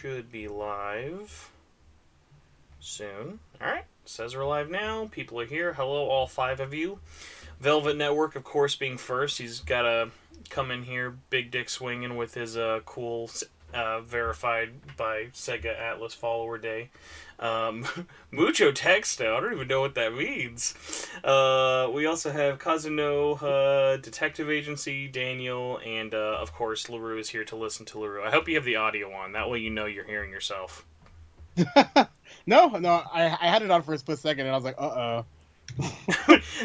should be live soon. Alright, says we're live now. People are here. Hello, all 5 of you. Velvet Network, of course, being first. He's got to come in here, big dick swinging with his cool, verified by Sega Atlas follower day. Mucho texto. I don't even know what that means. We also have Kazuno, Detective Agency, Daniel, and of course Larrue is here to listen to Larrue. I hope you have the audio on. That way you know you're hearing yourself. No, I had it on for a split second and I was like,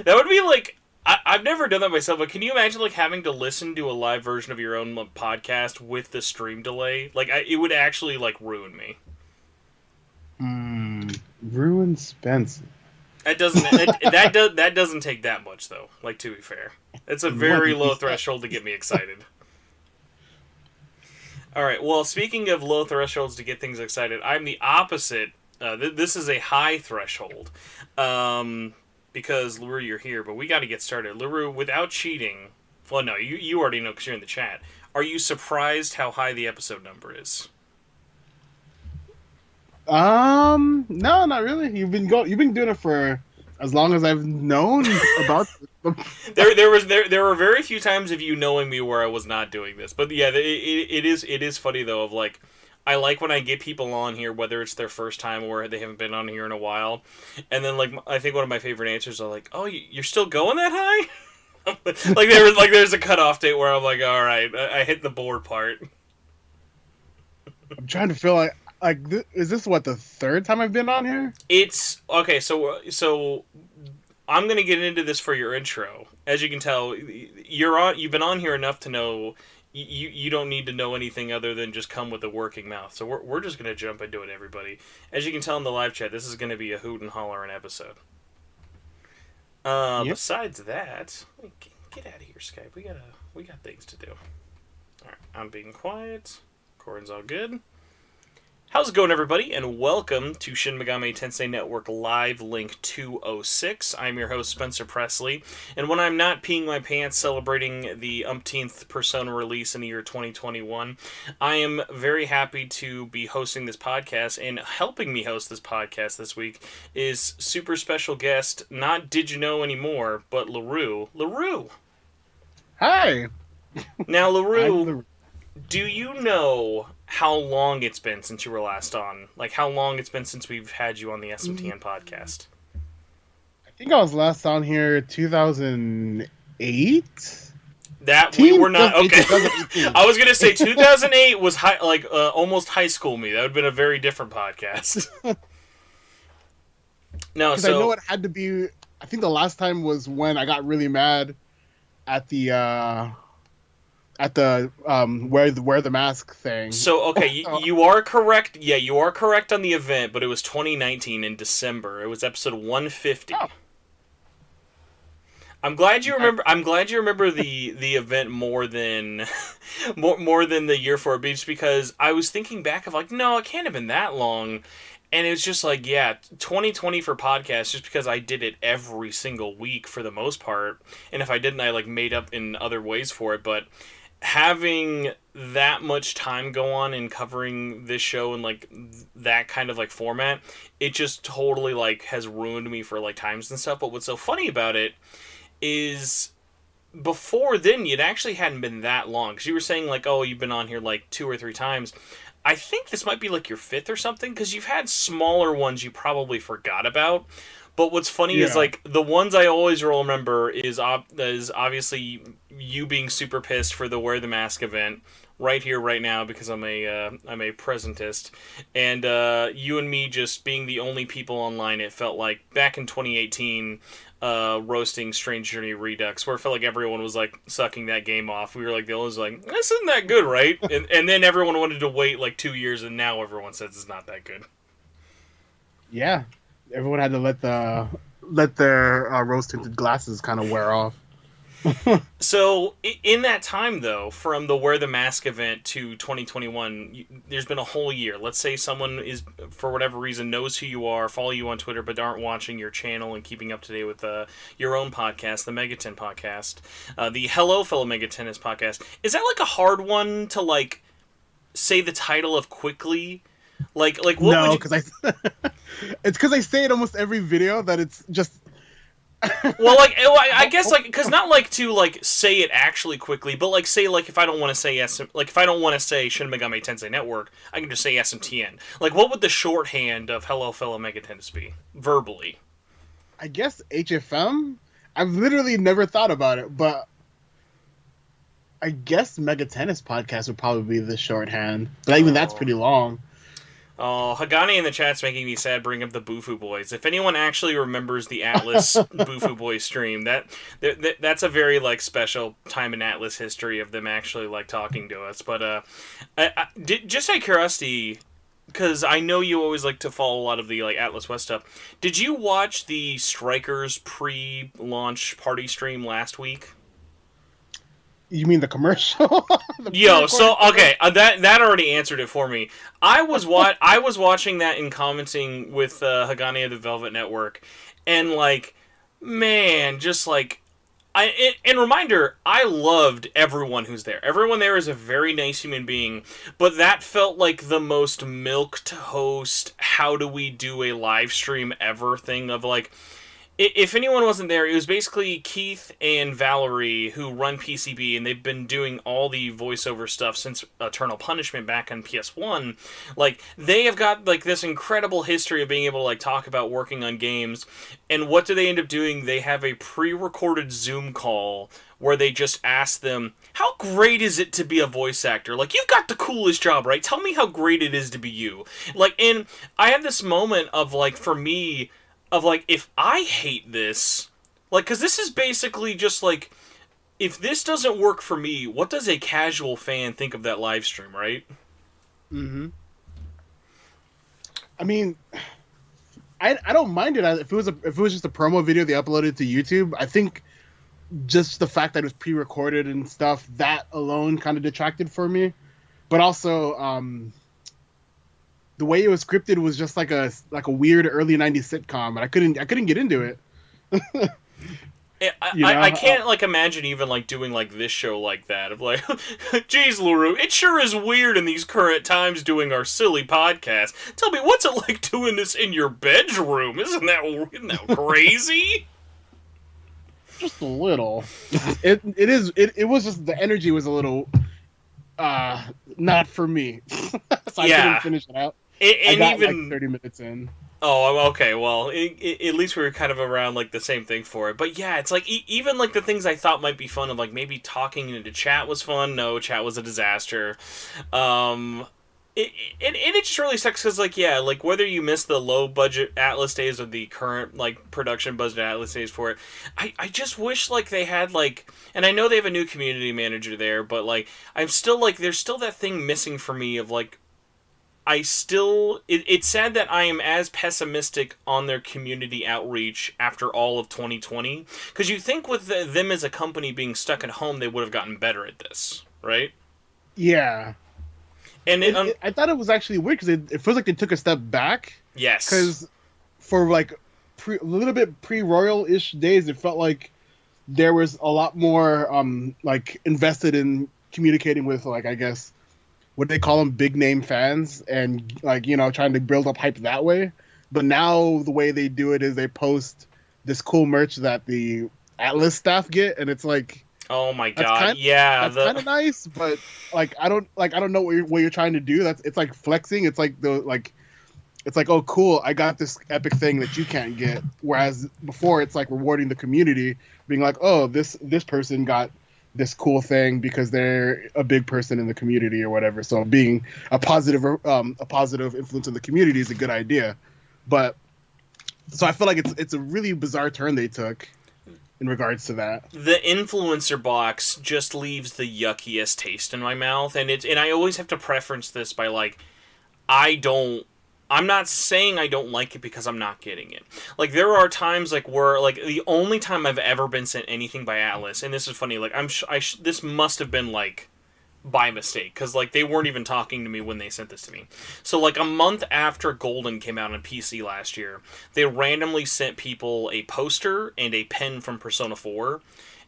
That would be like... I've never done that myself, but can you imagine like having to listen to a live version of your own podcast with the stream delay? Like, it would actually like ruin me. Ruin Spencer. That doesn't take that much though. Like, to be fair, it's a very low threshold to get me excited. All right. Well, speaking of low thresholds to get things excited, I'm the opposite. This is a high threshold. Because, Larrue, you're here, but we got to get started. Larrue, without cheating... Well, no, you already know because you're in the chat. Are you surprised how high the episode number is? No, not really. You've been doing it for as long as I've known about... There were very few times of you knowing me where I was not doing this. But, yeah, it is funny, though, of, like... I like when I get people on here, whether it's their first time or they haven't been on here in a while. And then, like, I think one of my favorite answers are like, oh, you're still going that high? There's a cutoff date where I'm like, all right, I hit the board part. I'm trying to feel like is this, what, the third time I've been on here? It's, okay, so I'm going to get into this for your intro. As you can tell, you've been on here enough to know... You don't need to know anything other than just come with a working mouth. So we're just going to jump into it, everybody. As you can tell in the live chat, this is going to be a hoot and hollering episode. Yep. Besides that, get out of here, Skype. We got things to do. All right, I'm being quiet. Recording's all good. How's it going, everybody? And welcome to Shin Megami Tensei Network Live Link 206. I'm your host, Spencer Presley. And when I'm not peeing my pants celebrating the umpteenth Persona release in the year 2021, I am very happy to be hosting this podcast. And helping me host this podcast this week is super special guest, not Did You Know Anymore, but Larrue. Larrue! Hi! Now, Larrue, do you know... how long it's been since you were last on? Like, how long it's been since we've had you on the SMTN podcast? I think I was last on here 2008? We were not... Okay. I was going to say 2008 was almost high school me. That would have been a very different podcast. No, because I know it had to be... I think the last time was when I got really mad at the wear the mask thing. So, okay, you are correct. Yeah, you are correct on the event, but it was 2019 in December. It was episode 150. Oh. I'm glad you remember the event more than the year for it, just because I was thinking back of like, no, it can't have been that long. And it was just like, yeah, 2020 for podcasts, just because I did it every single week for the most part. And if I didn't, I like made up in other ways for it, but having that much time go on in covering this show and like that kind of like format, it just totally like has ruined me for like times and stuff. But what's so funny about it is before then it actually hadn't been that long, because you were saying like, oh, you've been on here like 2 or 3 times. I think this might be like your 5th or something, because you've had smaller ones you probably forgot about. But what's funny is, like, the ones I always remember is obviously you being super pissed for the Wear the Mask event right here, right now, because I'm a presentist. And you and me just being the only people online, it felt like, back in 2018, roasting Strange Journey Redux, where it felt like everyone was, like, sucking that game off. We were, like, the only ones, like, this isn't that good, right? and then everyone wanted to wait, like, 2 years, and now everyone says it's not that good. Yeah. Everyone had to let their rose-tinted glasses kind of wear off. So, in that time, though, from the Wear the Mask event to 2021, there's been a whole year. Let's say someone is, for whatever reason, knows who you are, follow you on Twitter, but aren't watching your channel and keeping up to date with your own podcast, the MegaTen podcast, the Hello Fellow MegaTenist podcast. Is that, like, a hard one to, like, say the title of quickly? Like what would No, you... because it's because I say in almost every video that it's just. Well, like, I guess, like, because not, like, to, like, say it actually quickly, but, like, say, like, if I don't want to say if I don't want to say Shin Megami Tensei Network, I can just say SMTN. Like, what would the shorthand of Hello Fellow MegaTenist be? Verbally. I guess HFM? I've literally never thought about it, but I guess Mega Tennis Podcast would probably be the shorthand. But even that's pretty long. Oh, Hagani in the chat's making me sad bringing up the Bufu Boys. If anyone actually remembers the Atlas Bufu Boys stream, that's a very, like, special time in Atlas history of them actually, like, talking to us. But, just out of curiosity, because I know you always like to follow a lot of the, like, Atlas West stuff, did you watch the Strikers pre-launch party stream last week? You mean the commercial? Yo, so okay, that already answered it for me. I was watching that and commenting with Hagani of the Velvet Network, and like, man, just like, and reminder, I loved everyone who's there. Everyone there is a very nice human being, but that felt like the most milk toast, how do we do a live stream ever thing of like. If anyone wasn't there, it was basically Keith and Valerie who run PCB, and they've been doing all the voiceover stuff since Eternal Punishment back on PS1. Like, they have got, like, this incredible history of being able to, like, talk about working on games. And what do they end up doing? They have a pre-recorded Zoom call where they just ask them, how great is it to be a voice actor? Like, you've got the coolest job, right? Tell me how great it is to be you. Like, and I had this moment of, like, for me... of, like, if I hate this, like, because this is basically just, like, if this doesn't work for me, what does a casual fan think of that live stream, right? Mm-hmm. I mean, I don't mind it if it was just a promo video they uploaded to YouTube. I think just the fact that it was pre-recorded and stuff, that alone kind of detracted for me. But also, the way it was scripted was just like a weird early '90s sitcom, and I couldn't get into it. I can't like imagine even like doing like this show like that of like, geez, Larrue, it sure is weird in these current times doing our silly podcast. Tell me, what's it like doing this in your bedroom? Isn't that crazy? Just a little. It was just the energy was a little not for me. So I couldn't finish it out. I got even like 30 minutes in. Oh, okay. Well, at least we were kind of around like the same thing for it. But yeah, it's like even like the things I thought might be fun of like maybe talking into chat was fun. No, chat was a disaster. It just really sucks because like yeah, like whether you miss the low budget Atlas days or the current like production budget Atlas days for it, I just wish like they had like, and I know they have a new community manager there, but like I'm still like there's still that thing missing for me of like. It's sad that I am as pessimistic on their community outreach after all of 2020. Because you think with them as a company being stuck at home, they would have gotten better at this, right? Yeah. And I thought it was actually weird because it feels like they took a step back. Yes. Because for like a little bit pre-Royal-ish days, it felt like there was a lot more like invested in communicating with like, I guess, what they call them, big name fans, and like, you know, trying to build up hype that way. But now the way they do it is they post this cool merch that the Atlas staff get, and it's like, oh my god, that's kind of nice. But like, I don't know what you're trying to do. It's like flexing. It's like it's like, oh cool, I got this epic thing that you can't get. Whereas before, it's like rewarding the community, being like, oh, this person got this cool thing because they're a big person in the community or whatever. So being a positive influence in the community is a good idea. But so I feel like it's a really bizarre turn they took in regards to that. The influencer box just leaves the yuckiest taste in my mouth, and I always have to preference this by like, I'm not saying I don't like it because I'm not getting it. Like, there are times, like, where, like, the only time I've ever been sent anything by Atlas, and this is funny, like, this must have been, like, by mistake, because, like, they weren't even talking to me when they sent this to me. So, like, a month after Golden came out on PC last year, they randomly sent people a poster and a pen from Persona 4,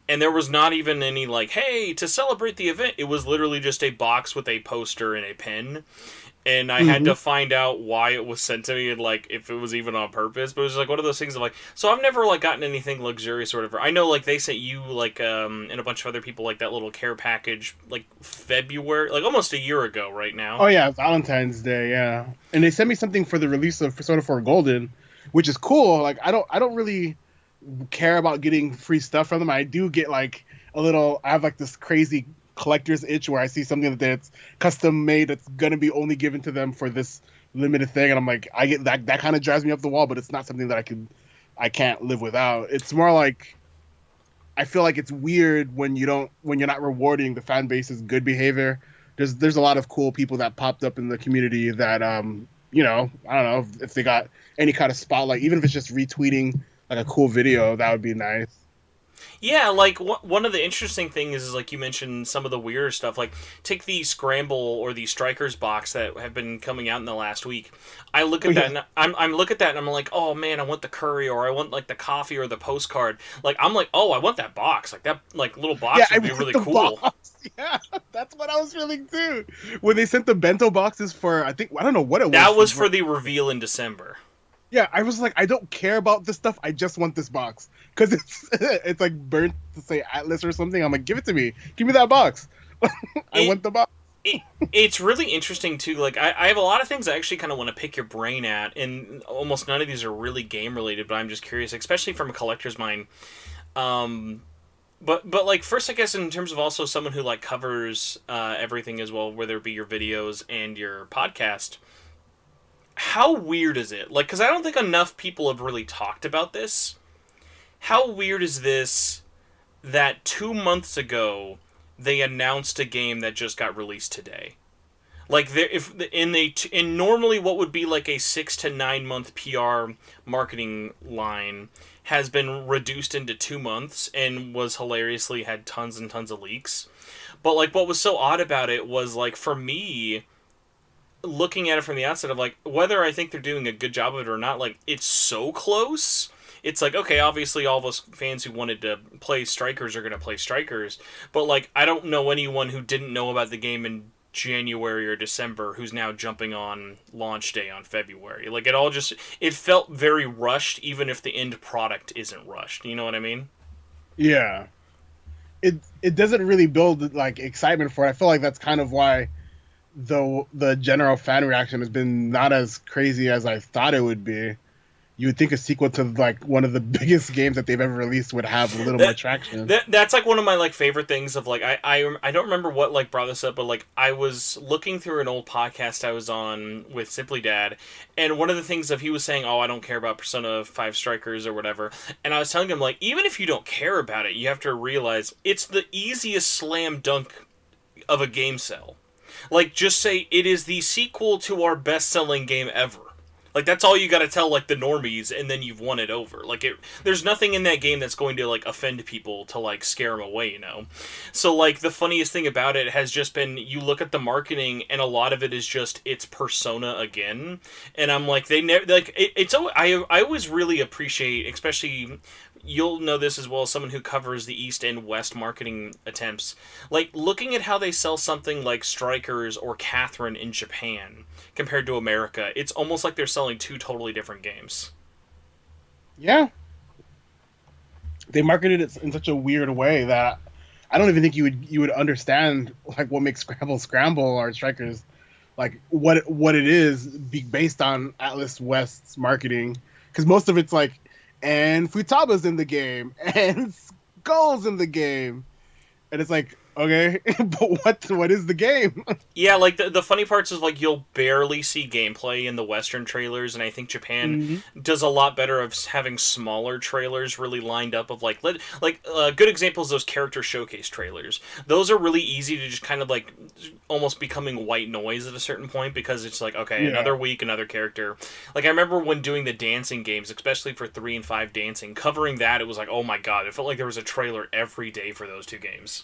And there was not even any like, hey, to celebrate the event. It was literally just a box with a poster and a pen. And I had Hmm. to find out why it was sent to me and like if it was even on purpose. But it was like one of those things of like, so I've never like gotten anything luxurious or whatever. I know like they sent you like and a bunch of other people like that little care package like February, like almost a year ago right now. Oh yeah, Valentine's Day, yeah. And they sent me something for the release of Persona 4 Golden, which is cool. Like I don't really care about getting free stuff from them. I do get like a little. I have like this crazy collector's itch where I see something that's custom made that's gonna be only given to them for this limited thing, and I'm like, I get that. That kind of drives me up the wall, but it's not something that I can't live without. It's more like I feel like it's weird when you're not rewarding the fan base's good behavior. There's a lot of cool people that popped up in the community that I don't know if they got any kind of spotlight, even if it's just retweeting like a cool video, that would be nice. Yeah, like one of the interesting things is like you mentioned some of the weirder stuff. Like take the Scramble or the Strikers box that have been coming out in the last week. I look Oh at that yeah, and I'm look at that and I'm like, oh man, I want the curry or I want like the coffee or the postcard. Like I'm like, oh, I want that box. Like that like little yeah, box I would be want really the cool. box. Yeah, that's what I was feeling too. When they sent the bento boxes for, I don't know what it was That was for. for the reveal in December. Yeah, I was like, I don't care about this stuff. I just want this box because it's it's like burnt to say Atlas or something. I'm like, give it to me. Give me that box. I It want the box. it, it's really interesting too. Like I have a lot of things I actually kind of want to pick your brain at, and almost none of these are really game related. But I'm just curious, especially from a collector's mind. Um, but like first, I guess in terms of also someone who like covers everything as well, whether it be your videos and your podcast. How weird is it? Like, because I don't think enough people have really talked about this. How weird is this that 2 months ago they announced a game that just got released today? Like there, if in normally what would be like a 6 to 9 month PR marketing line has been reduced into 2 months and was hilariously had tons and tons of leaks. But like what was so odd about it was like for me looking at it from the outside of like whether I think they're doing a good job of it or not, like it's so close. It's like okay, obviously all of us fans who wanted to play Strikers are gonna play Strikers, but like I don't know anyone who didn't know about the game in January or December who's now jumping on launch day on February. Like it all just it felt very rushed, even if the end product isn't rushed. You know what I mean? Yeah, it doesn't really build like excitement for it. I feel like that's kind of why the general fan reaction has been not as crazy as I thought it would be. You would think a sequel to like one of the biggest games that they've ever released would have a little more That traction. that's like one of my like favorite things of like I don't remember what like brought this up, but like I was looking through an old podcast I was on with Simply Dad, and one of the things of he was saying, oh, I don't care about Persona 5 Strikers or whatever, and I was telling him like even if you don't care about it, you have to realize it's the easiest slam dunk of a game sell. Like just say it is the sequel to our best selling game ever. Like that's all you got to tell like the normies, and then you've won it over. Like it, there's nothing in that game that's going to like offend people to like scare them away, you know. So like the funniest thing about it has just been you look at the marketing, and a lot of it is just it's Persona again, and I'm like they never like it's. I always really appreciate, especially you'll know this as well as someone who covers the East and West marketing attempts. Like looking at how they sell something like Strikers or Catherine in Japan compared to America, it's almost like they're selling two totally different games. Yeah, they marketed it in such a weird way that I don't even think you would understand like what makes Scramble or Strikers like what it is based on Atlas West's marketing, because most of it's like and Futaba's in the game and Skull's in the game, and it's like okay, but what is the game? Yeah, like the funny parts is like you'll barely see gameplay in the Western trailers, and I think Japan Hmm. does a lot better of having smaller trailers really lined up. Of good examples those character showcase trailers. Those are really easy to just kind of like almost becoming white noise at a certain point because it's like okay, Yeah. another week, another character. Like I remember when doing the dancing games, especially for 3 and 5 dancing, covering that it was like oh my god, it felt like there was a trailer every day for those two games.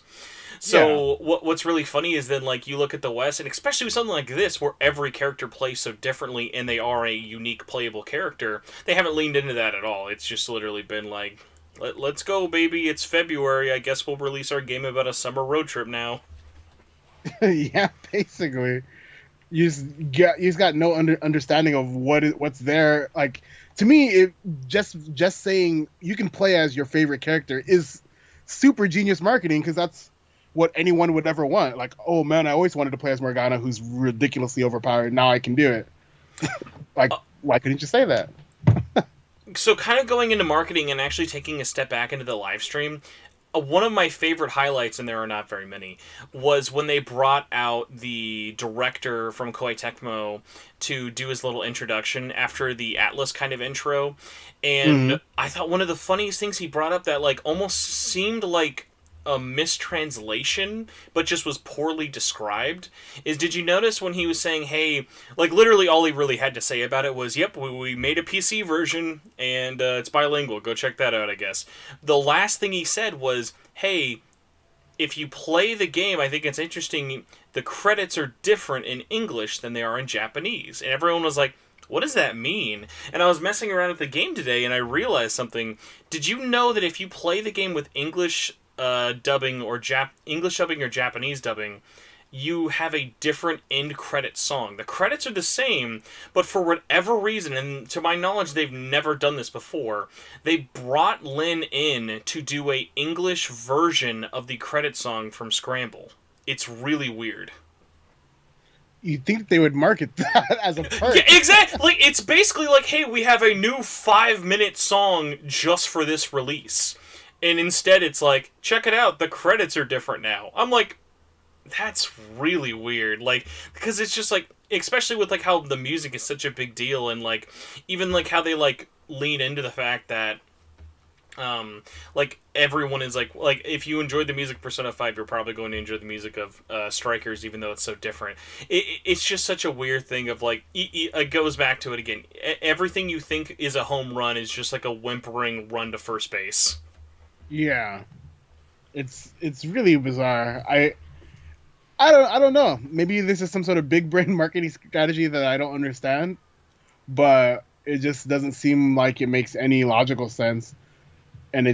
Yeah. So what's really funny is then like you look at the West, and especially with something like this where every character plays so differently and they are a unique playable character, they haven't leaned into that at all. It's just literally been like Let's go, baby. It's February. I guess we'll release our game about a summer road trip now. Yeah, basically. You just got no understanding of what's there. Like to me, it just saying you can play as your favorite character is super genius marketing because that's what anyone would ever want. Like, oh man, I always wanted to play as Morgana, who's ridiculously overpowered. Now I can do it. Like, why couldn't you say that? So, kind of going into marketing and actually taking a step back into the live stream, one of my favorite highlights, and there are not very many, was when they brought out the director from Koei Tecmo to do his little introduction after the Atlas kind of intro. Mm-hmm. And I thought one of the funniest things he brought up that like almost seemed like a mistranslation, but just was poorly described, is did you notice when he was saying, hey, like literally all he really had to say about it was, yep, we made a PC version and it's bilingual. Go check that out, I guess. The last thing he said was, hey, if you play the game, I think it's interesting, the credits are different in English than they are in Japanese. And everyone was like, what does that mean? And I was messing around with the game today and I realized something. Did you know that if you play the game with English dubbing or English dubbing or Japanese dubbing, you have a different end credit song. The credits are the same, but for whatever reason, and to my knowledge they've never done this before, they brought Lin in to do a English version of the credit song from Scramble. It's really weird. You'd think they would market that as a perk. Yeah, exactly. Like, it's basically like, hey, we have a new 5-minute song just for this release. And instead it's like, check it out, the credits are different now. I'm like, that's really weird. Like, because it's just like, especially with like how the music is such a big deal, and like even like how they like lean into the fact that like everyone is like if you enjoyed the music of Persona 5, you're probably going to enjoy the music of Strikers, even though it's so different. It's just such a weird thing of like it goes back to it again. Everything you think is a home run is just like a whimpering run to first base. Yeah, it's really bizarre. I don't know. Maybe this is some sort of big brain marketing strategy that I don't understand, but it just doesn't seem like it makes any logical sense. And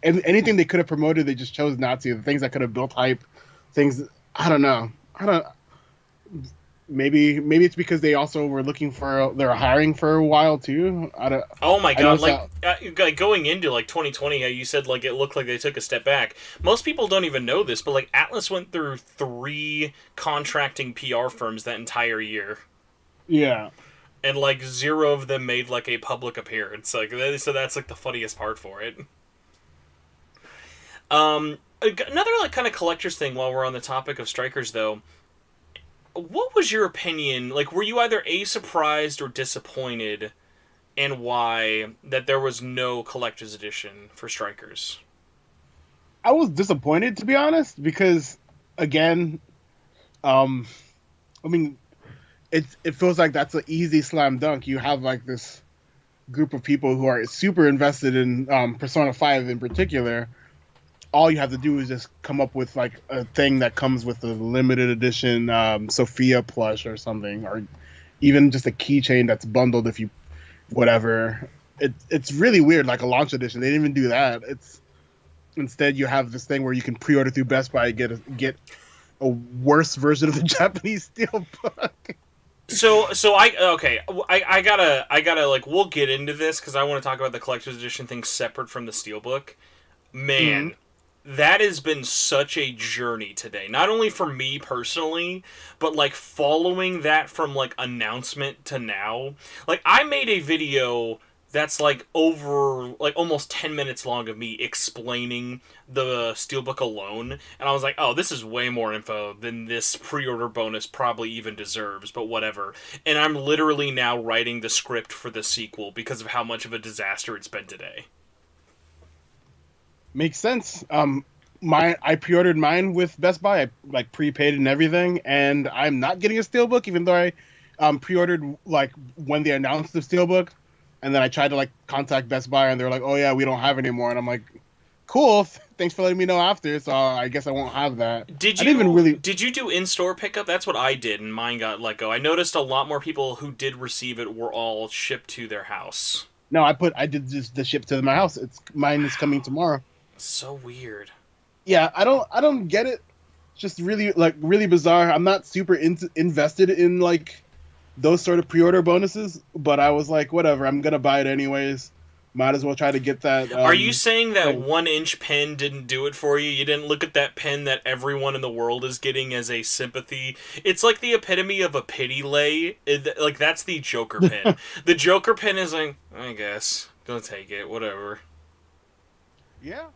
anything they could have promoted, they just chose not to. The things that could have built hype, things I don't know. I don't. Maybe it's because they also were they're hiring for a while too. I don't. Oh my god! Like going into like 2020, how you said like it looked like they took a step back. Most people don't even know this, but like Atlas went through 3 contracting PR firms that entire year. Yeah. And like 0 of them made like a public appearance. Like so that's like the funniest part for it. Another like kind of collector's thing while we're on the topic of Strikers though. What was your opinion? Like, were you either A, surprised or disappointed, and why, that there was no collector's edition for Strikers? I was disappointed, to be honest, because again, I mean, it feels like that's an easy slam dunk. You have like this group of people who are super invested in Persona 5 in particular. All you have to do is just come up with like a thing that comes with a limited edition Sophia plush or something, or even just a keychain that's bundled if you whatever. It's really weird, like a launch edition. They didn't even do that. Instead you have this thing where you can pre-order through Best Buy and get a worse version of the Japanese steelbook. So I gotta like, we'll get into this because I want to talk about the collector's edition thing separate from the steelbook. Man. Mm-hmm. That has been such a journey today. Not only for me personally, but like following that from like announcement to now. Like I made a video that's like over like almost 10 minutes long of me explaining the steelbook alone, and I was like, oh, this is way more info than this pre-order bonus probably even deserves, but whatever. And I'm literally now writing the script for the sequel because of how much of a disaster it's been today. Makes sense. I pre-ordered mine with Best Buy. I like prepaid and everything, and I'm not getting a steelbook, even though I pre-ordered like when they announced the steelbook, and then I tried to like contact Best Buy, and they're like, "Oh yeah, we don't have it anymore." And I'm like, "Cool, thanks for letting me know after." So I guess I won't have that. Did you do in-store pickup? That's what I did, and mine got let go. I noticed a lot more people who did receive it were all shipped to their house. No, I did just the ship to my house. Mine is coming tomorrow. So weird. Yeah, I don't get it. It's just really like really bizarre. I'm not super invested in like those sort of pre-order bonuses, but I was like, whatever, I'm gonna buy it anyways. Might as well try to get that. Are you saying that Thing. 1-inch pen didn't do it for you? You didn't look at that pen that everyone in the world is getting as a sympathy? It's like the epitome of a pity lay. Like, that's the Joker pen. The Joker pen is like, I guess, don't take it, whatever. Yeah,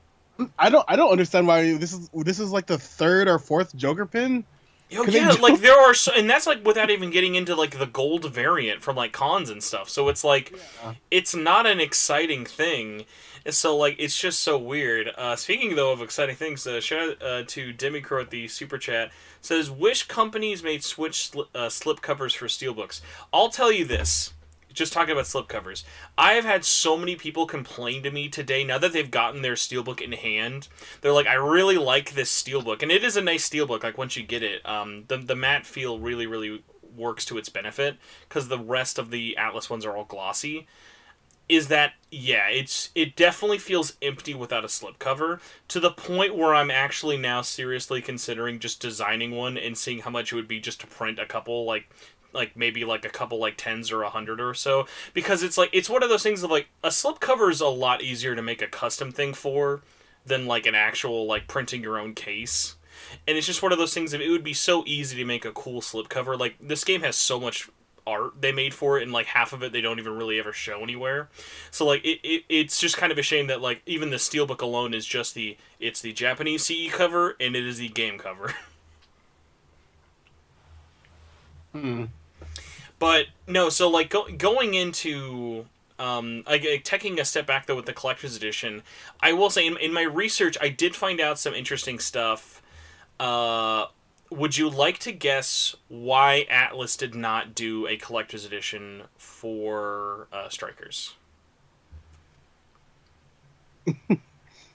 I don't understand why this is like the third or fourth Joker pin. Yo, yeah, like there are, and that's like without even getting into like the gold variant from like cons and stuff. So it's like, it's not an exciting thing. So like, it's just so weird. Speaking though of exciting things, shout out to Demicro at the super chat says, "Wish companies made Switch slip covers for steelbooks." I'll tell you this. Just talking about slipcovers, I have had so many people complain to me today, now that they've gotten their steelbook in hand. They're like, I really like this steelbook. And it is a nice steelbook, like, once you get it. The matte feel really, really works to its benefit, because the rest of the Atlas ones are all glossy. Is that, yeah, it definitely feels empty without a slipcover, to the point where I'm actually now seriously considering just designing one and seeing how much it would be just to print a couple, like maybe like a couple like 10s or 100 or so, because it's like, it's one of those things of like, a slipcover is a lot easier to make a custom thing for than like an actual like printing your own case. And it's just one of those things of, it would be so easy to make a cool slipcover. Like, this game has so much art they made for it, and like half of it they don't even really ever show anywhere. So like, it's just kind of a shame that like even the steelbook alone is just it's the Japanese CE cover, and it is the game cover. But no, so like going into taking a step back though with the collector's edition, I will say in my research I did find out some interesting stuff. Would you like to guess why Atlas did not do a collector's edition for Strikers?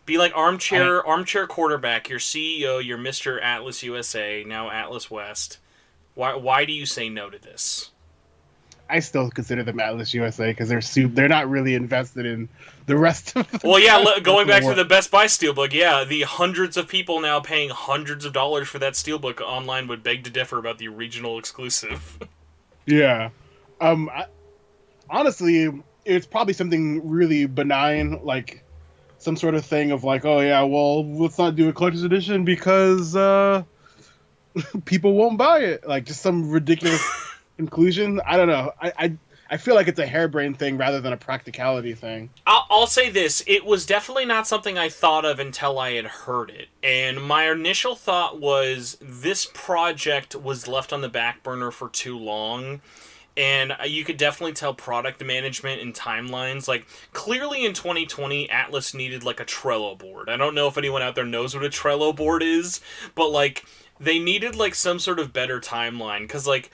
Be like armchair quarterback, your CEO, your Mr. Atlas USA, now Atlas West. Why do you say no to this? I still consider them Atlas USA because they're not really invested in the rest of the. Well, yeah, going back to the Best Buy Steelbook, yeah, the hundreds of people now paying hundreds of dollars for that Steelbook online would beg to differ about the regional exclusive. Yeah. Honestly, it's probably something really benign, like some sort of thing of like, oh yeah, well, let's not do a collector's edition because people won't buy it. Like, just some ridiculous conclusion. I don't know. I feel like it's a harebrained thing rather than a practicality thing. I'll say this. It was definitely not something I thought of until I had heard it. And my initial thought was, this project was left on the back burner for too long. And you could definitely tell product management and timelines. Like, clearly in 2020, Atlas needed, like, a Trello board. I don't know if anyone out there knows what a Trello board is, but, like, they needed, like, some sort of better timeline. Because, like,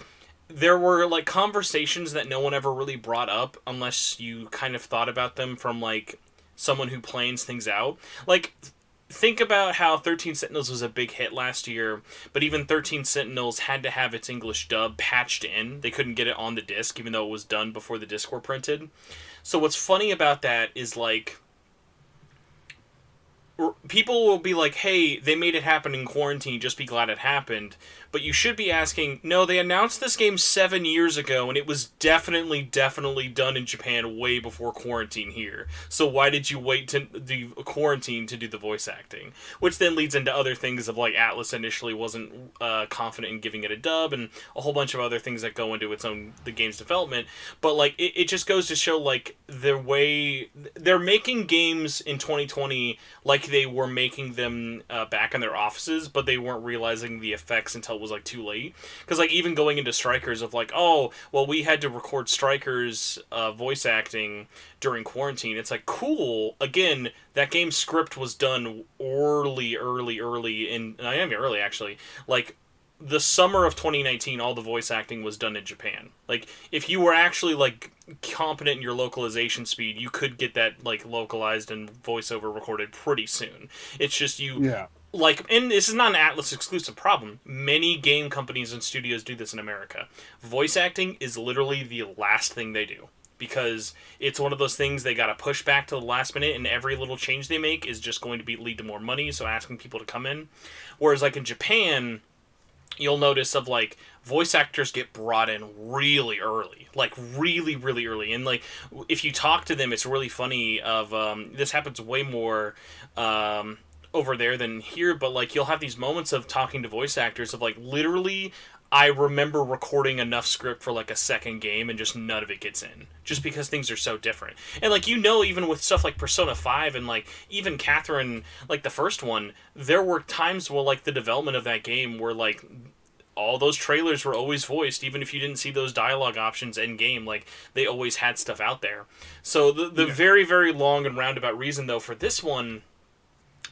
there were, like, conversations that no one ever really brought up unless you kind of thought about them from, like, someone who plans things out. Like, think about how 13 Sentinels was a big hit last year, but even 13 Sentinels had to have its English dub patched in. They couldn't get it on the disc, even though it was done before the disc were printed. So what's funny about that is, like, people will be like, hey, they made it happen in quarantine, just be glad it happened. But you should be asking, no, they announced this game 7 years ago, and it was definitely done in Japan way before quarantine here. So why did you wait to the quarantine to do the voice acting? Which then leads into other things of, like, Atlas initially wasn't confident in giving it a dub, and a whole bunch of other things that go into the game's development. But, like, it just goes to show, like, the way they're making games in 2020 like they were making them back in their offices, but they weren't realizing the effects until it was, like, too late. Because, like, even going into Strikers of, like, oh, well, we had to record Strikers voice acting during quarantine. It's like, cool. Again, that game's script was done early in, I am early, actually, like, the summer of 2019, all the voice acting was done in Japan. Like, if you were actually, like, competent in your localization speed, you could get that, like, localized and voiceover recorded pretty soon. It's just Yeah. Like, and this is not an Atlas exclusive problem. Many game companies and studios do this in America. Voice acting is literally the last thing they do. because it's one of those things they got to push back to the last minute, and every little change they make is just going to lead to more money, so asking people to come in. Whereas like in Japan, you'll notice of like voice actors get brought in really early, like really really early, and like if you talk to them, it's really funny. Of this happens way more over there than here, but like you'll have these moments of talking to voice actors of like literally. I remember recording enough script for like a second game and just none of it gets in. Just because things are so different. And like, even with stuff like Persona 5 and like even Catherine, like the first one, there were times where like the development of that game where like all those trailers were always voiced, even if you didn't see those dialogue options in game, like they always had stuff out there. So the very, very long and roundabout reason though for this one,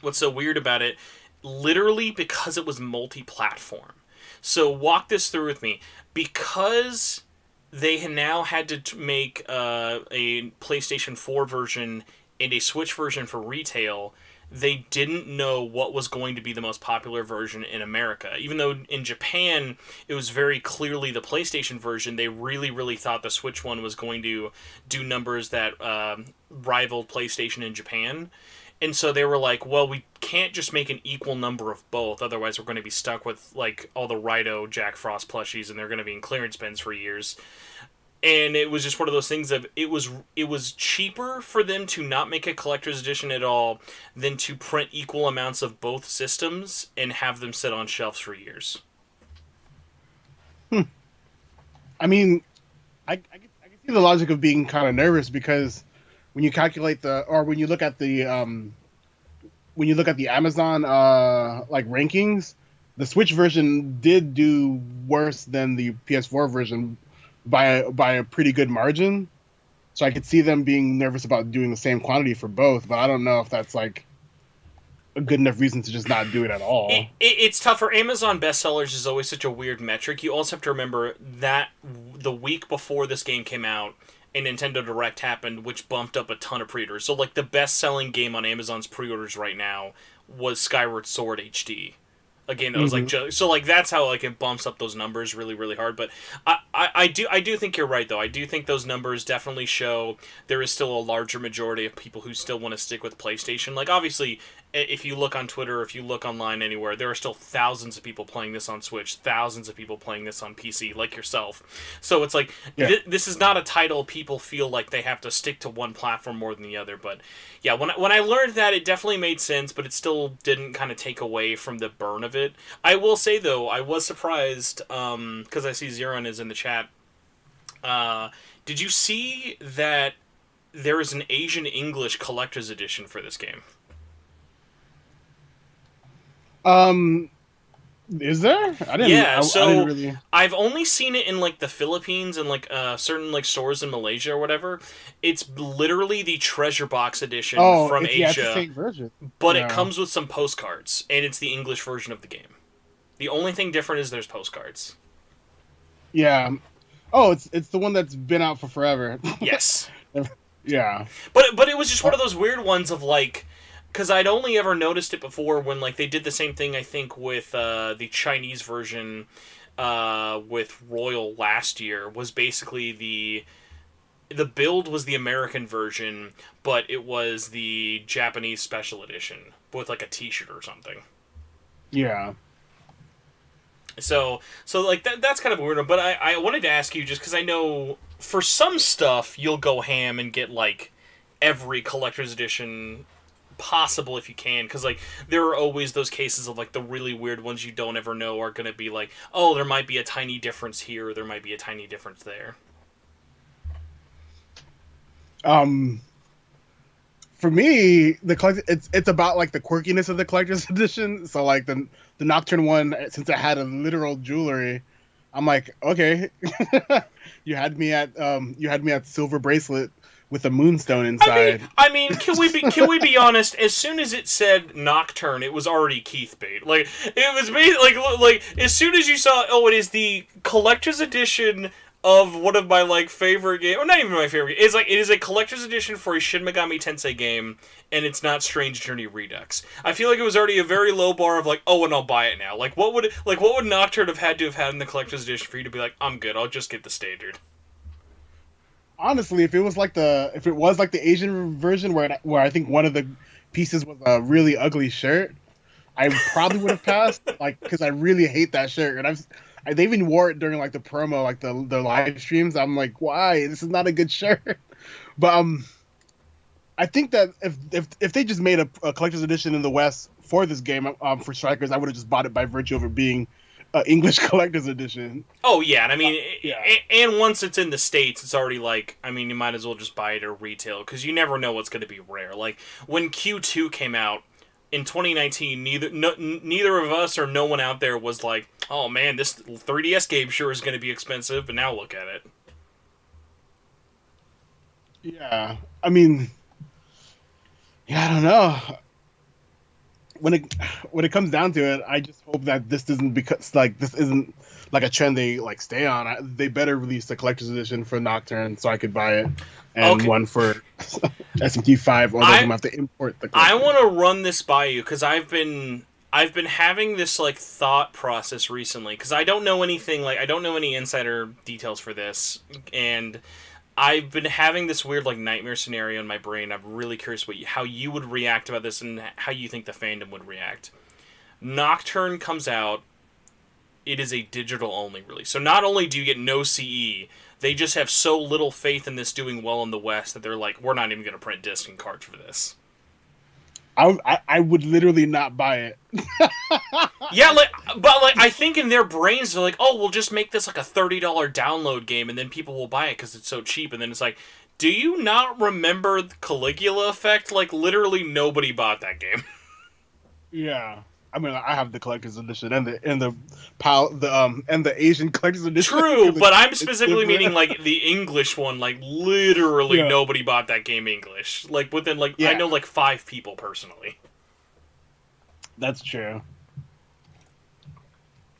what's so weird about it, literally because it was multi-platform. So walk this through with me. Because they now had to make a PlayStation 4 version and a Switch version for retail, they didn't know what was going to be the most popular version in America. Even though in Japan, it was very clearly the PlayStation version, they really, really thought the Switch one was going to do numbers that rivaled PlayStation in Japan. And so they were like, well, we can't just make an equal number of both, otherwise we're going to be stuck with like all the Rido Jack Frost plushies, and they're going to be in clearance bins for years. And it was just one of those things of it was cheaper for them to not make a collector's edition at all than to print equal amounts of both systems and have them sit on shelves for years. I mean, I can see the logic of being kind of nervous because when you calculate when you look at the Amazon like rankings, the Switch version did do worse than the PS4 version by a pretty good margin. So I could see them being nervous about doing the same quantity for both, but I don't know if that's like a good enough reason to just not do it at all. It's tougher. Amazon bestsellers is always such a weird metric. You also have to remember that the week before this game came out, a Nintendo Direct happened, which bumped up a ton of pre-orders. So, like, the best-selling game on Amazon's pre-orders right now was Skyward Sword HD. Again, it was like so, like that's how like it bumps up those numbers really, really hard. But I do think you're right though. I do think those numbers definitely show there is still a larger majority of people who still want to stick with PlayStation. Like obviously, if you look on Twitter, if you look online anywhere, there are still thousands of people playing this on Switch, thousands of people playing this on PC, like yourself. So it's like this is not a title people feel like they have to stick to one platform more than the other. But yeah, when I learned that, it definitely made sense, but it still didn't kind of take away from the burn of it. I will say though, I was surprised because I see Zeron is in the chat. Did you see that there is an Asian English collector's edition for this game? Is there? I didn't. Yeah, I didn't really... I've only seen it in like the Philippines and like certain like stores in Malaysia or whatever. It's literally the treasure box edition from Asia, it's the same version. But it comes with some postcards, and it's the English version of the game. The only thing different is there's postcards. Yeah. Oh, it's the one that's been out for forever. Yes. Yeah. But it was just one of those weird ones of like. Because I'd only ever noticed it before when like they did the same thing, I think, with the Chinese version with Royal last year, was basically the build was the American version, but it was the Japanese special edition with like a t-shirt or something. Yeah. So like that's kind of a weird one, but I wanted to ask you just because I know for some stuff you'll go ham and get like every collector's edition possible if you can, because like there are always those cases of like the really weird ones you don't ever know are going to be like, oh, there might be a tiny difference here, or there might be a tiny difference there. For me, it's about like the quirkiness of the collector's edition. So like the Nocturne one, since it had a literal jewelry, I'm like, okay, you had me at silver bracelet with a moonstone inside. I mean, can we be honest? As soon as it said Nocturne, it was already Keith bait. Like it was me. Like as soon as you saw, oh, it is the collector's edition of one of my like favorite game, or not even my favorite. It's like it is a collector's edition for a Shin Megami Tensei game, and it's not Strange Journey Redux. I feel like it was already a very low bar of like, oh, and I'll buy it now. Like what would Nocturne have had to have had in the collector's edition for you to be like, I'm good, I'll just get the standard. Honestly, if it was like the Asian version where I think one of the pieces was a really ugly shirt, I probably would have passed, like, because I really hate that shirt, and they even wore it during like the promo, like the live streams. I'm like, why? This is not a good shirt. But I think that if they just made a collector's edition in the West for this game, for Strikers, I would have just bought it by virtue of it being English collector's edition. Oh yeah, and I mean, Yeah. and once it's in the States, it's already like, I mean, you might as well just buy it at retail because you never know what's going to be rare. Like when Q2 came out in 2019, neither of us or no one out there was like, oh man, this 3DS game sure is going to be expensive. But now look at it. Yeah, I mean, yeah, I don't know. When it comes down to it, I just hope that this isn't like a trend they like stay on. They better release the collector's edition for Nocturne so I could buy it, and Okay. one for SMT5, or they're gonna have to import the. I want to run this by you because I've been having this like thought process recently because I don't know anything, like I don't know any insider details for this, and I've been having this weird like nightmare scenario in my brain. I'm really curious how you would react about this and how you think the fandom would react. Nocturne comes out. It is a digital only release. So not only do you get no CE, they just have so little faith in this doing well in the West that they're like, we're not even going to print disc and cards for this. I would literally not buy it. Yeah, but I think in their brains they're like, oh, we'll just make this like a $30 download game, and then people will buy it because it's so cheap. And then it's like, do you not remember the Caligula effect? Like literally nobody bought that game. Yeah. I mean, I have the collector's edition and the Asian collector's edition. True, but I'm specifically meaning like the English one. Like literally nobody bought that game English. Like within I know like 5 people personally. That's true.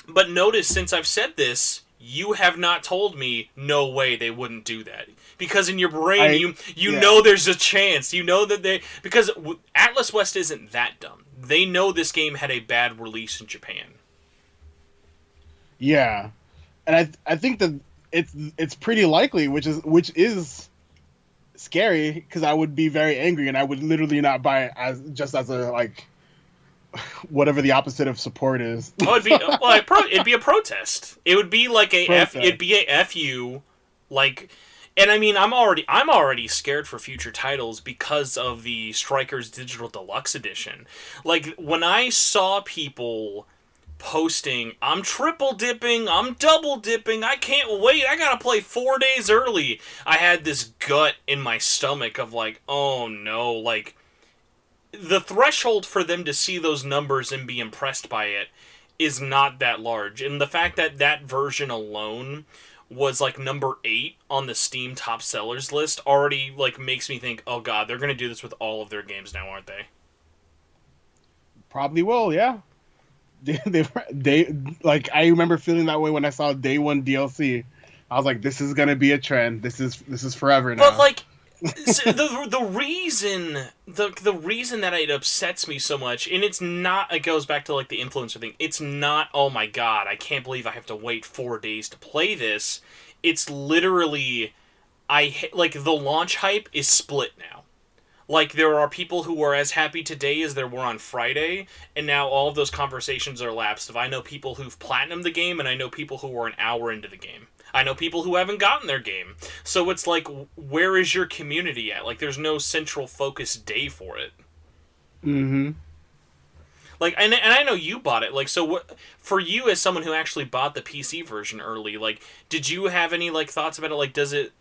But notice, since I've said this, you have not told me no way they wouldn't do that. Because in your brain, you know there's a chance. You know that because Atlas West isn't that dumb. They know this game had a bad release in Japan. Yeah, and I think that it's pretty likely, which is scary because I would be very angry and I would literally not buy it as a like whatever the opposite of support is. Oh, it'd be a protest. It would be like it'd be a FU, like. And I mean, I'm already scared for future titles because of the Strikers Digital Deluxe Edition. Like when I saw people posting, I'm triple dipping, I'm double dipping, I can't wait, I gotta play 4 days early. I had this gut in my stomach of like, oh no, like the threshold for them to see those numbers and be impressed by it is not that large. And the fact that that version alone was like number 8 on the Steam top sellers list already like makes me think, oh god, they're gonna do this with all of their games now, aren't they? Probably will, yeah. They like I remember feeling that way when I saw Day One DLC. I was like, this is gonna be a trend. This is forever now. But like the reason that it upsets me so much, and it's not, it goes back to like the influencer thing, it's not, oh my god, I can't believe I have to wait 4 days to play this. It's literally, like the launch hype is split now. Like there are people who are as happy today as there were on Friday, and now all of those conversations are lapsed. If I know people who've platinumed the game, and I know people who are an hour into the game. I know people who haven't gotten their game. So it's like, where is your community at? Like, there's no central focused day for it. Mm-hmm. Like, and I know you bought it. Like, so what, for you as someone who actually bought the PC version early, like, did you have any, like, thoughts about it? Like, does it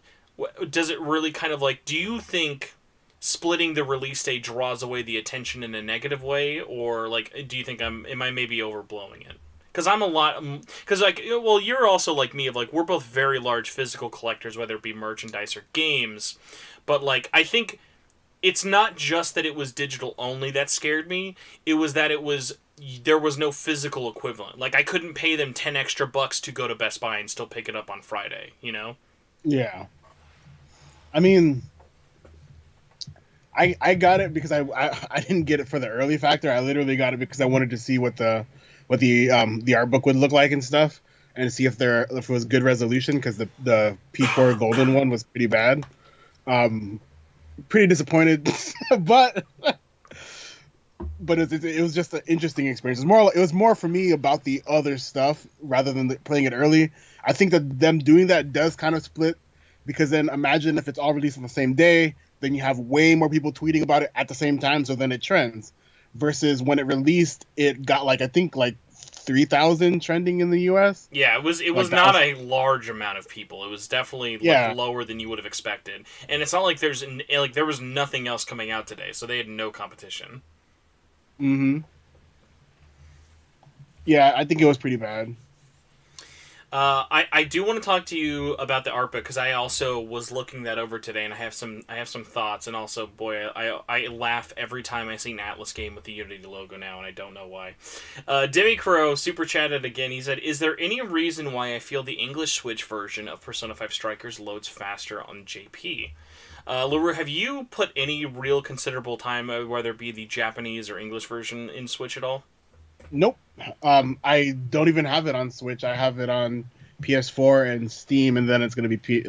really kind of, like, do you think splitting the release date draws away the attention in a negative way? Or, like, do you think am I maybe overblowing it? Because I'm a lot... Because, like, well, you're also like me of, like, we're both very large physical collectors, whether it be merchandise or games. But, like, I think it's not just that it was digital only that scared me. It was that there was no physical equivalent. Like, I couldn't pay them 10 extra bucks to go to Best Buy and still pick it up on Friday, you know? Yeah. I mean... I got it because I didn't get it for the early factor. I literally got it because I wanted to see what the art book would look like and stuff. and see if it was good resolution, because the P4 golden one was pretty bad. Pretty disappointed, but it was just an interesting experience. It was more for me about the other stuff rather than playing it early. I think that them doing that does kind of split, because then imagine if it's all released on the same day, then you have way more people tweeting about it at the same time, so then it trends. Versus when it released, it got I think 3,000 trending in the US. Yeah, it was not a large amount of people. It was definitely lower than you would have expected. And it's not like there was nothing else coming out today, so they had no competition. Mm-hmm. Yeah, I think it was pretty bad. I do want to talk to you about the art book, because I also was looking that over today, and I have some thoughts. And also, boy, I laugh every time I see an Atlas game with the Unity logo now, and I don't know why. Demi Crow super chatted again. He said, "Is there any reason why I feel the English Switch version of Persona 5 Strikers loads faster on JP?" Larrue, have you put any real considerable time, whether it be the Japanese or English version, in Switch at all? Nope. I don't even have it on Switch. I have it on PS4 and Steam, and then it's going to be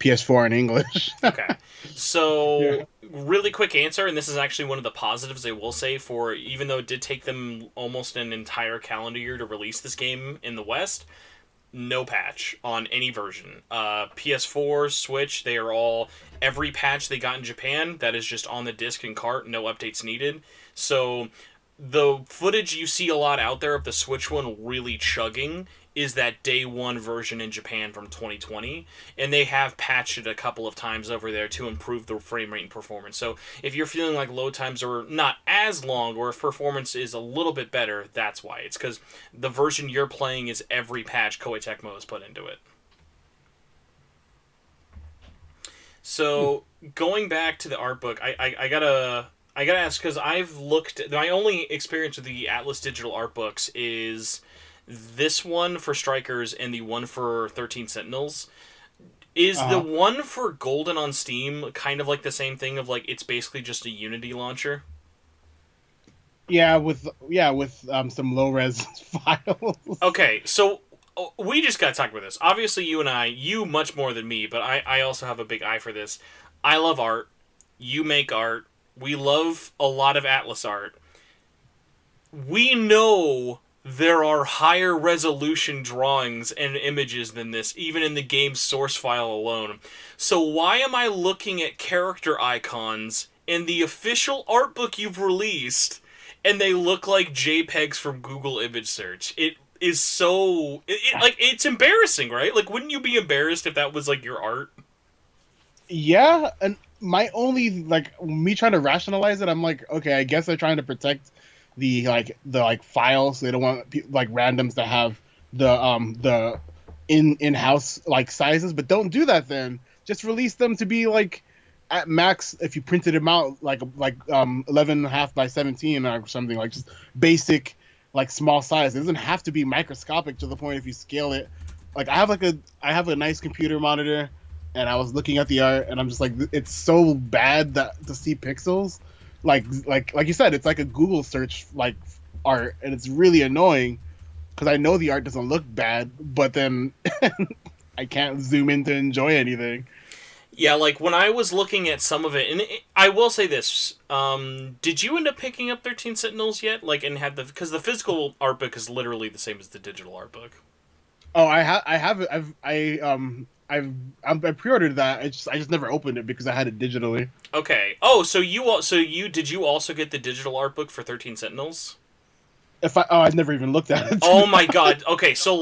PS4 in English. Okay. So, really quick answer, and this is actually one of the positives I will say, for even though it did take them almost an entire calendar year to release this game in the West, no patch on any version. PS4, Switch, they are all, every patch they got in Japan, that is just on the disc and cart, no updates needed. So the footage you see a lot out there of the Switch one really chugging is that day one version in Japan from 2020, and they have patched it a couple of times over there to improve the frame rate and performance. So if you're feeling like load times are not as long, or if performance is a little bit better, that's why. It's because the version you're playing is every patch Koei Tecmo has put into it. So going back to the art book, I gotta ask, because I've looked. My only experience with the Atlas digital art books is this one for Strikers and the one for 13 Sentinels. Is the one for Golden on Steam kind of like the same thing of it's basically just a Unity launcher? Yeah, with some low res files. Okay, so we just got to talk about this. Obviously, you much more than me, but I also have a big eye for this. I love art. You make art. We love a lot of Atlas art. We know there are higher resolution drawings and images than this, even in the game's source file alone. So why am I looking at character icons in the official art book you've released, and they look like JPEGs from Google image search? It is so... it's embarrassing, right? Wouldn't you be embarrassed if that was, your art? Yeah, and my only, me trying to rationalize it, I'm like, okay, I guess they're trying to protect the files. They don't want randoms to have the in-house sizes, but don't do that then. Just release them to be at max, if you printed them out 11.5 by 17 or something, just basic small size. It doesn't have to be microscopic to the point if you scale it. I have a nice computer monitor, and I was looking at the art, and I'm just it's so bad that to see pixels. Like you said, it's like a Google search art, and it's really annoying because I know the art doesn't look bad, but then I can't zoom in to enjoy anything. Yeah, when I was looking at some of it, and I will say this, did you end up picking up 13 Sentinels yet? And had because the physical art book is literally the same as the digital art book. Oh, I have it. I pre-ordered that. I just never opened it because I had it digitally. Okay. Oh, so did you also get the digital art book for 13 Sentinels? I've never even looked at it. Oh my god. Okay, so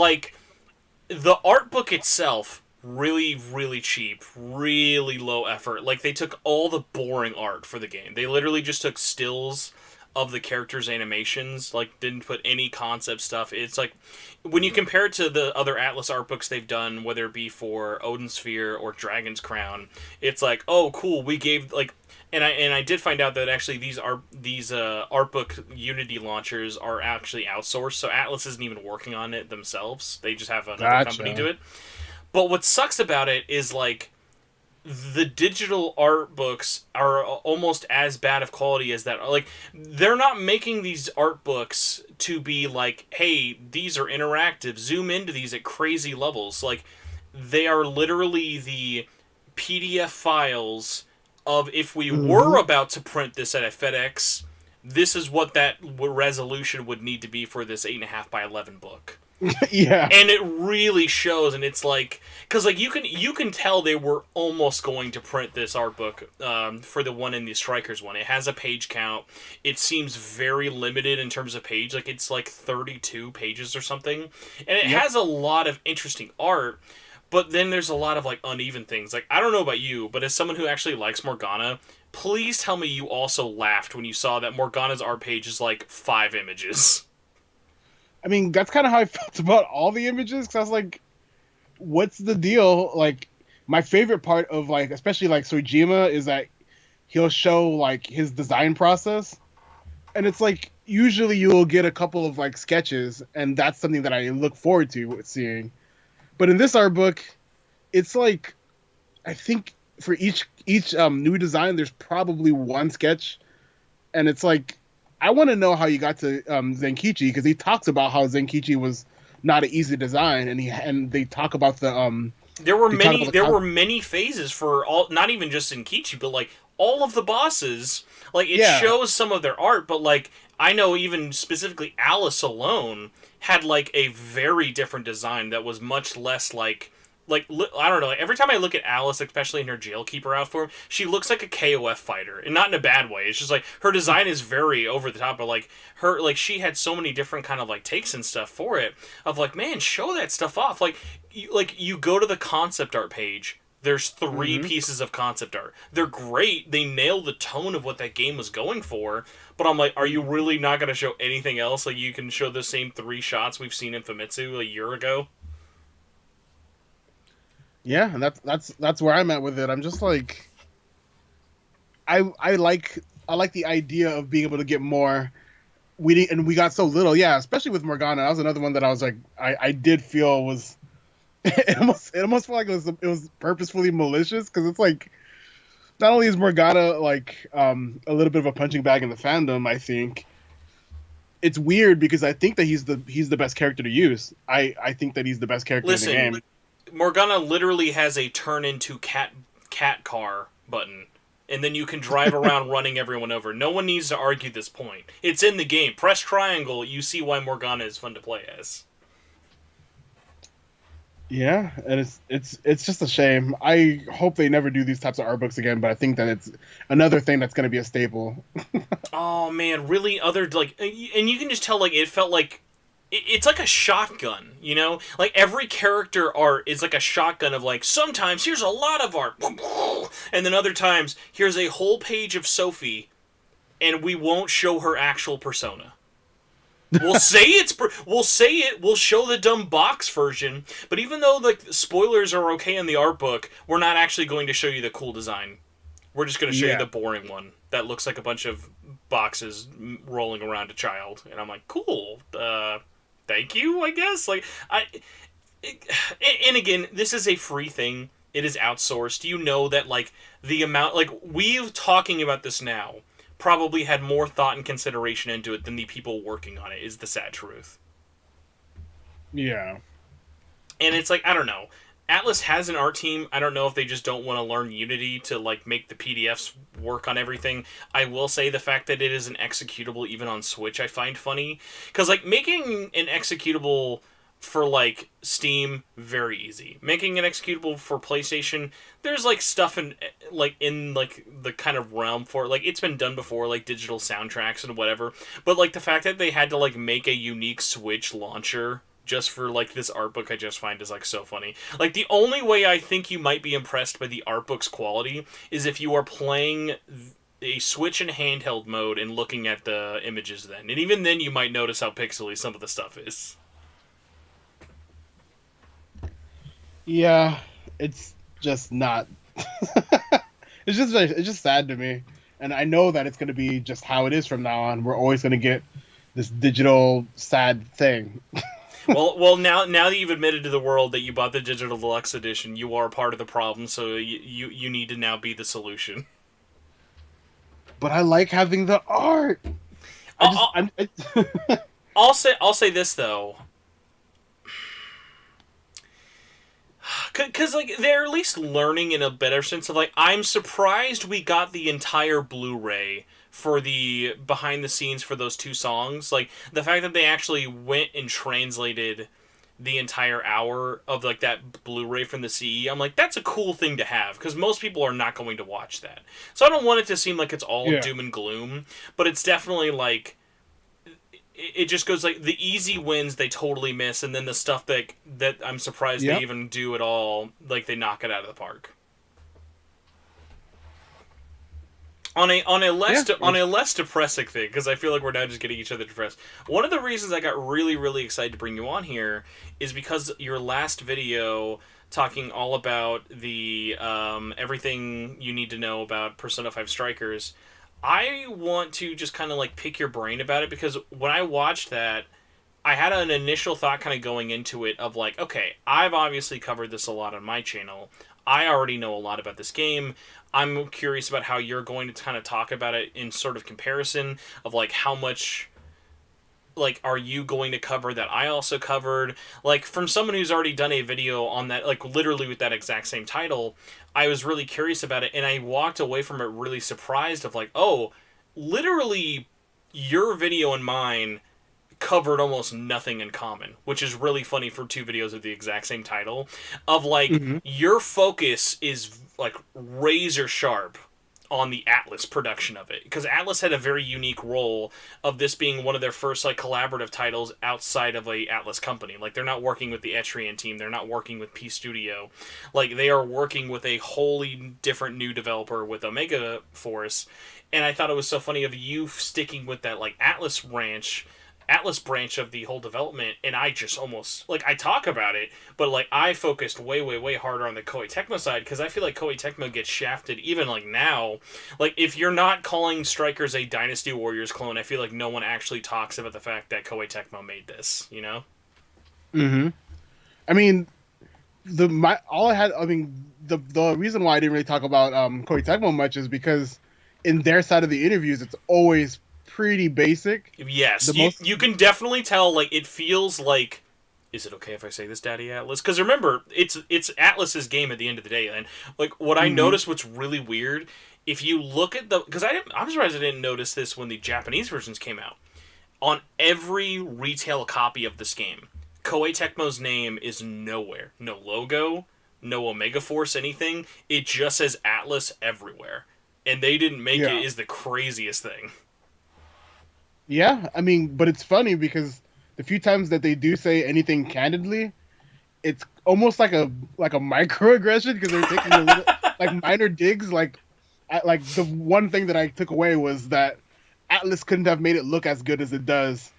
the art book itself, really, really cheap, really low effort. They took all the boring art for the game. They literally just took stills of the characters' animations, didn't put any concept stuff. It's when you compare it to the other Atlas art books they've done, whether it be for Odin Sphere or Dragon's Crown, it's oh cool, we gave and I did find out that actually these art book Unity launchers are actually outsourced, so Atlas isn't even working on it themselves. They just have another company do it. But what sucks about it is the digital art books are almost as bad of quality as that. Like, they're not making these art books to be like, hey, these are interactive, zoom into these at crazy levels. Like, they are literally the PDF files of, if we were about to print this at a FedEx, this is what that resolution would need to be for this 8.5 by 11 book. Yeah. And it really shows, and it's like, because like you can tell they were almost going to print this art book for the one in the Strikers one. It has a page count. It seems very limited in terms of page, like it's like 32 pages or something, and it has a lot of interesting art. But then there's a lot of like uneven things. Like, I don't know about you, but as someone who actually likes Morgana, please tell me you also laughed when you saw that Morgana's art page is like 5 images. I mean, that's kind of how I felt about all the images, because I was like, what's the deal? Like, my favorite part of, like, especially, like, Sojima is that he'll show, like, his design process, and it's like, usually you'll get a couple of, like, sketches, and that's something that I look forward to seeing. But in this art book, it's like, I think for each new design, there's probably one sketch, and it's like, I want to know how you got to Zenkichi, because he talks about how Zenkichi was not an easy design, and they talk about the there were many phases for all, not even just Zenkichi, but like all of the bosses. Like, it shows some of their art, but like, I know even specifically Alice alone had like a very different design that was much less like I don't know. Like, every time I look at Alice, especially in her Jailkeeper outfit, she looks like a KOF fighter, and not in a bad way. It's just like her design is very over the top, but like her, like she had so many different kind of like takes and stuff for it. Of like, man, show that stuff off. Like you go to the concept art page. There's 3 pieces of concept art. They're great. They nail the tone of what that game was going for. But I'm like, are you really not going to show anything else? Like, you can show the same 3 shots we've seen in Famitsu a year ago. Yeah, and that's where I'm at with it. I'm just like, I like the idea of being able to get more. We got so little, yeah. Especially with Morgana, that was another one that I was like, I did feel was, it almost felt like it was purposefully malicious, because it's like, not only is Morgana like a little bit of a punching bag in the fandom, I think it's weird because I think that he's the best character to use. I think that he's the best character in the game. Morgana literally has a turn into cat car button, and then you can drive around running everyone over. No one needs to argue this point. It's in the game. Press triangle, you see why Morgana is fun to play as. Yeah, and it's just a shame. I hope they never do these types of art books again, but I think that it's another thing that's going to be a staple. Oh man, really? Other, like, and you can just tell, like, it felt like it's like a shotgun, you know? Like, every character art is like a shotgun of, like, sometimes here's a lot of art, and then other times here's a whole page of Sophie, and we won't show her actual persona. We'll we'll show the dumb box version, but even though, like, spoilers are okay in the art book, we're not actually going to show you the cool design. We're just going to show you the boring one that looks like a bunch of boxes rolling around a child. And I'm like, cool, thank you, I guess. Like, and again, this is a free thing. It is outsourced. You know that, like, the amount, like, we're talking about this now, probably had more thought and consideration into it than the people working on it, is the sad truth. Yeah. And it's like, I don't know. Atlas has an art team. I don't know if they just don't want to learn Unity to, like, make the PDFs work on everything. I will say the fact that it is an executable even on Switch I find funny. Because, like, making an executable for, like, Steam, very easy. Making an executable for PlayStation, there's, like, stuff in the kind of realm for it. Like, it's been done before, like, digital soundtracks and whatever. But, like, the fact that they had to, like, make a unique Switch launcher just for, like, this art book, I just find is, like, so funny. Like, the only way I think you might be impressed by the art book's quality is if you are playing a Switch in handheld mode and looking at the images then. And even then you might notice how pixely some of the stuff is. Yeah, it's just not. It's just sad to me, and I know that it's going to be just how it is from now on. We're always going to get this digital sad thing. Well, now that you've admitted to the world that you bought the digital deluxe edition, you are part of the problem. So you need to now be the solution. But I like having the art. I just I'll, I'm, I, I'll say this though, because like they're at least learning in a better sense of like I'm surprised we got the entire Blu-ray for the behind the scenes for those two songs. Like the fact that they actually went and translated the entire hour of like that Blu-ray from the CE. I'm like, that's a cool thing to have because most people are not going to watch that. So I don't want it to seem like it's all yeah. doom and gloom, but it's definitely like it just goes like the easy wins they totally miss, and then the stuff that I'm surprised they Yep. even do at all, like they knock it out of the park. On a less depressing thing, because I feel like we're now just getting each other depressed. One of the reasons I got really really excited to bring you on here is because your last video talking all about the everything you need to know about Persona 5 Strikers. I want to just kind of like pick your brain about it because when I watched that, I had an initial thought kind of going into it of like, okay, I've obviously covered this a lot on my channel. I already know a lot about this game. I'm curious about how you're going to kind of talk about it in sort of comparison of like how much like are you going to cover that I also covered, like from someone who's already done a video on that, like literally with that exact same title. I was really curious about it and I walked away from it really surprised of like, oh, literally your video and mine covered almost nothing in common, which is really funny for two videos of the exact same title of like hmm your focus is like razor sharp on the Atlas production of it, because Atlas had a very unique role of this being one of their first like collaborative titles outside of a Atlas company. Like they're not working with the Etrian team, they're not working with P Studio, like they are working with a wholly different new developer with Omega Force. And I thought it was so funny of you sticking with that like Atlas branch of the whole development, and I just almost like I talk about it, but like I focused way harder on the Koei Tecmo side because I feel like Koei Tecmo gets shafted even like now. Like if you're not calling Strikers a Dynasty Warriors clone, I feel like no one actually talks about the fact that Koei Tecmo made this. You know? hmm I mean, the reason why I didn't really talk about Koei Tecmo much is because in their side of the interviews, it's always pretty basic. Yes, The most, you can definitely tell. Like it feels like. Is it okay if I say this, Daddy Atlas? Because remember, it's Atlas's game at the end of the day. And like what I hmm noticed, what's really weird, if you look at the, because I'm surprised I didn't notice this when the Japanese versions came out. On every retail copy of this game, Koei Tecmo's name is nowhere. No logo, no Omega Force, anything. It just says Atlas everywhere, and they didn't make yeah, it. Is the craziest thing. yeah. I mean, but it's funny because the few times that they do say anything candidly, it's almost like a microaggression because they're taking a little like minor digs. Like the one thing that I took away was that Atlas couldn't have made it look as good as it does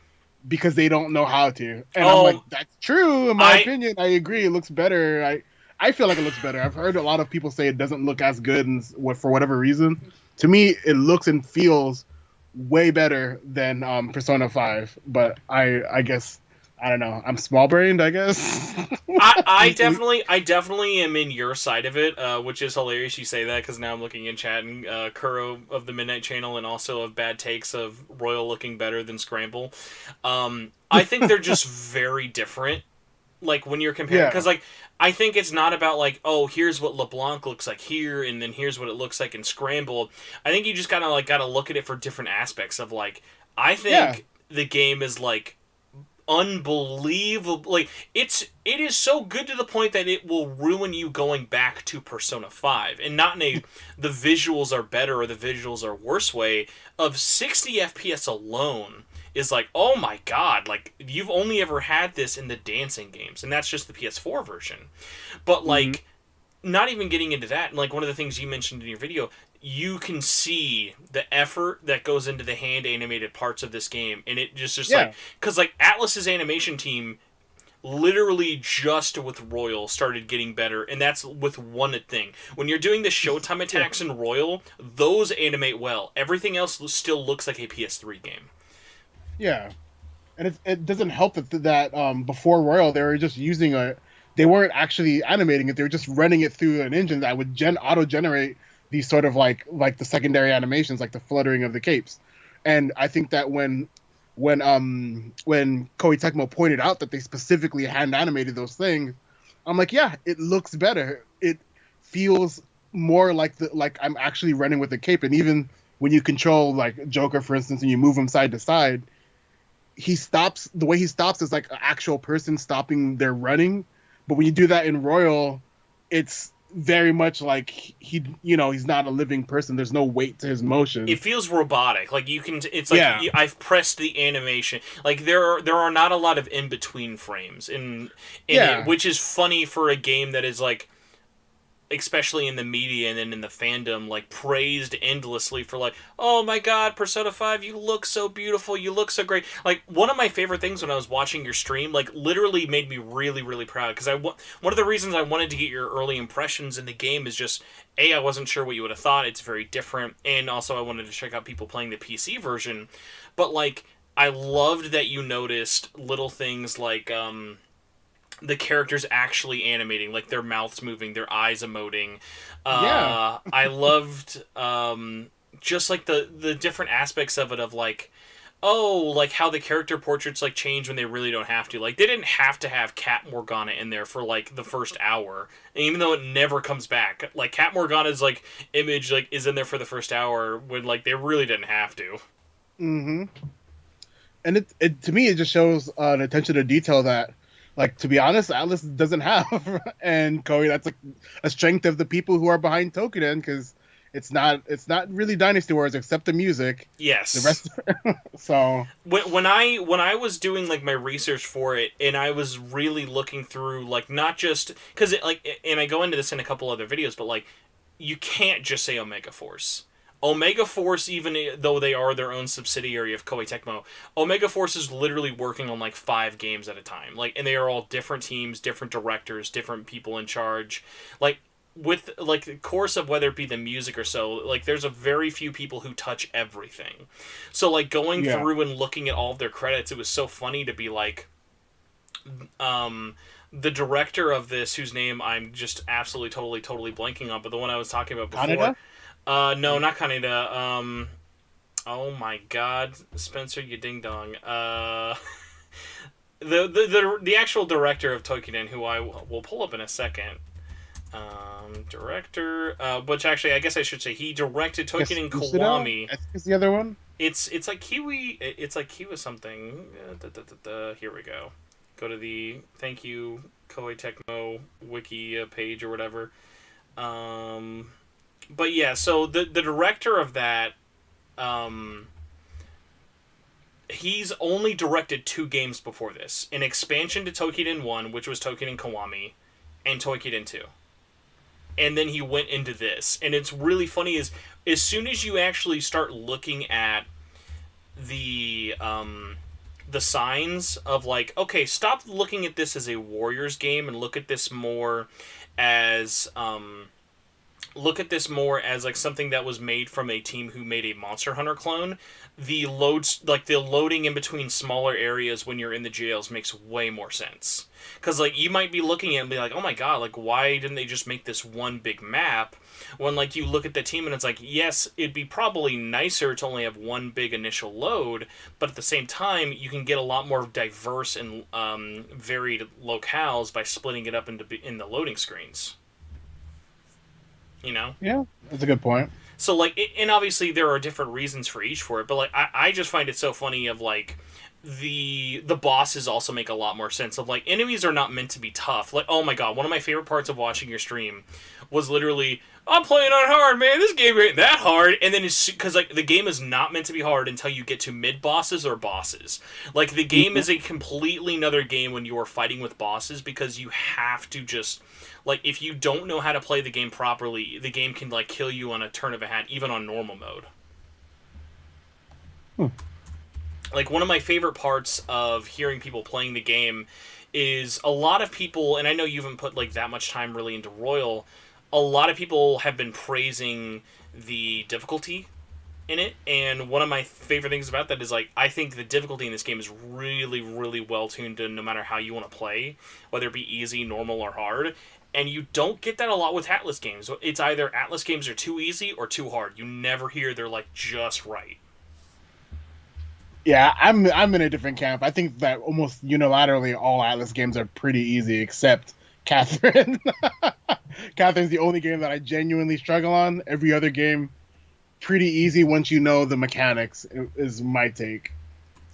because they don't know how to. And I'm like, Oh, that's true in my I opinion. I agree. It looks better. I feel like it looks better. I've heard a lot of people say it doesn't look as good and for whatever reason. To me, it looks and feels way better than Persona 5. But I guess I don't know. I'm small brained, I guess. I definitely am in your side of it, which is hilarious. You say that because now I'm looking in chat and Kuro of the Midnight Channel and also of Bad Takes of Royal looking better than Scramble. I think they're just very different. Like when you're comparing, Yeah. because like I think it's not about like, oh, here's what LeBlanc looks like here, and then here's what it looks like in Scramble. I think you just gotta look at it for different aspects of like. I Yeah. think the game is like unbelievable. Like it is so good to the point that it will ruin you going back to Persona 5, and not in a the visuals are better or the visuals are worse way. Of 60 FPS alone is like, oh my god, like you've only ever had this in the dancing games, and that's just the PS4 version. But hmm like not even getting into that, and like one of the things you mentioned in your video, you can see the effort that goes into the hand animated parts of this game, and it just like, Yeah. because like Atlas's animation team literally just with Royal started getting better, and that's with one thing. When you're doing the Showtime Yeah. attacks in Royal, those animate well. Everything else still looks like a PS3 game. Yeah. And it doesn't help that before Royal they were just using they weren't actually animating it, they were just running it through an engine that would auto generate these sort of like the secondary animations, like the fluttering of the capes. And I think that when Koei Tecmo pointed out that they specifically hand animated those things, I'm like, yeah, it looks better. It feels more like I'm actually running with the cape. And even when you control like Joker, for instance, and you move him side to side, he stops. The way he stops is like an actual person stopping their running. But when you do that in Royal, it's very much like he's not a living person. There's no weight to his motion. It feels robotic. Like you can, it's like Yeah. I've pressed the animation. Like there are not a lot of in between frames in it, Yeah. which is funny for a game that is like, especially in the media and then in the fandom, like praised endlessly for like, oh my god, Persona 5, you look so beautiful, you look so great. Like one of my favorite things when I was watching your stream, like literally made me really really proud, because one of the reasons I wanted to get your early impressions in the game is just I wasn't sure what you would have thought. It's very different, and also I wanted to check out people playing the PC version. But like I loved that you noticed little things like the characters actually animating, like their mouths moving, their eyes emoting. Yeah. I loved just like the different aspects of it, of like, oh, like how the character portraits like change when they really don't have to. Like they didn't have to have Cat Morgana in there for like the first hour, and even though it never comes back. Like Cat Morgana's like image like is in there for the first hour when like they really didn't have to. Mm-hmm. And it to me it just shows an attention to detail that, like, to be honest, Atlas doesn't have. And Koei, that's like a strength of the people who are behind Tokiden, because it's not really Dynasty Wars except the music. The Yes. rest. So When I was doing like my research for it, and I was really looking through like not just because it like, and I go into this in a couple other videos, but like you can't just say Omega Force. Omega Force, even though they are their own subsidiary of Koei Tecmo, Omega Force is literally working on like 5 games at a time. Like, and they are all different teams, different directors, different people in charge. Like, with like the course of whether it be the music or so, like there's a very few people who touch everything. So like going yeah. through and looking at all of their credits, it was so funny to be like, the director of this, whose name I'm just absolutely totally blanking on, but the one I was talking about before. Kaneda? No, not Kaneda. Oh my God, Spencer, you ding dong. The actual director of Tokiden, who I will pull up in a second. Director, which actually I guess I should say he directed Tokiden Kiwami. Is the other one? It's like Kiwi. It's like Kiwi something. Here we go. Go to the thank you Koei Tecmo wiki page or whatever. But yeah, so the director of that, he's only directed 2 games before this: an expansion to Tokiden 1, which was Tokiden Kiwami, and Tokiden 2. And then he went into this, and it's really funny is as soon as you actually start looking at the signs of like, okay, stop looking at this as a Warriors game and look at this more as like something that was made from a team who made a Monster Hunter clone. The loading in between smaller areas when you're in the jails makes way more sense. Because like you might be looking at it and be like, oh my god, like why didn't they just make this one big map? When like you look at the team and it's like, yes, it'd be probably nicer to only have one big initial load, but at the same time you can get a lot more diverse and varied locales by splitting it up in the loading screens. You know? Yeah, that's a good point. So like, and obviously there are different reasons for each for it, but like I just find it so funny of like the bosses also make a lot more sense of like enemies are not meant to be tough. Like, oh my god, one of my favorite parts of watching your stream was literally, I'm playing on hard, man, this game ain't that hard, and then it's because like the game is not meant to be hard until you get to mid bosses or bosses. Like the game is a completely another game when you are fighting with bosses, because you have to just like, if you don't know how to play the game properly, the game can like kill you on a turn of a hat, even on normal mode. Like, one of my favorite parts of hearing people playing the game is a lot of people, and I know you haven't put like that much time really into Royal, a lot of people have been praising the difficulty in it, and one of my favorite things about that is like I think the difficulty in this game is really, really well tuned to no matter how you want to play, whether it be easy, normal, or hard. And you don't get that a lot with Atlas games. It's either Atlas games are too easy or too hard. You never hear they're like just right. Yeah, I'm in a different camp. I think that almost unilaterally all Atlas games are pretty easy, except Catherine. Catherine's the only game that I genuinely struggle on. Every other game, pretty easy once you know the mechanics. Is my take.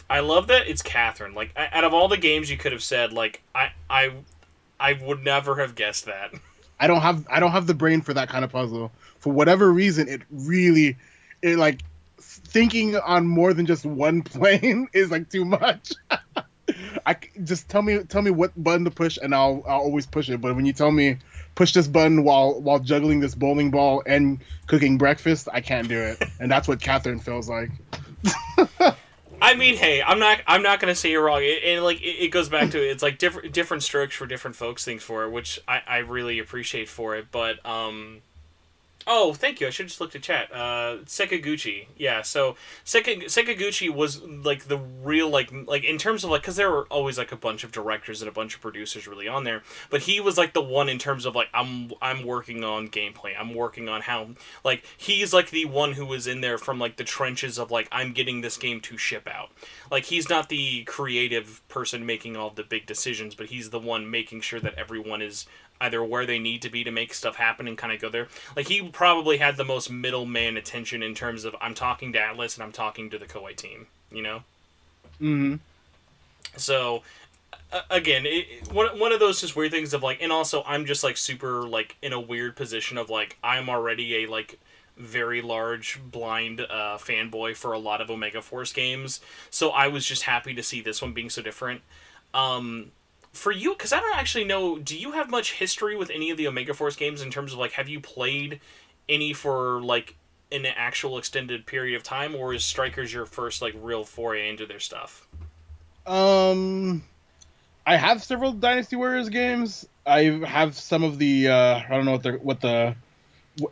I love that it's Catherine. Like out of all the games you could have said, like I would never have guessed that. I don't have the brain for that kind of puzzle. For whatever reason, it like thinking on more than just one plane is like too much. I just tell me what button to push and I'll always push it. But when you tell me push this button while juggling this bowling ball and cooking breakfast, I can't do it. And that's what Catherine feels like. I mean, hey, I'm not gonna say you're wrong. It goes back to it's like different strokes for different folks. Things for it, which I really appreciate for it. But oh, thank you. I should just look at chat. Sekaguchi. Yeah, so Sekaguchi was like the real like in terms of like because there were always like a bunch of directors and a bunch of producers really on there, but he was like the one in terms of like I'm working on gameplay. I'm working on how like he's like the one who was in there from like the trenches of like I'm getting this game to ship out. Like he's not the creative person making all the big decisions, but he's the one making sure that everyone is either where they need to be to make stuff happen and kind of go there. Like, he probably had the most middleman attention in terms of, I'm talking to Atlas and I'm talking to the Koei team, you know? Mm-hmm. So, again, one of those just weird things of, like, and also, I'm just, like, super, like, in a weird position of, like, I'm already a, like, very large, blind fanboy for a lot of Omega Force games, so I was just happy to see this one being so different. For you, because I don't actually know, do you have much history with any of the Omega Force games in terms of, like, have you played any for, like, an actual extended period of time, or is Strikers your first, like, real foray into their stuff? I have several Dynasty Warriors games. I have some of the, I don't know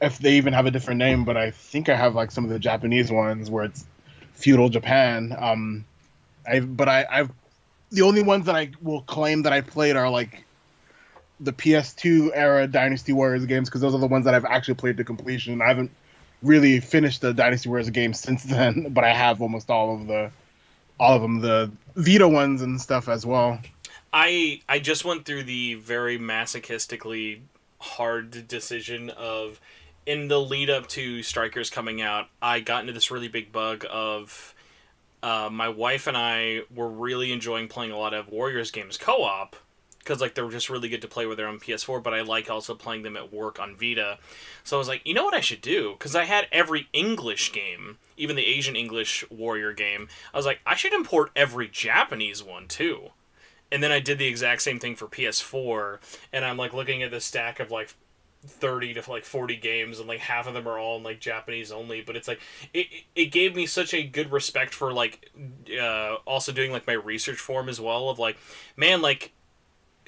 if they even have a different name, but I think I have, like, some of the Japanese ones where it's feudal Japan. I've the only ones that I will claim that I played are like the PS2 era Dynasty Warriors games because those are the ones that I've actually played to completion. I haven't really finished the Dynasty Warriors games since then, but I have almost all of them, the Vita ones and stuff as well. I just went through the very masochistically hard decision of in the lead up to Strikers coming out, I got into this really big bug of my wife and I were really enjoying playing a lot of Warriors games co-op because like they're just really good to play with her on PS4, but I like also playing them at work on Vita. So I was like, you know what I should do? Because I had every English game, even the Asian English Warrior game. I was like, I should import every Japanese one too. And then I did the exact same thing for PS4, and I'm like looking at the stack of like 30 to like 40 games, and like half of them are all in like Japanese only, but it's like it gave me such a good respect for like also doing like my research form as well of like, man, like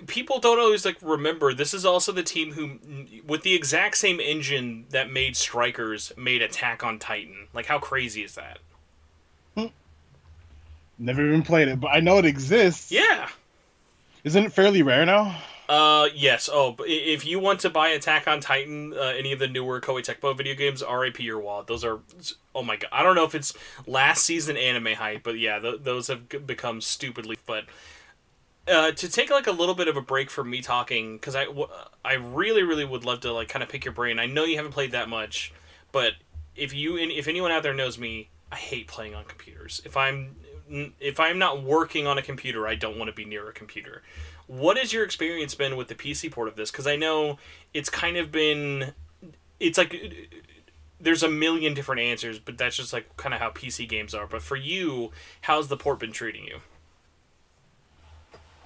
people don't always like remember this is also the team who with the exact same engine that made Strikers made Attack on Titan. Like, how crazy is that? Never even played it, but I know it exists. Yeah. Isn't it fairly rare now? Yes. Oh, but if you want to buy Attack on Titan, any of the newer Koei Tecmo video games, RIP your wallet. Those are, oh my god. I don't know if it's last season anime hype, but yeah, those have become stupidly. But to take like a little bit of a break from me talking, because I really, really would love to like kind of pick your brain. I know you haven't played that much, but if anyone out there knows me, I hate playing on computers. If I'm not working on a computer, I don't want to be near a computer. What has your experience been with the PC port of this? Because I know it's kind of been... It's like... There's a million different answers, but that's just like kind of how PC games are. But for you, how's the port been treating you?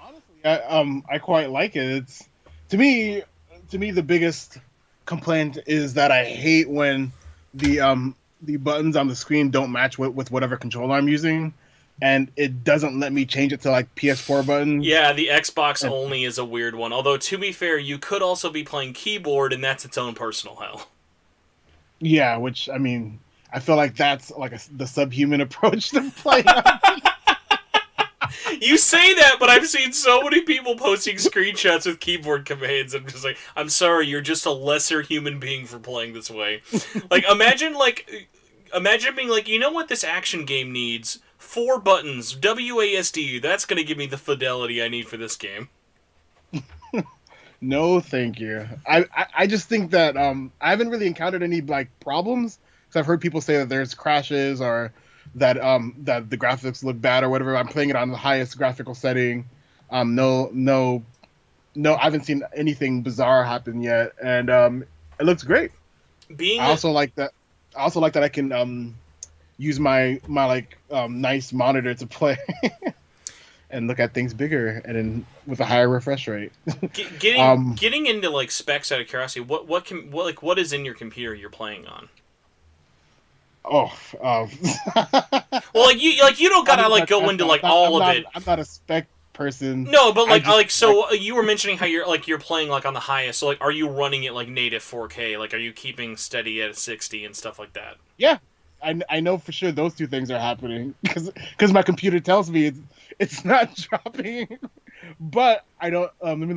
Honestly, I quite like it. It's to me the biggest complaint is that I hate when the buttons on the screen don't match with whatever controller I'm using. And it doesn't let me change it to like PS4 buttons. Yeah, the Xbox only is a weird one. Although, to be fair, you could also be playing keyboard, and that's its own personal hell. Yeah, which, I mean, I feel like that's like the subhuman approach to playing. You say that, but I've seen so many people posting screenshots with keyboard commands. I'm just like, I'm sorry, you're just a lesser human being for playing this way. Imagine being like, you know what this action game needs? 4 buttons, WASD. That's gonna give me the fidelity I need for this game. No, thank you. I just think that I haven't really encountered any like problems. Because I've heard people say that there's crashes or that the graphics look bad or whatever. I'm playing it on the highest graphical setting. No, I haven't seen anything bizarre happen yet, and it looks great. I also like that. I also like that I can use my nice monitor to play and look at things bigger and with a higher refresh rate. Getting into like specs out of curiosity, what is in your computer you're playing on? Oh, well, you don't gotta go into all of it. I'm not a spec person. No, but so you were mentioning how you're playing like on the highest. So like, are you running it like native 4K? Like, are you keeping steady at 60 and stuff like that? Yeah, I know for sure those two things are happening because my computer tells me it's not dropping. But I don't. Let me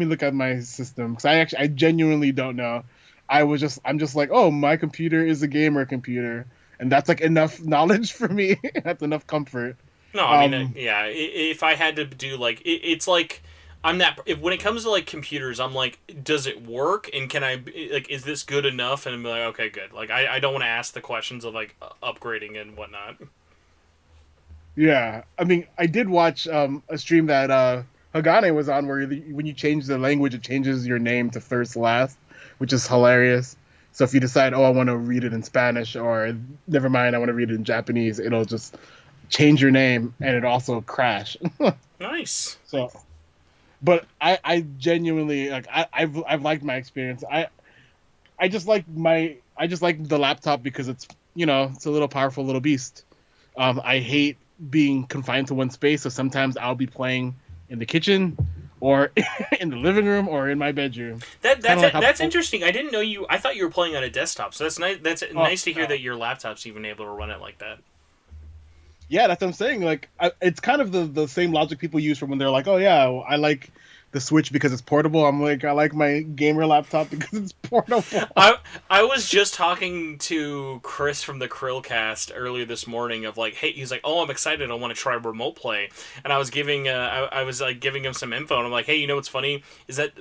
look at my system because I genuinely don't know. I'm just like, oh, my computer is a gamer computer, and that's like enough knowledge for me. That's enough comfort. No, I mean, yeah. If I had to do it's like I'm that. When it comes to like computers, I'm like, does it work? And can I is this good enough? And I'm like, okay, good. Like I don't want to ask the questions of like upgrading and whatnot. Yeah, I mean, I did watch a stream that Hagane was on where when you change the language, it changes your name to first last, which is hilarious. So if you decide, oh, I want to read it in Spanish, or never mind, I want to read it in Japanese, it'll just change your name and it also crash. Nice. So, but I genuinely like I've liked my experience. I just like the laptop because it's it's a little powerful little beast. I hate being confined to one space, so sometimes I'll be playing in the kitchen or in the living room or in my bedroom. That's interesting. I didn't know you. I thought you were playing on a desktop. So that's nice. That's nice to hear that your laptop's even able to run it like that. Yeah, that's what I'm saying. Like, it's kind of the same logic people use for when they're like, "Oh yeah, I like the Switch because it's portable." I'm like, I like my gamer laptop because it's portable. I was just talking to Chris from the Krillcast earlier this morning of like, hey, he's like, oh, I'm excited, I want to try remote play, and I was giving giving him some info, and I'm like, hey, you know what's funny is that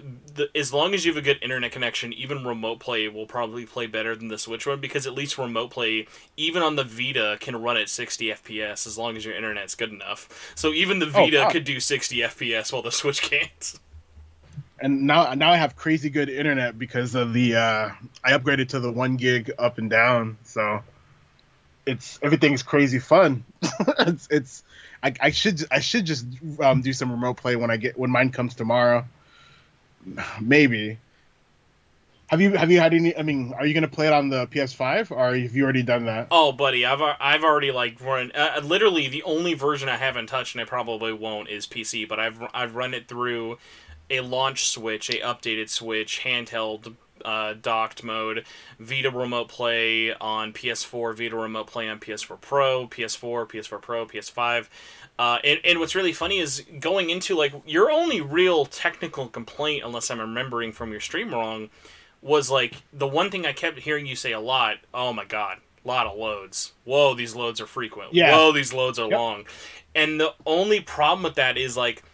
as long as you have a good internet connection, even remote play will probably play better than the Switch one, because at least remote play, even on the Vita, can run at 60 FPS as long as your internet's good enough. So even the Vita could do 60 FPS while the Switch can't. And now I have crazy good internet because of the I upgraded to the 1 gig up and down, so everything's crazy fun. I should just do some remote play when mine comes tomorrow. Maybe. Have you had any? I mean, are you gonna play it on the PS5 or have you already done that? Oh, buddy, I've already like run. Literally, the only version I haven't touched, and I probably won't, is PC. But I've run it through a launch Switch, a updated Switch, handheld, docked mode, Vita remote play on PS4, Vita remote play on PS4 Pro, PS4 Pro, PS5. And what's really funny is going into like your only real technical complaint, unless I'm remembering from your stream wrong, was like the one thing I kept hearing you say a lot. Oh my god, a lot of loads. Whoa, these loads are frequent. Yeah. Whoa, these loads are long. And the only problem with that is like,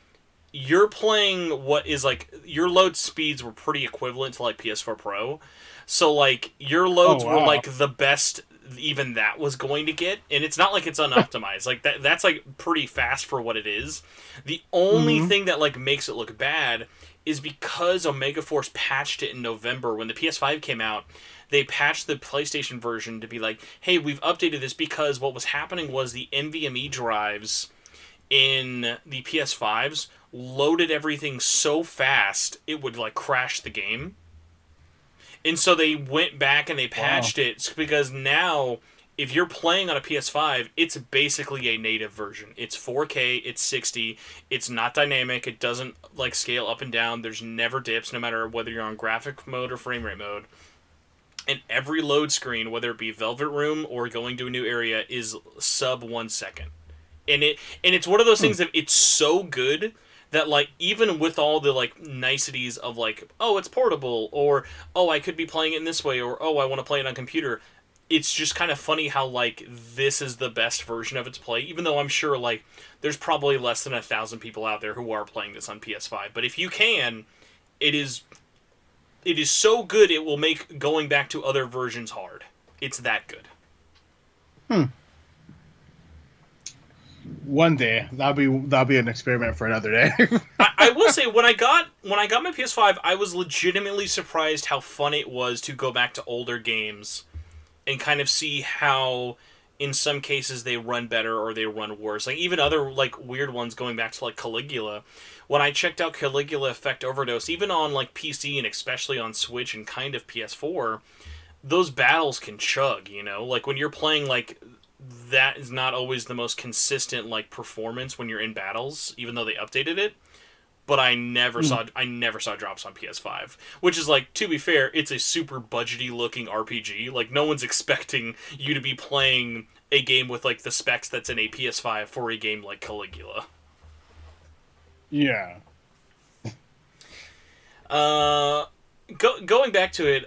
you're playing what is like your load speeds were pretty equivalent to like PS4 Pro, so like your loads were like the best even that was going to get, and it's not like it's unoptimized. Like that's like pretty fast for what it is. The only thing that like makes it look bad is because Omega Force patched it in November when the PS5 came out. They patched the PlayStation version to be like, hey, we've updated this, because what was happening was the NVMe drives in the PS5s loaded everything so fast it would like crash the game. And so they went back and they patched it, because now if you're playing on a PS5, it's basically a native version. It's 4K, it's 60, it's not dynamic, it doesn't like scale up and down, there's never dips no matter whether you're on graphic mode or frame rate mode. and every load screen, whether it be Velvet Room or going to a new area, is sub 1 second. And it's one of those things that it's so good that, like, even with all the, like, niceties of, like, oh, it's portable, or oh, I could be playing it in this way, or oh, I want to play it on computer, it's just kind of funny how, like, this is the best version of its play, even though I'm sure, like, there's probably less than 1,000 people out there who are playing this on PS5. But if you can, it is so good it will make going back to other versions hard. It's that good. One day that'll be an experiment for another day. I will say, when I got my PS5, I was legitimately surprised how fun it was to go back to older games and kind of see how, in some cases, they run better or they run worse. Like, even other, like, weird ones going back to, like, Caligula. When I checked out Caligula Effect Overdose, even on, like, PC and especially on Switch and kind of PS4, those battles can chug, you know? Like, when you're playing, like, that is not always the most consistent, like, performance when you're in battles, even though they updated it. But I never saw drops on PS5, which is, like, to be fair, it's a super budgety looking RPG. Like, no one's expecting you to be playing a game with, like, the specs that's in a PS5 for a game like Caligula. Yeah. Going back to it,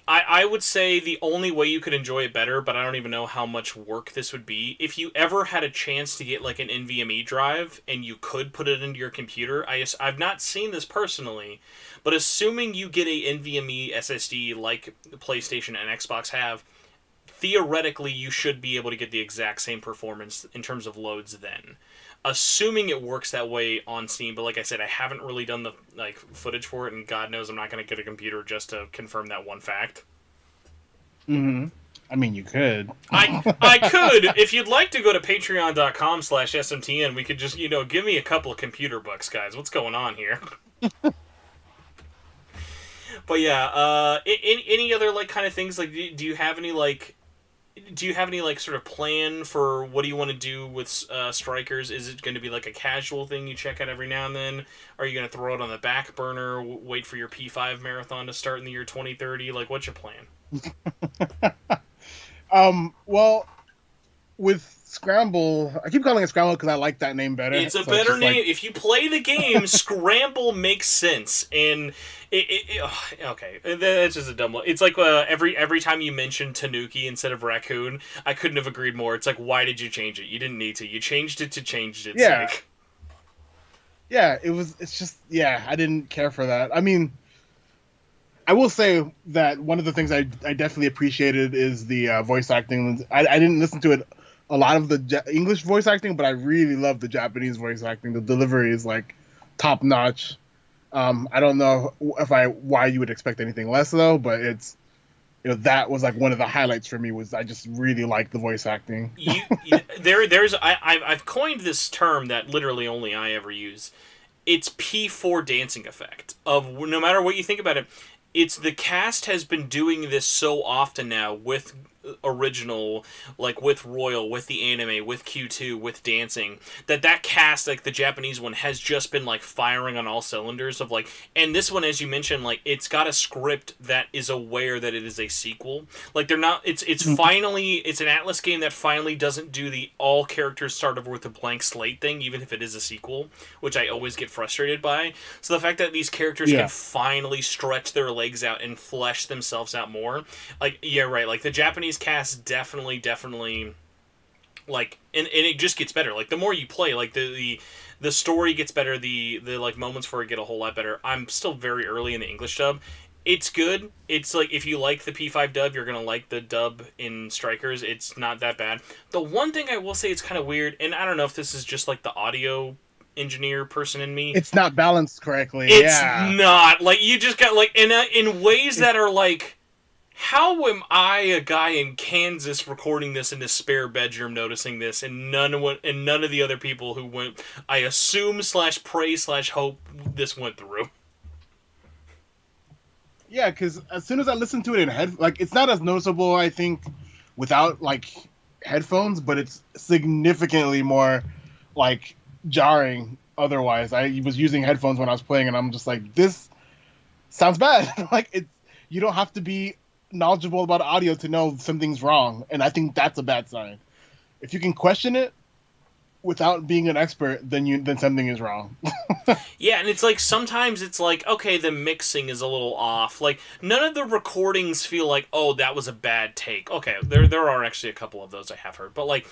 I would say the only way you could enjoy it better, but I don't even know how much work this would be, if you ever had a chance to get, like, an NVMe drive and you could put it into your computer. I've not seen this personally, but assuming you get a NVMe SSD like PlayStation and Xbox have, theoretically you should be able to get the exact same performance in terms of loads then. Assuming it works that way on Steam, but like I said, I haven't really done the, like, footage for it, and God knows I'm not going to get a computer just to confirm that one fact. Mm-hmm. I mean, you could. I could. If you'd like to go to patreon.com/SMTN, we could just, give me a couple of computer bucks, guys. What's going on here? But yeah, any other, like, kind of things, like, do you have any, like, sort of plan for what do you want to do with Strikers? Is it going to be, like, a casual thing you check out every now and then? Are you going to throw it on the back burner, wait for your P5 marathon to start in the year 2030? Like, what's your plan? Well, with Scramble, I keep calling it Scramble because I like that name better. It's a better name. Like... If you play the game, Scramble makes sense. And okay, that's just a dumb one. It's like every time you mention Tanuki instead of Raccoon, I couldn't have agreed more. It's like, why did you change it? You didn't need to. You changed it to change its sake. Yeah, it's just, I didn't care for that. I mean, I will say that one of the things I definitely appreciated is the voice acting. I didn't listen to it, a lot of the English voice acting, but I really love the Japanese voice acting. The delivery is, like, top notch. I don't know why you would expect anything less, though, but it's, that was, like, one of the highlights for me, was I just really like the voice acting. I've coined this term that literally only I ever use. It's P4 dancing effect. Of no matter what you think about it, it's the cast has been doing this so often now with original, like with Royal, with the anime, with Q2, with dancing, that cast, like the Japanese one, has just been, like, firing on all cylinders of, like, and this one, as you mentioned, like, it's got a script that is aware that it is a sequel. Like, they're not, it's finally, it's an Atlas game that finally doesn't do the all characters start over with a blank slate thing, even if it is a sequel, which I always get frustrated by. So the fact that these characters can finally stretch their legs out and flesh themselves out more, like, yeah, right, like, the Japanese cast definitely, like, and it just gets better. Like, the more you play, like, the story gets better, the like, moments for it get a whole lot better. I'm still very early in the English dub. It's good. It's like, if you like the P5 dub, you're gonna like the dub in Strikers. It's not that bad. The one thing I will say, it's kind of weird, and I don't know if this is just, like, the audio engineer person in me. It's not balanced correctly. It's not. Like, you just got, like, in ways that are, like, how am I, a guy in Kansas, recording this in his spare bedroom, noticing this, and none of the other people who went, I assume /pray/hope this went through. Yeah, because as soon as I listen to it in like, it's not as noticeable, I think, without, like, headphones, but it's significantly more, like, jarring otherwise. I was using headphones when I was playing, and I'm just like, this sounds bad. Like, You don't have to be knowledgeable about audio to know something's wrong, and I think that's a bad sign. If you can question it without being an expert, then something is wrong. Yeah, and it's like sometimes it's like, okay, the mixing is a little off. Like none of the recordings feel like, oh, that was a bad take. Okay, there are actually a couple of those I have heard, but like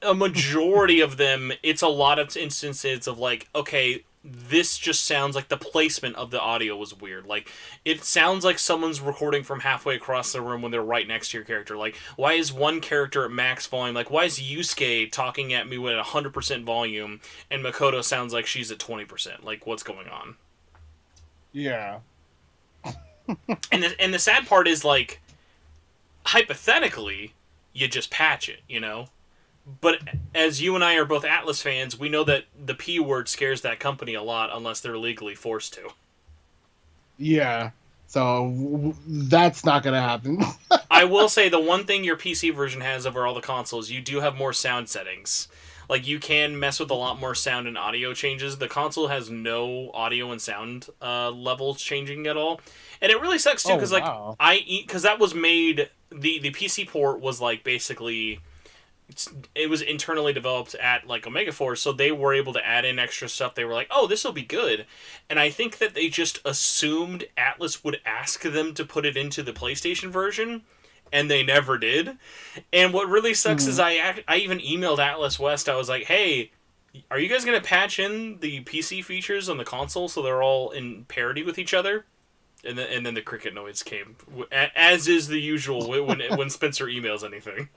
a majority of them, it's a lot of instances of like, okay, this just sounds like the placement of the audio was weird. Like, it sounds like someone's recording from halfway across the room when they're right next to your character. Like, why is one character at max volume? Like, why is Yusuke talking at me with 100% volume and Makoto sounds like she's at 20%? Like, what's going on? Yeah. And the sad part is, like, hypothetically, you just patch it, you know? But as you and I are both Atlas fans, we know that the P word scares that company a lot unless they're legally forced to. Yeah. So that's not going to happen. I will say the one thing your PC version has over all the consoles, you do have more sound settings. Like, you can mess with a lot more sound and audio changes. The console has no audio and sound levels changing at all. And it really sucks, too, because, wow. because that was made... The PC port was, like, basically... It was internally developed at like Omega Force, so they were able to add in extra stuff. They were like, "Oh, this will be good," and I think that they just assumed Atlas would ask them to put it into the PlayStation version, and they never did. And what really sucks is I even emailed Atlas West. I was like, "Hey, are you guys going to patch in the PC features on the console so they're all in parity with each other?" And then the cricket noise came, as is the usual when Spencer emails anything.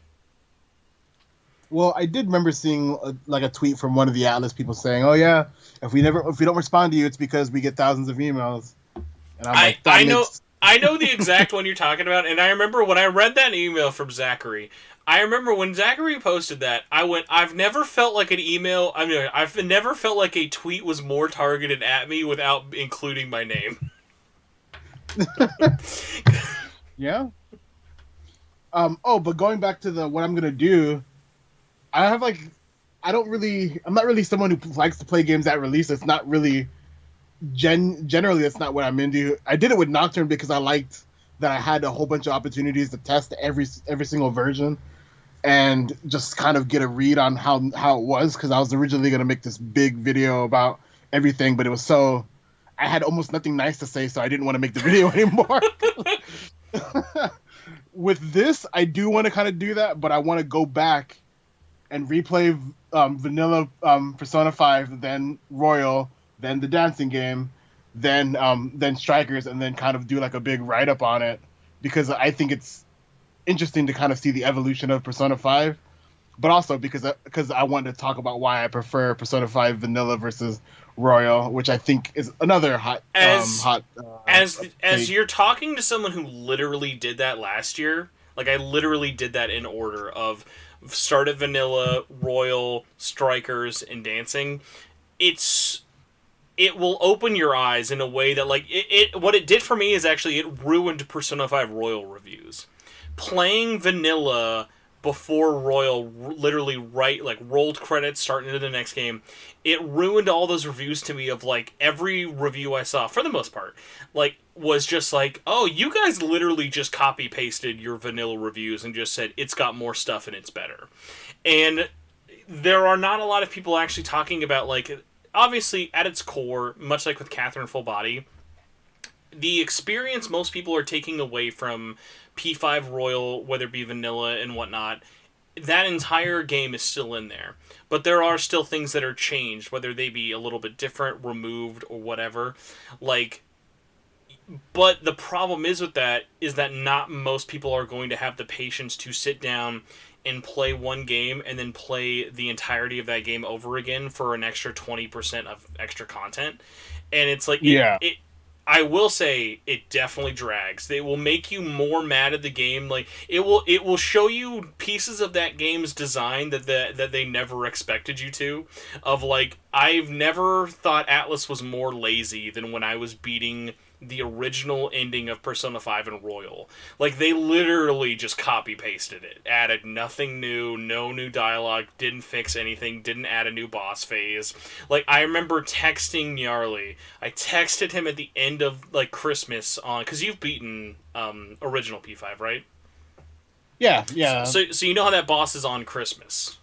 Well, I did remember seeing a tweet from one of the Atlas people saying, "Oh yeah, if we don't respond to you, it's because we get thousands of emails." And I'm like, I know the exact one you're talking about, and I remember when I read that email from Zachary. I remember when Zachary posted that, I went, I've never felt like an email. I mean, I've never felt like a tweet was more targeted at me without including my name. Yeah. But going back to what I'm gonna do. I'm not really someone who likes to play games at release. It's not really, generally, that's not what I'm into. I did it with Nocturne because I liked that I had a whole bunch of opportunities to test every single version and just kind of get a read on how it was, because I was originally going to make this big video about everything, but I had almost nothing nice to say, so I didn't want to make the video anymore. With this, I do want to kind of do that, but I want to go back and replay vanilla Persona 5, then Royal, then the dancing game, then Strikers, and then kind of do like a big write-up on it, because I think it's interesting to kind of see the evolution of Persona 5, but also because I wanted to talk about why I prefer Persona 5 vanilla versus Royal, which I think is another hot as you're talking to someone who literally did that last year. Like, I literally did that in order of start at vanilla, Royal, Strikers, and dancing. It will open your eyes in a way that, like, what it did for me is actually it ruined Persona 5 Royal reviews. Playing vanilla before Royal, literally rolled credits, starting into the next game, it ruined all those reviews to me of, like, every review I saw, for the most part, like, was just like, oh, you guys literally just copy-pasted your vanilla reviews and just said, it's got more stuff and it's better. And there are not a lot of people actually talking about, like, obviously, at its core, much like with Catherine Full Body, the experience most people are taking away from P5 Royal, whether it be vanilla and whatnot, that entire game is still in there. But there are still things that are changed, whether they be a little bit different, removed, or whatever. Like, but the problem is with that is that not most people are going to have the patience to sit down and play one game and then play the entirety of that game over again for an extra 20% of extra content. And it's like, I will say it definitely drags. They will make you more mad at the game. Like, it will show you pieces of that game's design that they never expected you to. Of, like, I've never thought Atlas was more lazy than when I was beating the original ending of Persona 5 and Royal. Like, they literally just copy-pasted it. Added nothing new, no new dialogue, didn't fix anything, didn't add a new boss phase. Like, I remember texting Gnarly. I texted him at the end of, like, Christmas on... Because you've beaten original P5, right? Yeah, yeah. So you know how that boss is on Christmas.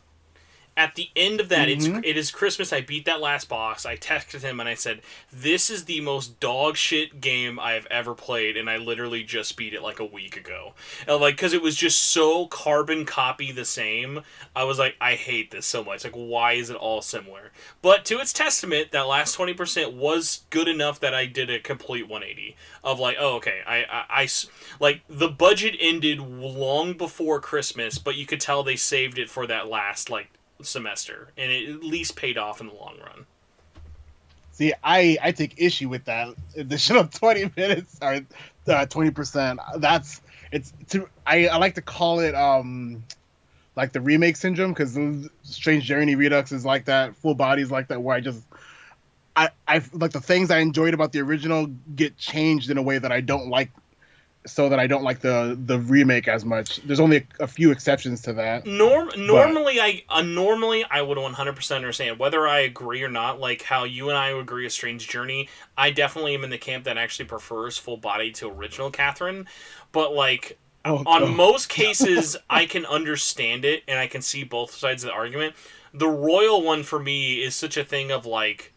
At the end of that, it is Christmas. I beat that last boss. I texted him and I said, "This is the most dog shit game I have ever played," and I literally just beat it like a week ago. And like, because it was just so carbon copy the same. I was like, I hate this so much. Like, why is it all similar? But to its testament, that last 20% was good enough that I did a complete 180 of like, oh, okay, I like the budget ended long before Christmas, but you could tell they saved it for that last like semester, and it at least paid off in the long run. See, I take issue with that addition of 20 minutes or 20%. I like to call it like the remake syndrome, because Strange Journey Redux is like that, Full Body is like that, where I like the things I enjoyed about the original get changed in a way that I don't like, so that I don't like the remake as much. There's only a few exceptions to that. Normally I would 100% understand whether I agree or not. Like how you and I agree with Strange Journey, I definitely am in the camp that actually prefers Full Body to original Catherine. But like most cases, I can understand it and I can see both sides of the argument. The Royal one for me is such a thing of like,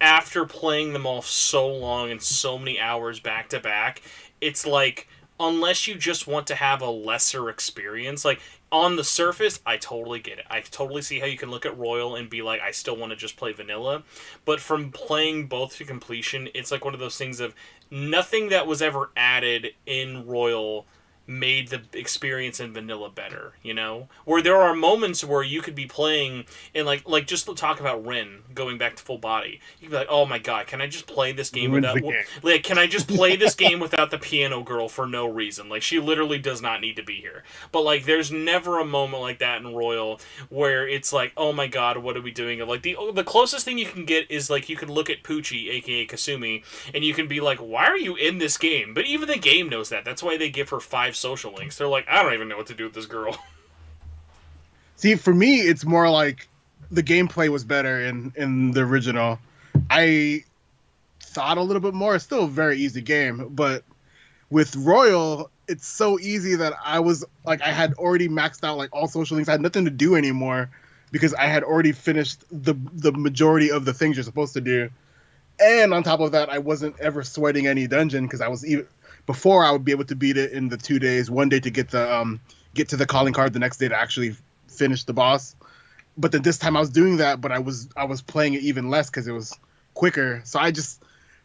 after playing them all so long and so many hours back to back, it's like, unless you just want to have a lesser experience, like, on the surface, I totally get it. I totally see how you can look at Royal and be like, I still want to just play vanilla. But from playing both to completion, it's like one of those things of nothing that was ever added in Royal made the experience in vanilla better, you know? Where there are moments where you could be playing, and like just to talk about Rin, going back to Full Body, you could be like, oh my god, can I just play this game without... Like, can I just play this game without the piano girl for no reason? Like, she literally does not need to be here. But, like, there's never a moment like that in Royal where it's like, oh my god, what are we doing? Like, the closest thing you can get is, like, you can look at Poochie, aka Kasumi, and you can be like, why are you in this game? But even the game knows that. That's why they give her 5 social links. They're like, I don't even know what to do with this girl. See, for me, it's more like the gameplay was better in the original. I thought a little bit more. It's still a very easy game, but with Royal, it's so easy that I was like, I had already maxed out like all social links. I had nothing to do anymore because I had already finished the majority of the things you're supposed to do. And on top of that, I wasn't ever sweating any dungeon because I was even... Before, I would be able to beat it in the 2 days, one day to get to the calling card, the next day to actually finish the boss. But then this time I was doing that, but I was playing it even less because it was quicker. So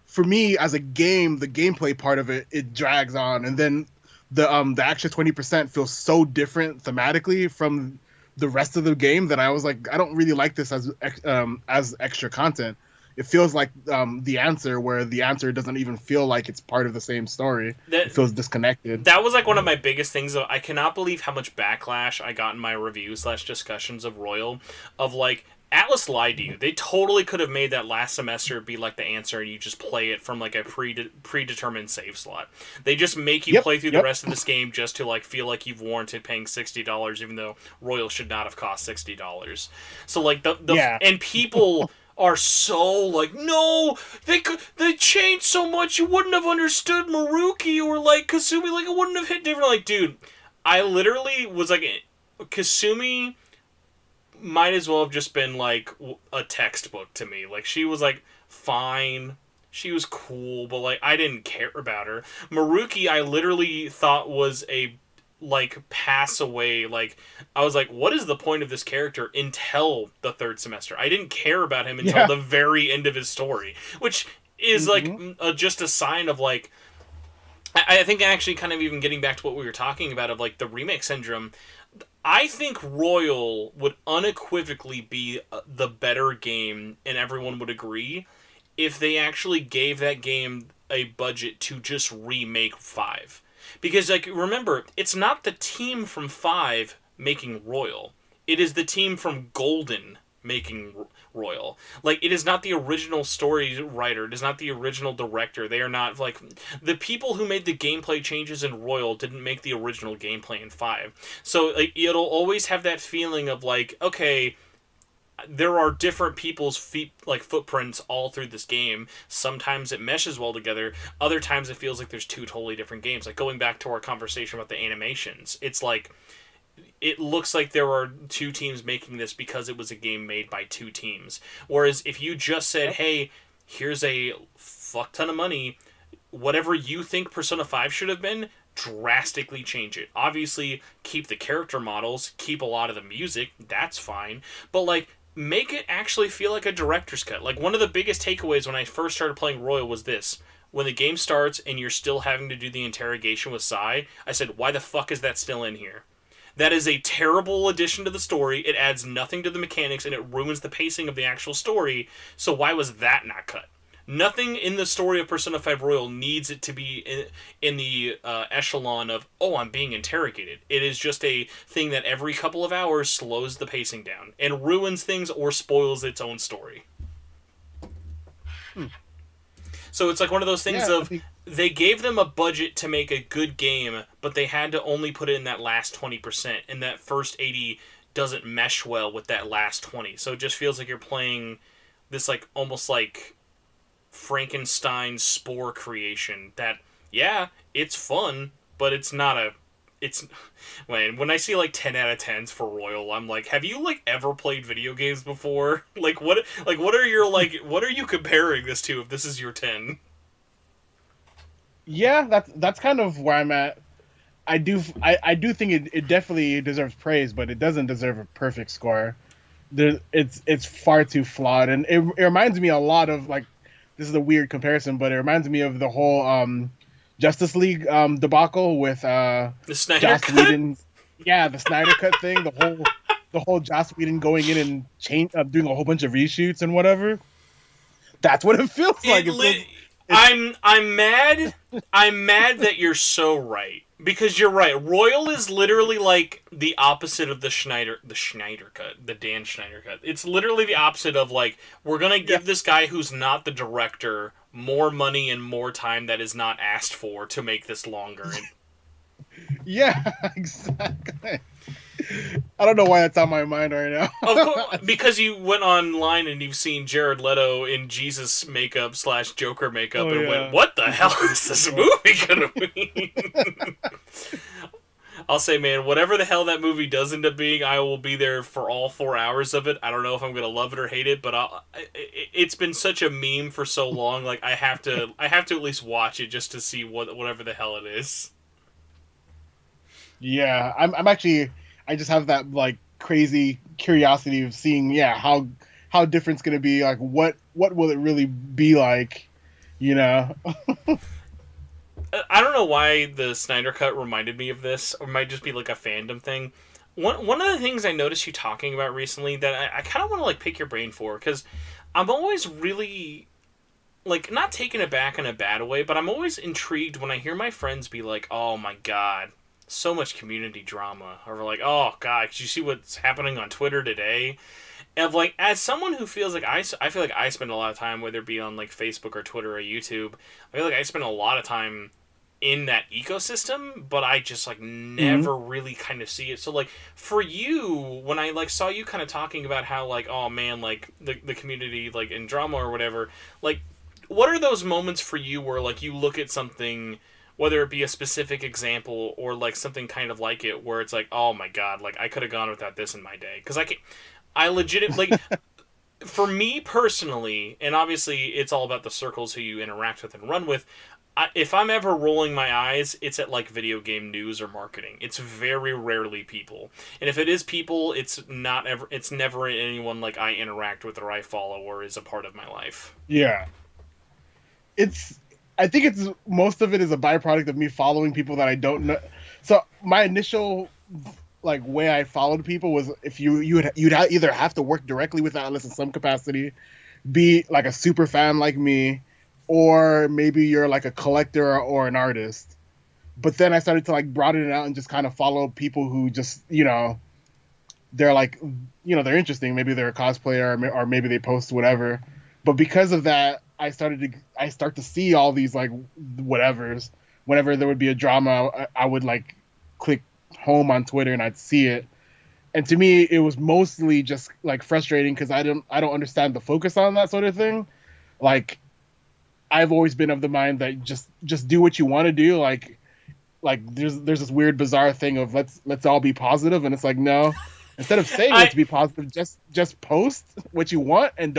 for me as a game, the gameplay part of it drags on, and then the extra 20% feels so different thematically from the rest of the game that I was like, I don't really like this as extra content. It feels like the answer, where the answer doesn't even feel like it's part of the same story. It feels disconnected. That was like one of my biggest things. I cannot believe how much backlash I got in my reviews / discussions of Royal. Of like, Atlas lied to you. They totally could have made that last semester be like the answer, and you just play it from like a predetermined save slot. They just make you play through the rest of this game just to like feel like you've warranted paying $60, even though Royal should not have cost $60. So like and people are so like, no, they changed so much, you wouldn't have understood Maruki or like Kasumi, like it wouldn't have hit different. Like, dude, I literally was like, Kasumi might as well have just been like a textbook to me. Like, she was like fine, she was cool, but like I didn't care about her. Maruki, I literally thought was a like pass away. Like, I was like, what is the point of this character until the third semester? I didn't care about him until the very end of his story, which is like just a sign of like, I think actually kind of even getting back to what we were talking about of like the remake syndrome. I think Royal would unequivocally be the better game, and everyone would agree, if they actually gave that game a budget to just remake 5. Because, like, remember, it's not the team from 5 making Royal. It is the team from Golden making Royal. Like, it is not the original story writer. It is not the original director. They are not, like... The people who made the gameplay changes in Royal didn't make the original gameplay in 5. So, like, it'll always have that feeling of, like, okay... There are different people's footprints all through this game. Sometimes it meshes well together. Other times it feels like there's two totally different games. Like, going back to our conversation about the animations, it's like it looks like there are two teams making this because it was a game made by two teams. Whereas if you just said, "Hey, here's a fuck ton of money, whatever you think Persona 5 should have been, drastically change it. Obviously, keep the character models, keep a lot of the music, that's fine. But, like, make it actually feel like a director's cut." Like, one of the biggest takeaways when I first started playing Royal was this. When the game starts and you're still having to do the interrogation with Sai, I said, why the fuck is that still in here? That is a terrible addition to the story. It adds nothing to the mechanics, and it ruins the pacing of the actual story. So why was that not cut? Nothing in the story of Persona 5 Royal needs it to be in the echelon of, oh, I'm being interrogated. It is just a thing that every couple of hours slows the pacing down and ruins things or spoils its own story. So it's like one of those things they gave them a budget to make a good game, but they had to only put it in that last 20%, and that first 80 doesn't mesh well with that last 20. So it just feels like you're playing this, like, almost like Frankenstein spore creation that, yeah, it's fun, but it's not when I see, like, 10 out of 10s for Royal, I'm like, have you, like, ever played video games before? Like, what are your, like, what are you comparing this to if this is your 10? Yeah, that's kind of where I'm at. I do think it definitely deserves praise, but it doesn't deserve a perfect score. It's far too flawed, and it reminds me a lot of, like, this is a weird comparison, but it reminds me of the whole Justice League debacle with the Snyder Joss Cut? Whedon. Yeah, the Snyder Cut thing. The whole Joss Whedon going in and doing a whole bunch of reshoots and whatever. That's what it feels like. I'm mad. I'm mad that you're so right. Because you're right. Royal is literally like the opposite of the Schneider Cut, the Dan Schneider Cut. It's literally the opposite of, like, we're going to give this guy who's not the director more money and more time that is not asked for to make this longer. Yeah, exactly. I don't know why that's on my mind right now. Of course, because you went online and you've seen Jared Leto in Jesus makeup / Joker makeup went, what the hell is this movie gonna be? I'll say, man, whatever the hell that movie does end up being, I will be there for all 4 hours of it. I don't know if I'm gonna love it or hate it, but it's been such a meme for so long. Like, I have to at least watch it just to see whatever the hell it is. Yeah, I'm actually. I just have that, like, crazy curiosity of seeing, how different it's gonna be. Like, what will it really be like, you know? I don't know why the Snyder Cut reminded me of this, or it might just be like a fandom thing. One of the things I noticed you talking about recently that I kind of want to, like, pick your brain for, because I'm always really, like, not taken aback in a bad way, but I'm always intrigued when I hear my friends be like, oh my god, so much community drama, or like, oh god, did you see what's happening on Twitter today? And, like, as someone who feels like I feel like I spend a lot of time, whether it be on, like, Facebook or Twitter or YouTube, I feel like I spend a lot of time in that ecosystem, but I just, like, never really kind of see it. So, like, for you, when I, like, saw you kind of talking about how, like, oh man, like, the community, like, in drama or whatever, like, what are those moments for you where, like, you look at something, whether it be a specific example or, like, something kind of like it, where it's like, oh my god, like, I could have gone without this in my day. Because I legitimately, like, for me personally, and obviously it's all about the circles who you interact with and run with, if I'm ever rolling my eyes, it's at, like, video game news or marketing. It's very rarely people. And if it is people, it's never anyone, like, I interact with or I follow or is a part of my life. Yeah. I think most of it is a byproduct of me following people that I don't know. So my initial, like, way I followed people was if you'd either have to work directly with Atlas in some capacity, be, like, a super fan like me, or maybe you're, like, a collector or an artist. But then I started to, like, broaden it out and just kind of follow people who just, you know, they're like, they're interesting. Maybe they're a cosplayer, or maybe they post whatever. But because of that, I start to see all these like whatevers. Whenever there would be a drama, I would like click home on Twitter and I'd see it. And to me, it was mostly just like frustrating because I don't understand the focus on that sort of thing. Like, I've always been of the mind that just do what you want to do. Like there's this weird bizarre thing of let's all be positive, and it's like, no. Instead of saying let's be positive, just post what you want and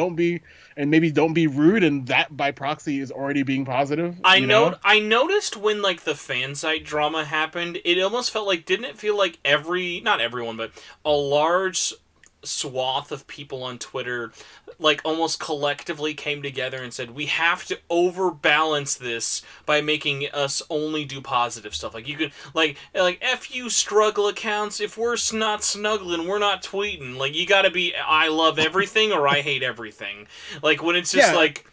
maybe don't be rude, and that by proxy is already being positive. I noticed when like the fan site drama happened, it almost felt like, didn't it feel like not everyone, but a large swath of people on Twitter like almost collectively came together and said, we have to overbalance this by making us only do positive stuff. Like, you can like F you struggle accounts, if we're not snuggling, we're not tweeting. Like, you gotta be I love everything or I hate everything. Like, when it's just like,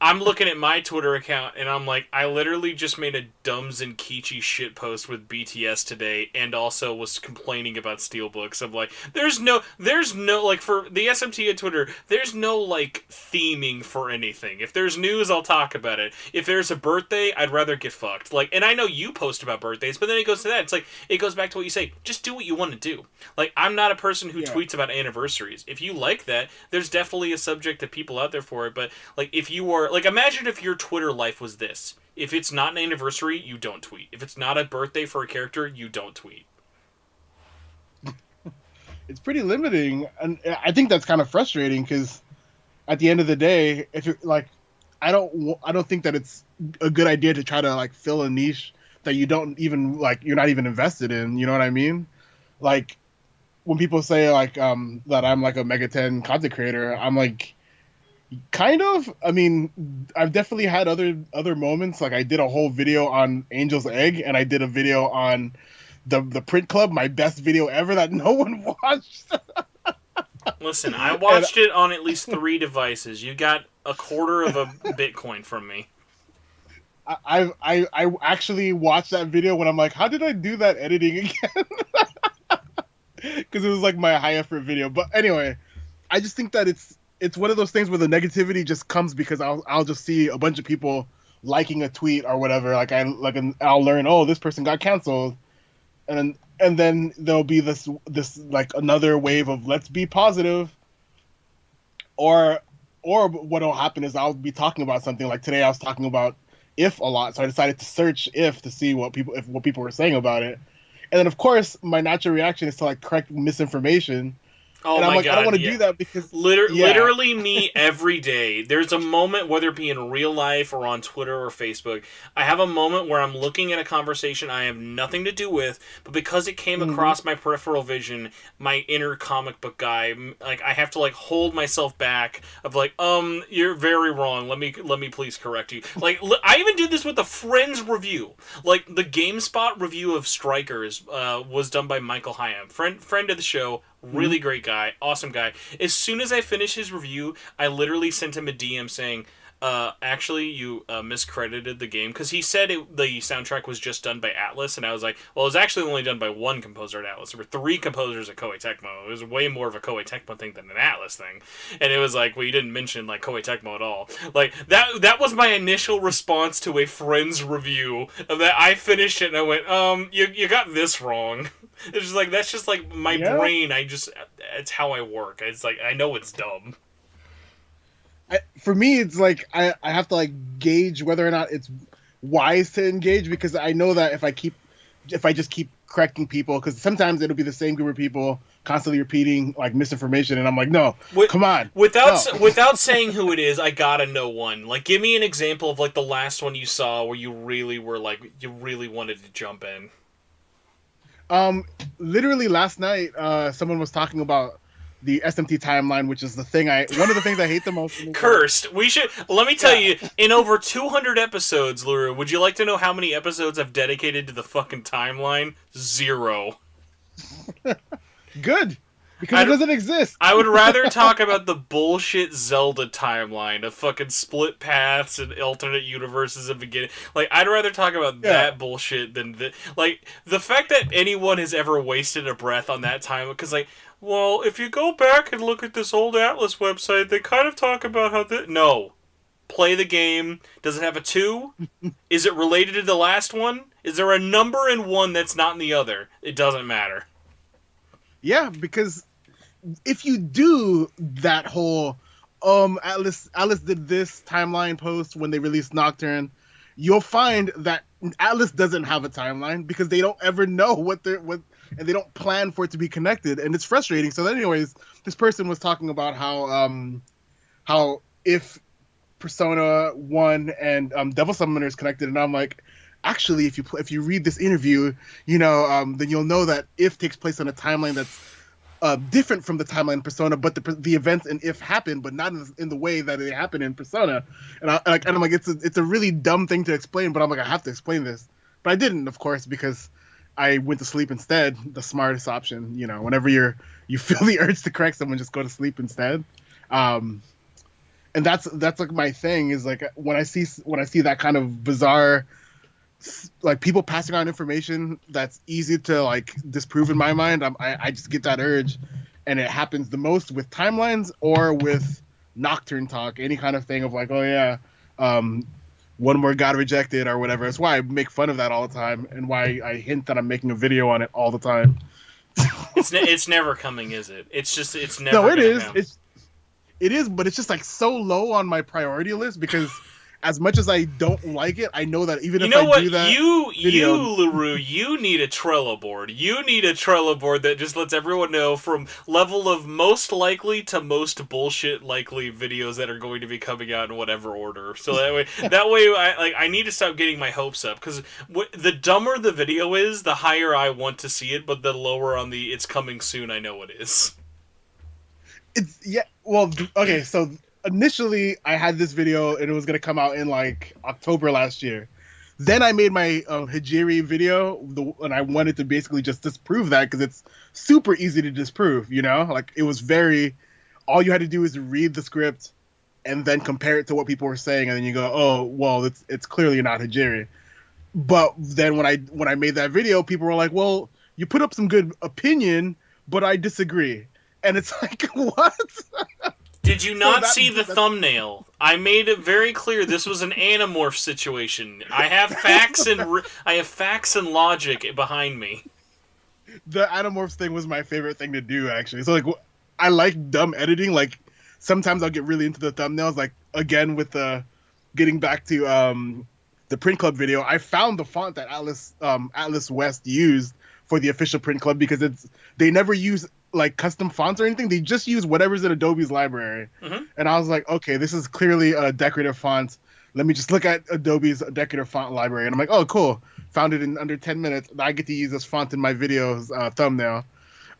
I'm looking at my Twitter account and I'm like, I literally just made a dumb Zenkichi shit post with BTS today, and also was complaining about steelbooks. I'm like, there's no like, for the SMTN Twitter, there's no like theming for anything. If there's news, I'll talk about it. If there's a birthday, I'd rather get fucked. Like, and I know you post about birthdays, but then it goes to that. It's like, it goes back to what you say. Just do what you want to do. Like, I'm not a person who tweets about anniversaries. If you like that, there's definitely a subject of people out there for it. But like, if you are like, imagine if your Twitter life was this. If it's not an anniversary, you don't tweet. If it's not a birthday for a character, you don't tweet. It's pretty limiting, and I think that's kind of frustrating because at the end of the day, if you're like, I don't think that it's a good idea to try to like fill a niche that you don't even like, you're not even invested in. You know what I mean? Like, when people say like that I'm like a Megaten content creator, I'm like, kind of. I mean, I've definitely had other moments. Like, I did a whole video on Angel's Egg, and I did a video on the Print Club, my best video ever that no one watched. Listen, I watched it on at least 3 devices. You got a quarter of a Bitcoin from me. I actually watched that video when I'm like, how did I do that editing again? Because it was like my high effort video. But anyway, I just think that it's one of those things where the negativity just comes because I'll just see a bunch of people liking a tweet or whatever. I'll learn, oh, this person got canceled, and then there'll be this like another wave of let's be positive, or what'll happen is I'll be talking about something. Like today I was talking about If a lot, so I decided to search If to see what people were saying about it, and then of course my natural reaction is to like correct misinformation. Oh, and I'm my like, God, I don't want to do that because literally me every day. There's a moment, whether it be in real life or on Twitter or Facebook, I have a moment where I'm looking at a conversation I have nothing to do with, but because it came across my peripheral vision, my inner comic book guy, like, I have to like hold myself back of like, you're very wrong. Let me please correct you. Like, I even did this with a Friends review. Like, the GameSpot review of Strikers was done by Michael Hyam, friend of the show. Really great guy, awesome guy. As soon as I finished his review, I literally sent him a DM saying, actually, you miscredited the game, because he said the soundtrack was just done by Atlas, and I was like, well, it was actually only done by one composer at Atlas. There were 3 composers at Koei Tecmo. It was way more of a Koei Tecmo thing than an Atlas thing, and it was like, well, you didn't mention like Koei Tecmo at all. Like, that was my initial response to a Friends review of that. I finished it and I went, you got this wrong. It's just like, that's just like my brain. It's how I work. It's like, I know it's dumb. For me, it's like I have to like gauge whether or not it's wise to engage, because I know that if I just keep correcting people, because sometimes it'll be the same group of people constantly repeating like misinformation, and I'm like, no, come on. Without saying who it is, I gotta know one. Like, give me an example of like the last one you saw where you really were like, you really wanted to jump in. Literally last night, someone was talking about the SMT timeline, which is one of the things I hate the most. Cursed. Let me tell you, in over 200 episodes, Larrue, would you like to know how many episodes I've dedicated to the fucking timeline? 0. Good. Because it doesn't exist. I would rather talk about the bullshit Zelda timeline of fucking split paths and alternate universes and beginning. Like, I'd rather talk about that bullshit than like the fact that anyone has ever wasted a breath on that time. Because well, if you go back and look at this old Atlas website, they kind of talk about how no. Play the game. Does it have a 2? Is it related to the last one? Is there a number in one that's not in the other? It doesn't matter. Yeah, because if you do that whole Atlas did this timeline post when they released Nocturne, you'll find that Atlas doesn't have a timeline because they don't ever know what and they don't plan for it to be connected, and it's frustrating. So anyways, this person was talking about how if Persona 1 and Devil Summoner is connected, and I'm like, actually, if you read this interview, then you'll know that If takes place on a timeline that's different from the timeline in Persona, but the events in If happen, but not in the way that they happen in Persona. And I'm like, it's a really dumb thing to explain, but I'm like, I have to explain this, but I didn't, of course, because I went to sleep instead. The smartest option, whenever you feel the urge to correct someone, just go to sleep instead. And that's like my thing is like when I see that kind of bizarre, like people passing on information that's easy to like disprove in my mind, I just get that urge, and it happens the most with timelines or with Nocturne talk, any kind of thing of like, oh yeah, one more got rejected or whatever. That's why I make fun of that all the time, and why I hint that I'm making a video on it all the time. It's never coming, is it? It's never. No, it is. Come. It is, but it's just like so low on my priority list because as much as I don't like it, I know that even if I do that, you Larrue, you need a Trello board. You need a Trello board that just lets everyone know from level of most likely to most bullshit likely videos that are going to be coming out in whatever order. So that way, I need to stop getting my hopes up, because the dumber the video is, the higher I want to see it, but the lower on the it's coming soon I know it is. Well, okay, so initially I had this video and it was going to come out in like October last year. Then I made my Hijiri video, and I wanted to basically just disprove that because it's super easy to disprove, Like, it was all you had to do is read the script and then compare it to what people were saying, and then you go, oh, well, it's clearly not Hijiri. But then when I made that video, people were like, well, you put up some good opinion, but I disagree. And it's like, what? Did you not see the thumbnail? I made it very clear this was an Animorph situation. I have facts and logic behind me. The Animorphs thing was my favorite thing to do, actually. So, like, I like dumb editing. Like, sometimes I'll get really into the thumbnails. Like, again, with getting back to the Print Club video, I found the font that Atlas West used for the official Print Club because they never use like custom fonts or anything. They just use whatever's in Adobe's library. Mm-hmm. And I was like, okay, this is clearly a decorative font. Let me just look at Adobe's decorative font library. And I'm like, oh, cool. Found it in under 10 minutes. I get to use this font in my video's thumbnail.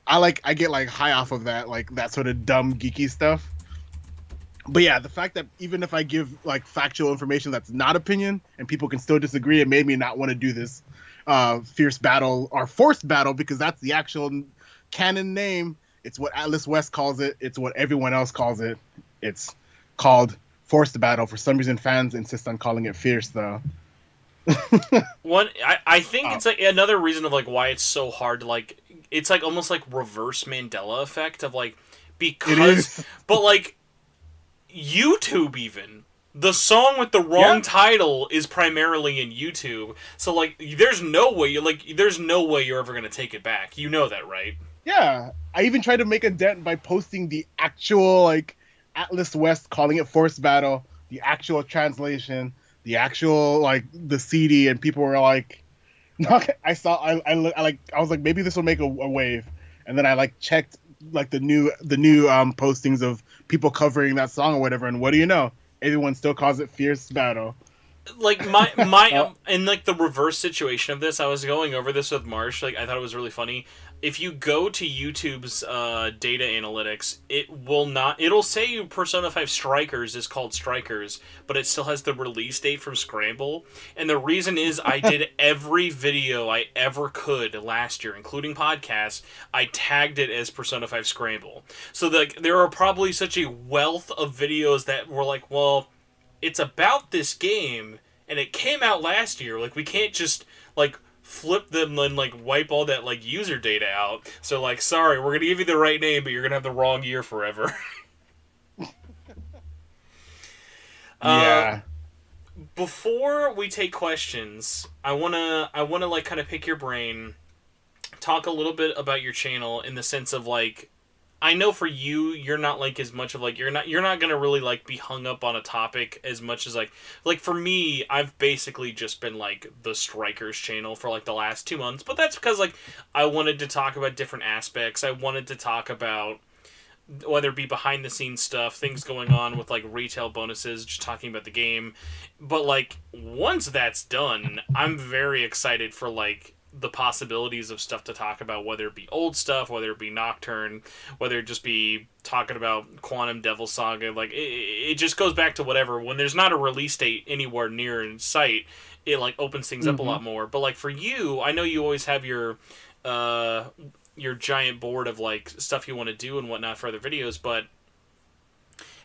I get like high off of that, like that sort of dumb geeky stuff. But yeah, the fact that even if I give like factual information that's not opinion and people can still disagree, it made me not want to do this fierce battle or forced battle, because that's the actual canon name. It's what Atlas West calls it. It's what everyone else calls it. It's called forced battle. For some reason, fans insist on calling it fierce, though. I think it's like another reason of like why it's so hard to like. It's like almost like reverse Mandela effect of like, because, but like YouTube even. The song with the wrong title is primarily in YouTube, so like there's no way you're ever gonna take it back. You know that, right? Yeah, I even tried to make a dent by posting the actual like Atlas West, calling it Forced Battle, the actual translation, the actual like the CD, and people were like, I was like, maybe this will make a wave, and then I like checked like the new postings of people covering that song or whatever, and what do you know? Everyone still calls it Fierce Battle. like my in like the reverse situation of this, I was going over this with Marsh. Like I thought it was really funny. If you go to YouTube's data analytics, it'll say Persona 5 Strikers is called Strikers, but it still has the release date from Scramble. And the reason is I did every video I ever could last year, including podcasts. I tagged it as Persona 5 Scramble. So there are probably such a wealth of videos that were like, well, it's about this game and it came out last year. Like we can't just like flip them and like wipe all that like user data out. So like, sorry, we're gonna give you the right name, but you're gonna have the wrong year forever. Yeah. Before we take questions, I wanna like kind of pick your brain, talk a little bit about your channel in the sense of like, I know for you, you're not like as much of like you're not gonna really like be hung up on a topic as much as like for me, I've basically just been like the Strikers channel for like the last 2 months, but that's because like I wanted to talk about different aspects. I wanted to talk about whether it be behind the scenes stuff, things going on with like retail bonuses, just talking about the game. But like once that's done, I'm very excited for like the possibilities of stuff to talk about, whether it be old stuff, whether it be Nocturne, whether it just be talking about Quantum Devil Saga. Like it just goes back to whatever. When there's not a release date anywhere near in sight, it like opens things up a lot more. But like for you, I know you always have your giant board of like stuff you want to do and whatnot for other videos, but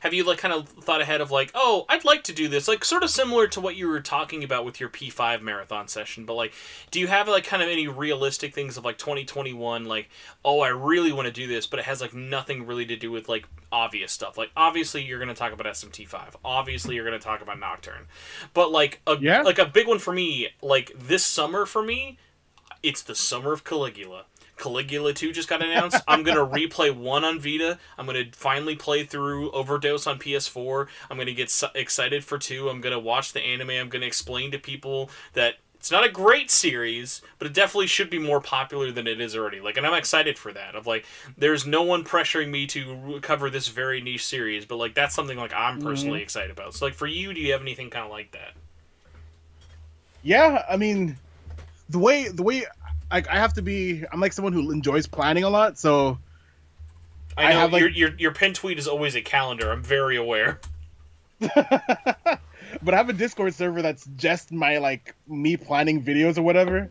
have you like kind of thought ahead of like, oh, I'd like to do this, like sort of similar to what you were talking about with your P5 marathon session, but like do you have like kind of any realistic things of like 2021, like, oh, I really want to do this, but it has like nothing really to do with like obvious stuff? Like obviously you're going to talk about SMT5, obviously you're going to talk about Nocturne, but like a big one for me, like this summer for me, it's the summer of Caligula. Caligula 2 just got announced. I'm going to replay 1 on Vita. I'm going to finally play through Overdose on PS4. I'm going to get excited for 2. I'm going to watch the anime. I'm going to explain to people that it's not a great series, but it definitely should be more popular than it is already. Like, and I'm excited for that. Of like, there's no one pressuring me to cover this very niche series, but like that's something like I'm personally excited about. So like for you, do you have anything kind of like that? Yeah, I mean, the way I have to be. I'm like someone who enjoys planning a lot, so I know have, like, your pin tweet is always a calendar. I'm very aware. But I have a Discord server that's just my like me planning videos or whatever,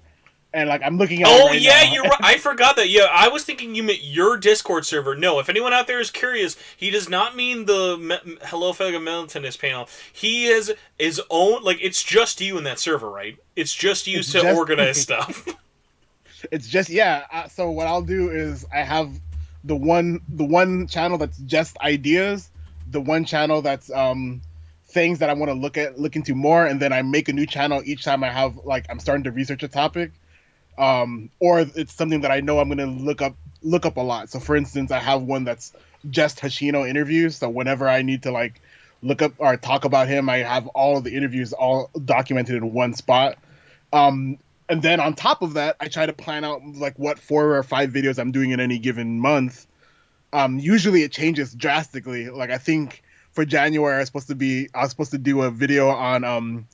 and like I'm looking at. Oh right yeah, now. You're right. I forgot that. Yeah, I was thinking you meant your Discord server. No, if anyone out there is curious, he does not mean the Hello Fellow MegaTenist panel. He has his own. Like it's just you in that server, right? It's just you to organize stuff. It's just so what I'll do is I have the one channel that's just ideas, the one channel that's things that I want to look into more, and then I make a new channel each time I have like I'm starting to research a topic, or it's something that I know I'm going to look up a lot. So for instance, I have one that's just Hashino interviews. So whenever I need to like look up or talk about him, I have all of the interviews all documented in one spot. And then on top of that, I try to plan out like what 4 or 5 videos I'm doing in any given month. Usually it changes drastically. Like I think for January I was supposed to do a video on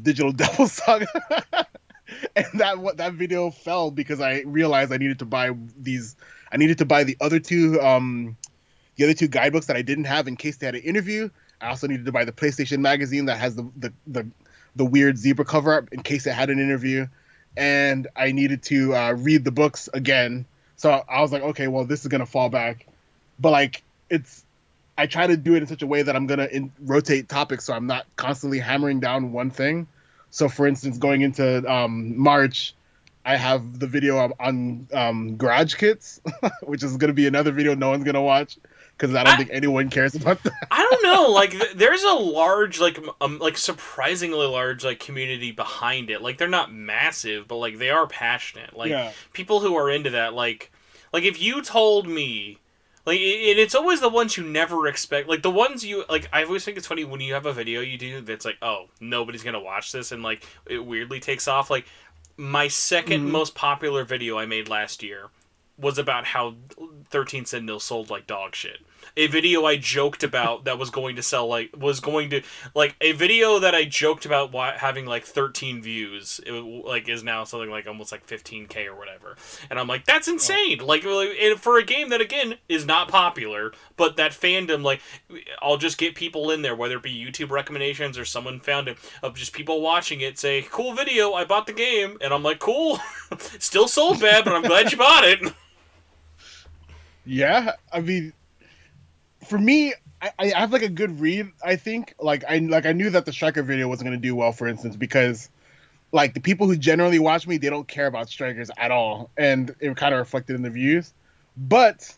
Digital Devil Saga, and that video fell because I realized I needed to buy the other two guidebooks that I didn't have in case they had an interview. I also needed to buy the PlayStation magazine that has the weird zebra cover up in case it had an interview, and I needed to read the books again. So I was like, okay, well, this is gonna fall back, but like I try to do it in such a way that I'm gonna rotate topics, so I'm not constantly hammering down one thing. So for instance, going into March, I have the video on garage kits, which is gonna be another video no one's gonna watch. Because I don't think anyone cares about that. I don't know. Like, there's a large, like surprisingly large, like, community behind it. Like, they're not massive, but, like, they are passionate. Like, people who are into that, like, if you told me, like, it's always the ones you never expect. Like, the ones you, like, I always think it's funny when you have a video you do that's like, oh, nobody's gonna watch this, and, like, it weirdly takes off. Like, my second most popular video I made last year, was about how 13 Sentinels sold like dog shit. A video I joked about that was going to sell a video that I joked about having like 13 views. It like is now something like almost like 15K or whatever. And I'm like, that's insane. Like for a game that again is not popular, but that fandom, like I'll just get people in there, whether it be YouTube recommendations or someone found it of just people watching it say, cool video, I bought the game, and I'm like, cool. Still sold bad, but I'm glad you bought it. Yeah, I mean, for me, I have like a good read. I think I knew that the Striker video wasn't going to do well, for instance, because like the people who generally watch me, they don't care about Strikers at all, and it kind of reflected in the views. But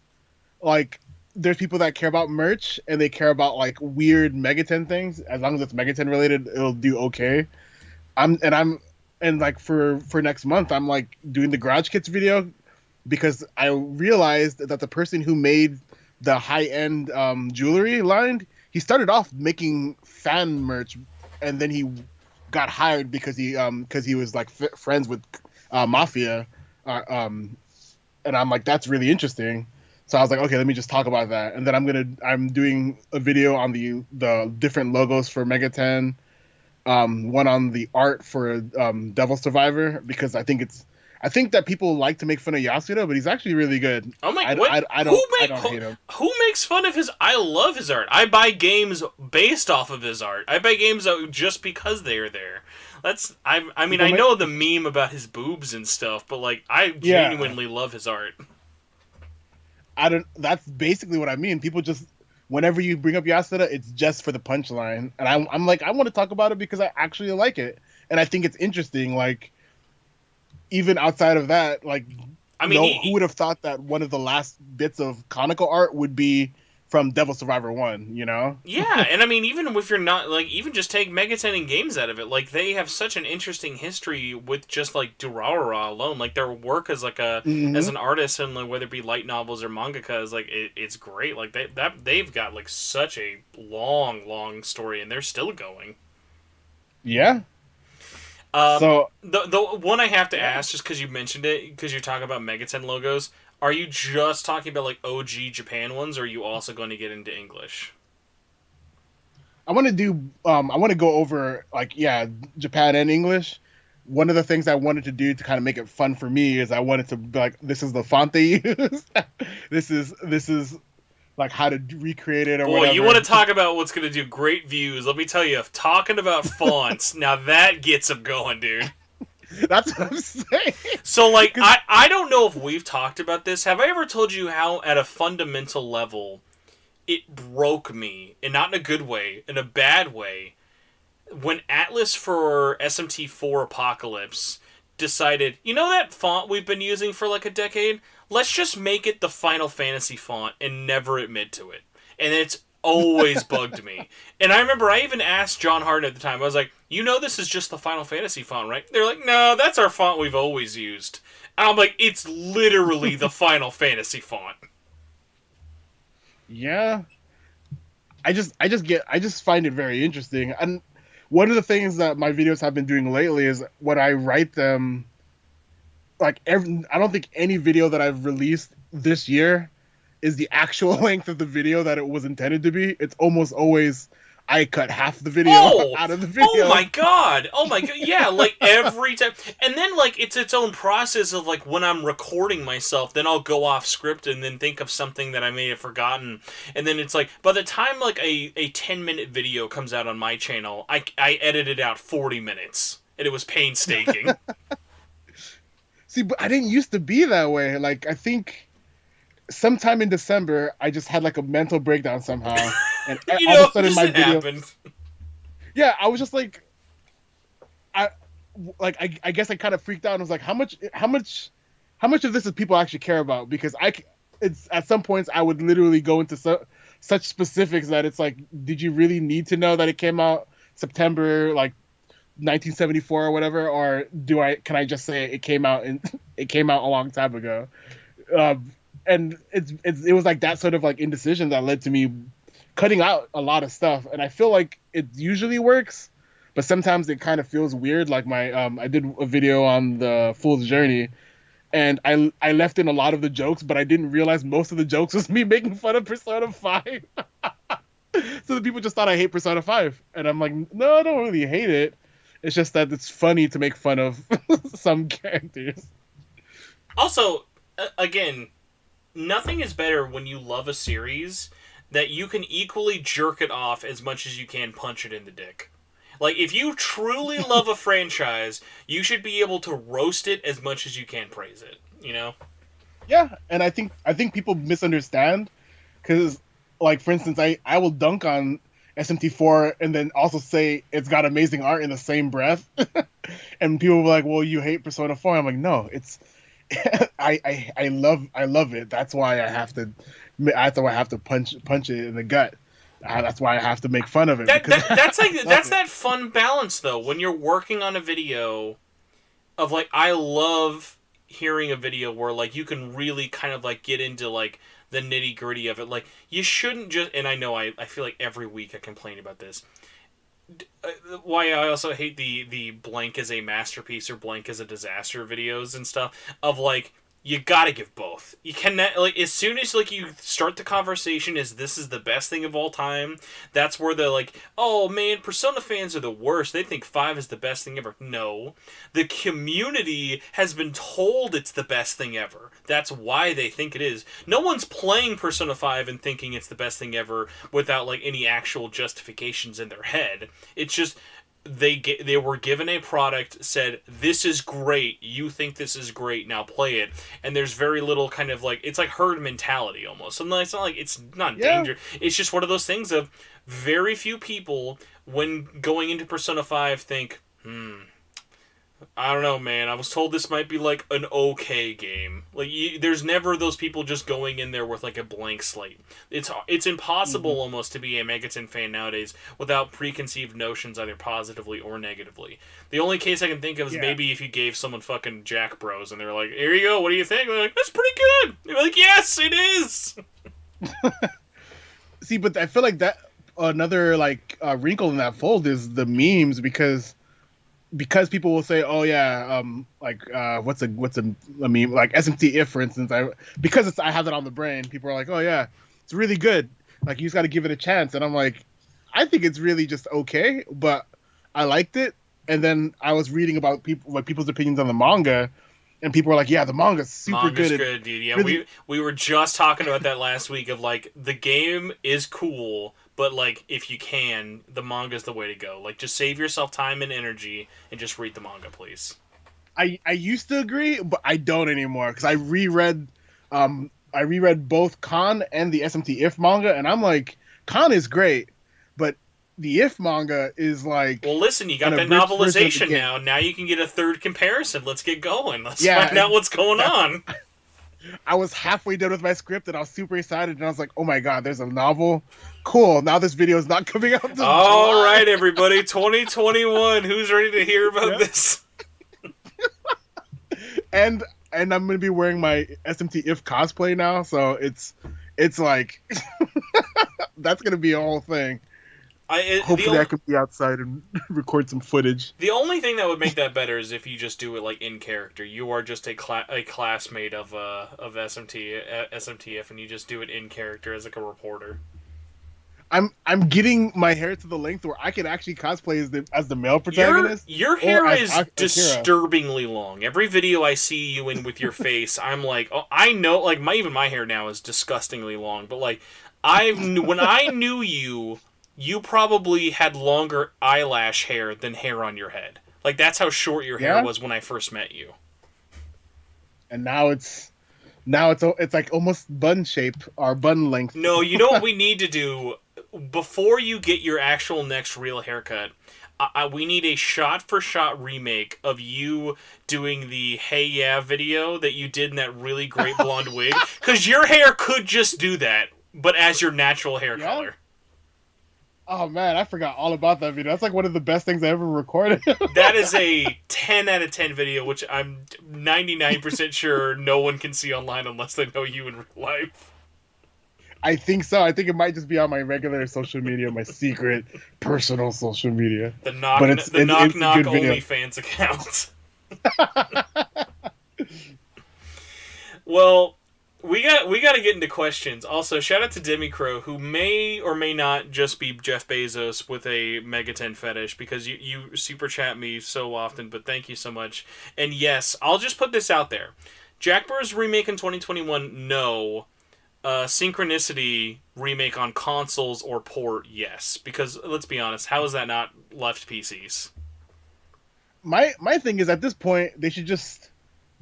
like, there's people that care about merch and they care about like weird Megaten things. As long as it's Megaten related, it'll do okay. And like for next month, I'm like doing the Garage Kits video, because I realized that the person who made the high-end jewelry line, he started off making fan merch, and then he got hired because he was like friends with Mafia, and I'm like, that's really interesting. So I was like, okay, let me just talk about that, and then I'm doing a video on the different logos for Megaten, one on the art for Devil Survivor, because I think that people like to make fun of Yasuda, but he's actually really good. Oh my! I don't hate him. Who makes fun of his? I love his art. I buy games based off of his art. I buy games just because they are there. I mean, I know the meme about his boobs and stuff, but like, I genuinely love his art. That's basically what I mean. People just, whenever you bring up Yasuda, it's just for the punchline, and I'm like, I want to talk about it because I actually like it, and I think it's interesting. Like, even outside of that, like, I mean, who would have thought that one of the last bits of Kaneko art would be from Devil Survivor 1, you know? Yeah, and I mean, even if you're not, like, even just take Megaten and games out of it, like, they have such an interesting history with just, like, Durarara alone. Like, their work as, like, as an artist, and like, whether it be light novels or mangaka, is, like, it's great. Like, they've got, like, such a long story, and they're still going. Yeah. So the one I have to ask, just because you mentioned it, because you're talking about Megaten logos, are you just talking about like OG Japan ones, or are you also going to get into English? I want to go over like, yeah, Japan and English. One of the things I wanted to do to kind of make it fun for me is I wanted to be like, this is the font they use. this is like how to recreate it or whatever. Boy, you want to talk about what's going to do great views. Let me tell you, talking about fonts, now that gets them going, dude. That's what I'm saying. So, like, I don't know if we've talked about this. Have I ever told you how, at a fundamental level, it broke me, and not in a good way, in a bad way, when Atlas for SMT4 Apocalypse decided, you know that font we've been using for like a decade? Let's just make it the Final Fantasy font and never admit to it. And it's always bugged me. And I remember I even asked John Harden at the time, I was like, you know this is just the Final Fantasy font, right? They're like, no, that's our font we've always used. And I'm like, it's literally the Final Fantasy font. Yeah. I just find it very interesting. And one of the things that my videos have been doing lately is when I write them, like, I don't think any video that I've released this year is the actual length of the video that it was intended to be. It's almost always I cut half the video out of the video. Oh my god! Yeah, like every time. And then, like, it's its own process of, like, when I'm recording myself, then I'll go off script and then think of something that I may have forgotten. And then it's like, by the time, like, a 10-minute video comes out on my channel, I edited out 40 minutes. And it was painstaking. See, but I didn't used to be that way. Like, I think sometime in December, I just had like a mental breakdown somehow, and all of a sudden my video happened. Yeah, I was just like, I guess I kind of freaked out and was like, how much of this is people actually care about? Because it's at some points I would literally go into such specifics that it's like, did you really need to know that it came out September like 1974 or whatever, or can I just say it came out a long time ago? And it was like that sort of like indecision that led to me cutting out a lot of stuff, and I feel like it usually works, but sometimes it kind of feels weird. Like my I did a video on the Fool's Journey, and I left in a lot of the jokes, but I didn't realize most of the jokes was me making fun of Persona 5. So the people just thought I hate Persona 5, and I'm like, no, I don't really hate it. It's just that it's funny to make fun of some characters. Also, again, nothing is better when you love a series that you can equally jerk it off as much as you can punch it in the dick. Like, if you truly love a franchise, you should be able to roast it as much as you can praise it, you know? Yeah, and I think people misunderstand, because, like, for instance, I will dunk on SMT4 and then also say it's got amazing art in the same breath. And people were like, well, you hate Persona 4. I'm like, no, it's I love it. That's why I have to punch it in the gut. That's why I have to make fun of it. That's that fun balance, though, when you're working on a video of, like, I love hearing a video where, like, you can really kind of, like, get into, like, the nitty gritty of it. Like, you shouldn't just, and I know I feel like every week I complain about this. Why I also hate the blank as a masterpiece or blank as a disaster videos and stuff of, like, you gotta give both. You cannot, like, as soon as, like, you start the conversation as this is the best thing of all time, that's where they're like, oh man, Persona fans are the worst. They think 5 is the best thing ever. No. The community has been told it's the best thing ever. That's why they think it is. No one's playing Persona 5 and thinking it's the best thing ever without, like, any actual justifications in their head. It's just, they were given a product, said, this is great, you think this is great, now play it. And there's very little kind of, like, it's like herd mentality almost. And it's not like, it's not danger. It's just one of those things of very few people, when going into Persona 5, think, I don't know, man. I was told this might be, like, an okay game. Like, there's never those people just going in there with, like, a blank slate. It's impossible almost to be a Megaten fan nowadays without preconceived notions, either positively or negatively. The only case I can think of is maybe if you gave someone fucking Jack Bros and they're like, here you go, what do you think? They're like, that's pretty good. You're like, yes, it is. See, but I feel like that another, like, wrinkle in that fold is the memes, because people will say, oh yeah, what's a meme, like SMT if, for instance, I have that on the brain, people are like, oh yeah, it's really good, like, you just got to give it a chance. And I'm like, I think it's really just okay, but I liked it. And then I was reading about people's opinions on the manga, and people were like, yeah, the manga's super good. Dude. Yeah, really... we were just talking about that last week of, like, the game is cool, but, like, if you can, the manga's the way to go. Like, just save yourself time and energy and just read the manga, please. I used to agree, but I don't anymore, because I reread both Con and the SMT If manga, and I'm like, Con is great, but the If manga is like... Well, listen, you got that novelization now. Now you can get a third comparison. Let's get going. Let's find out what's going on. I was halfway done with my script, and I was super excited, and I was like, oh my god, there's a novel? Cool, now this video is not coming out until All July. Right, everybody, 2021. Who's ready to hear about this? And I'm going to be wearing my SMT If cosplay now, so it's like... that's going to be a whole thing. Hopefully I can be outside and record some footage. The only thing that would make that better is if you just do it, like, in character. You are just a classmate of SMTF, and you just do it in character as, like, a reporter. I'm getting my hair to the length where I can actually cosplay as the male protagonist. Your hair is disturbingly long. Every video I see you in with your face, I'm like, oh, I know, like, even my hair now is disgustingly long. But, like, when I knew you. You probably had longer eyelash hair than hair on your head. Like, that's how short your hair was when I first met you. And now it's like almost bun shape or bun length. No, you know what we need to do? Before you get your actual next real haircut, we need a shot-for-shot remake of you doing the Hey Yeah video that you did in that really great blonde wig. Because your hair could just do that, but as your natural hair color. Oh man, I forgot all about that video. That's like one of the best things I ever recorded. That is a 10 out of 10 video, which I'm 99% sure no one can see online unless they know you in real life. I think so. I think it might just be on my regular social media, my secret personal social media. The knock OnlyFans account. Well, we got to get into questions. Also, shout out to Demi Crow, who may or may not just be Jeff Bezos with a Megaten fetish, because you super chat me so often. But thank you so much. And yes, I'll just put this out there: Jack Burr's remake in 2021, no. Synchronicity remake on consoles or port, yes. Because let's be honest, how is that not left PCs? My thing is, at this point, they should just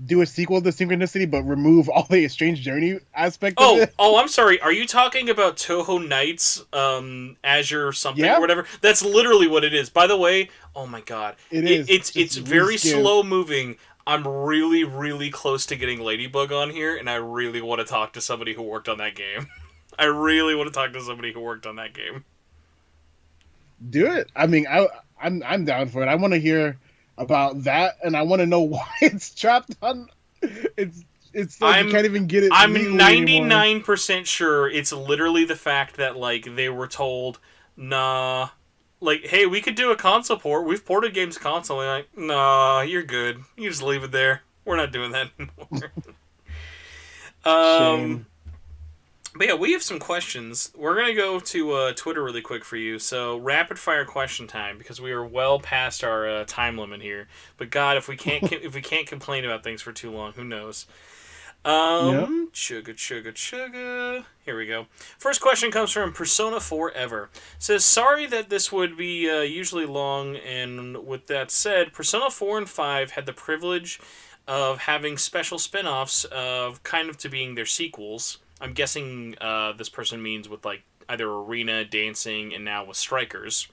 do a sequel to Synchronicity, but remove all the Strange Journey aspect of it. Oh, I'm sorry. Are you talking about Toho Knights, Azure something Yeah. or whatever? That's literally what it is. By the way, oh my god, It is. It's very slow moving. I'm really, really close to getting Ladybug on here, and I really want to talk to somebody who worked on that game. I really want to talk to somebody who worked on that game. Do it. I mean, I'm down for it. I want to hear about that, and I want to know why it's trapped on. It's like you can't even get it. I'm legally 99% sure it's literally the fact that like they were told, nah, like, hey, we could do a console port. We've ported games to console. And like, nah, you're good. You just leave it there. We're not doing that anymore. Shame. But yeah, we have some questions. We're gonna go to Twitter really quick for you. So rapid fire question time, because we are well past our time limit here. But God, if we can't complain about things for too long, who knows? Chugga. Here we go. First question comes from Persona 4 Ever. Says, sorry that this would be usually long, and with that said, Persona 4 and 5 had the privilege of having special spin-offs of kind of to being their sequels. I'm guessing this person means with like either arena, dancing, and now with strikers.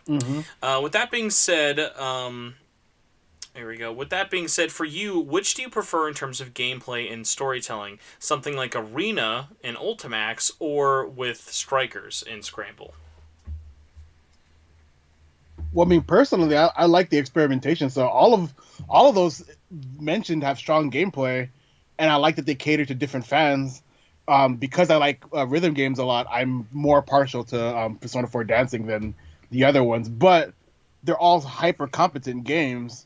Mm-hmm. With that being said, there we go. With that being said, for you, which do you prefer in terms of gameplay and storytelling? Something like Arena in Ultimax, or with Strikers in Scramble? Well, I mean, personally, I like the experimentation. So all of those mentioned have strong gameplay, and I like that they cater to different fans. Because I like rhythm games a lot, I'm more partial to Persona 4 Dancing than the other ones. But they're all hyper competent games,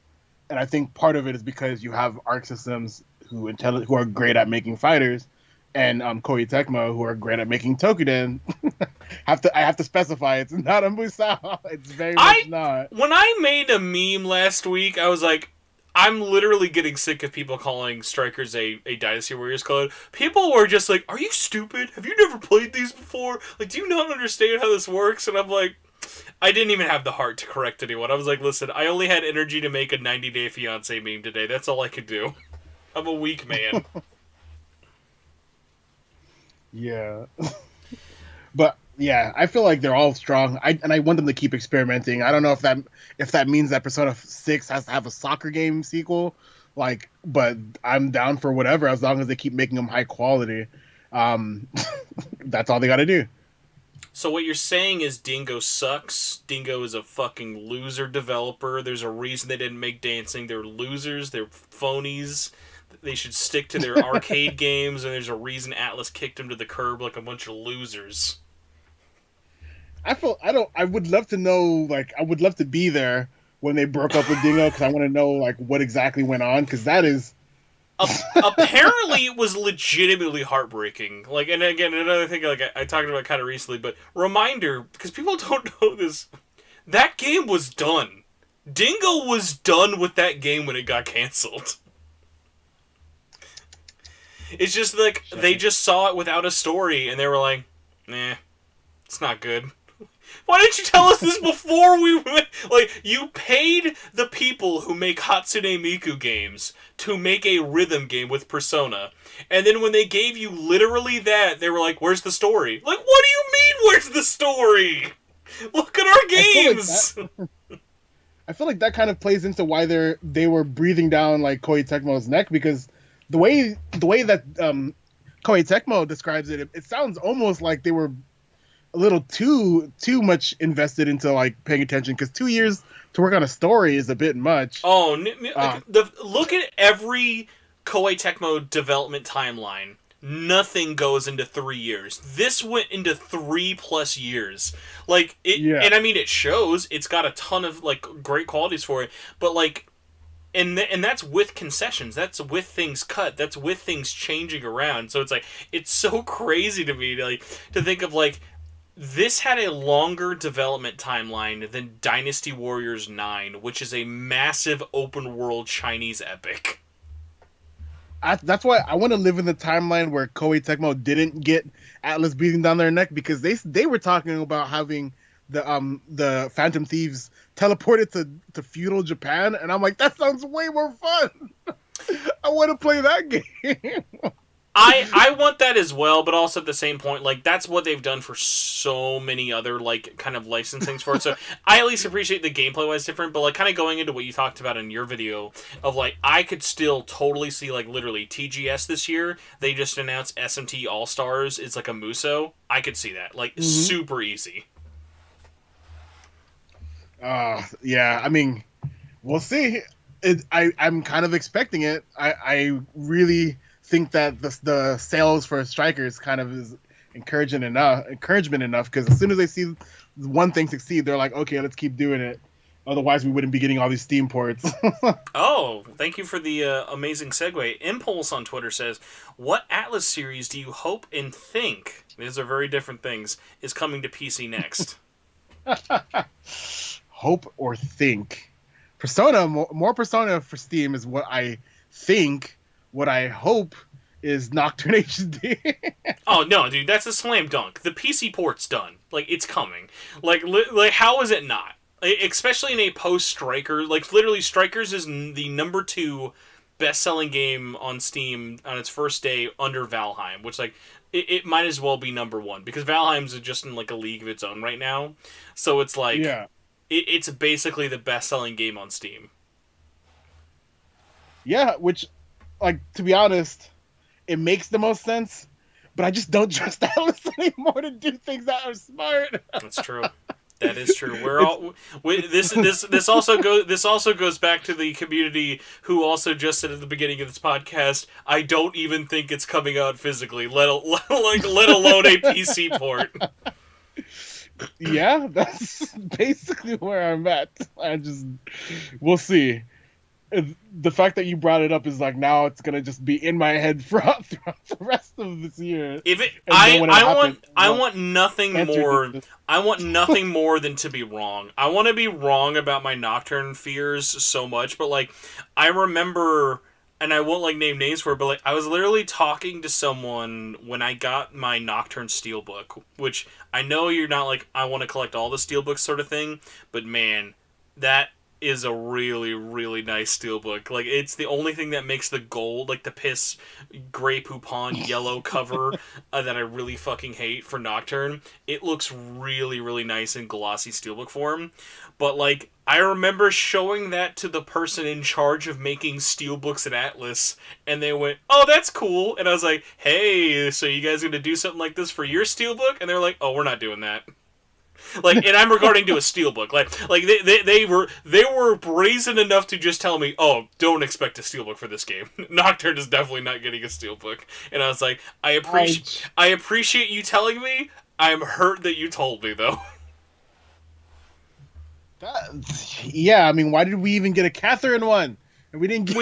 and I think part of it is because you have Arc Systems who are great at making fighters, and Koei Tecmo who are great at making Tokuden. I have to specify it's not a Musou. It's very much not. When I made a meme last week, I was like, I'm literally getting sick of people calling Strikers a Dynasty Warriors clone. People were just like, are you stupid? Have you never played these before? Like, do you not understand how this works? And I'm like, I didn't even have the heart to correct anyone. I was like, listen, I only had energy to make a 90 Day Fiancé meme today. That's all I could do. I'm a weak man. Yeah. But yeah, I feel like they're all strong. I want them to keep experimenting. I don't know if that means that Persona 6 has to have a soccer game sequel, but I'm down for whatever as long as they keep making them high quality. That's all they got to do. So what you're saying is Dingo sucks. Dingo is a fucking loser developer. There's a reason they didn't make dancing. They're losers. They're phonies. They should stick to their arcade games, and there's a reason Atlas kicked them to the curb like a bunch of losers. I would love to know, I would love to be there when they broke up with Dingo, because I want to know, what exactly went on, because that is... Apparently it was legitimately heartbreaking. And again, another thing, I talked about kind of recently, but reminder, because people don't know this, that game was done. Dingo was done with that game when it got canceled. It's just they just saw it without a story, and they were like, nah, it's not good. Why didn't you tell us this before we went? You paid the people who make Hatsune Miku games to make a rhythm game with Persona. And then when they gave you literally that, they were like, where's the story? What do you mean, where's the story? Look at our games! I feel like that kind of plays into why they were breathing down, Koei Tecmo's neck, because the way that Koei Tecmo describes it, it sounds almost like they were a little too much invested into paying attention, because 2 years to work on a story is a bit much. Oh, look at every Koei Tecmo development timeline. Nothing goes into 3 years. This went into 3+ years. And I mean, it shows. It's got a ton of great qualities for it, but and that's with concessions. That's with things cut. That's with things changing around. So it's like it's so crazy to me to think of like this had a longer development timeline than Dynasty Warriors 9, which is a massive open world Chinese epic. That's why I want to live in the timeline where Koei Tecmo didn't get Atlas beating down their neck, because they were talking about having the Phantom Thieves teleported to feudal Japan, and I'm like, that sounds way more fun. I want to play that game. I want that as well, but also at the same point, like, that's what they've done for so many other, like, kind of licensings for it. So I at least appreciate the gameplay-wise different, but, like, kind of going into what you talked about in your video of, like, I could still totally see, like, literally TGS this year, they just announced SMT All-Stars. It's like a Muso. I could see that. Like, super easy. Yeah, I mean, we'll see. I'm kind of expecting it. I really think that the sales for Strikers kind of is encouragement enough, because as soon as they see one thing succeed, they're like, okay, let's keep doing it. Otherwise, we wouldn't be getting all these Steam ports. Oh, thank you for the amazing segue. Impulse on Twitter says, what Atlas series do you hope and think, these are very different things, is coming to PC next? Hope or think? Persona, more Persona for Steam is what I think. What I hope is Nocturne HD. Oh, no, dude, that's a slam dunk. The PC port's done. Like, it's coming. Like how is it not? Especially in a post-Striker. Like, literally, Strikers is the number 2 best-selling game on Steam on its first day under Valheim, which, like, it might as well be number 1, because Valheim's just in, like, a league of its own right now. So it's like, yeah. It's basically the best-selling game on Steam. Yeah, which, like, to be honest, it makes the most sense, but I just don't trust Atlas anymore to do things that are smart. That's true. That is true. This also goes back to the community who also just said at the beginning of this podcast, I don't even think it's coming out physically, let alone a PC port. Yeah, that's basically where I'm at. We'll see. The fact that you brought it up is like, now it's gonna just be in my head throughout the rest of this year. I want nothing more. I want nothing more than to be wrong. I want to be wrong about my Nocturne fears so much, but like, I remember, and I won't like name names for it, but like, I was literally talking to someone when I got my Nocturne steelbook, which I know you're not like, I want to collect all the steelbooks sort of thing, but man, that is a really, really nice steelbook. Like, it's the only thing that makes the gold, like the piss gray poupon yellow cover that I really fucking hate for Nocturne. It looks really, really nice in glossy steelbook form. But, like, I remember showing that to the person in charge of making steelbooks at Atlas, and they went, oh, that's cool. And I was like, hey, so you guys gonna do something like this for your steelbook? And they're like, oh, we're not doing that. Like, and I'm regarding to a steelbook. Like they were brazen enough to just tell me, oh, don't expect a steelbook for this game. Nocturne is definitely not getting a steelbook. And I was like, I appreciate you telling me. I'm hurt that you told me, though. Yeah, I mean, why did we even get a Catherine one? And we didn't get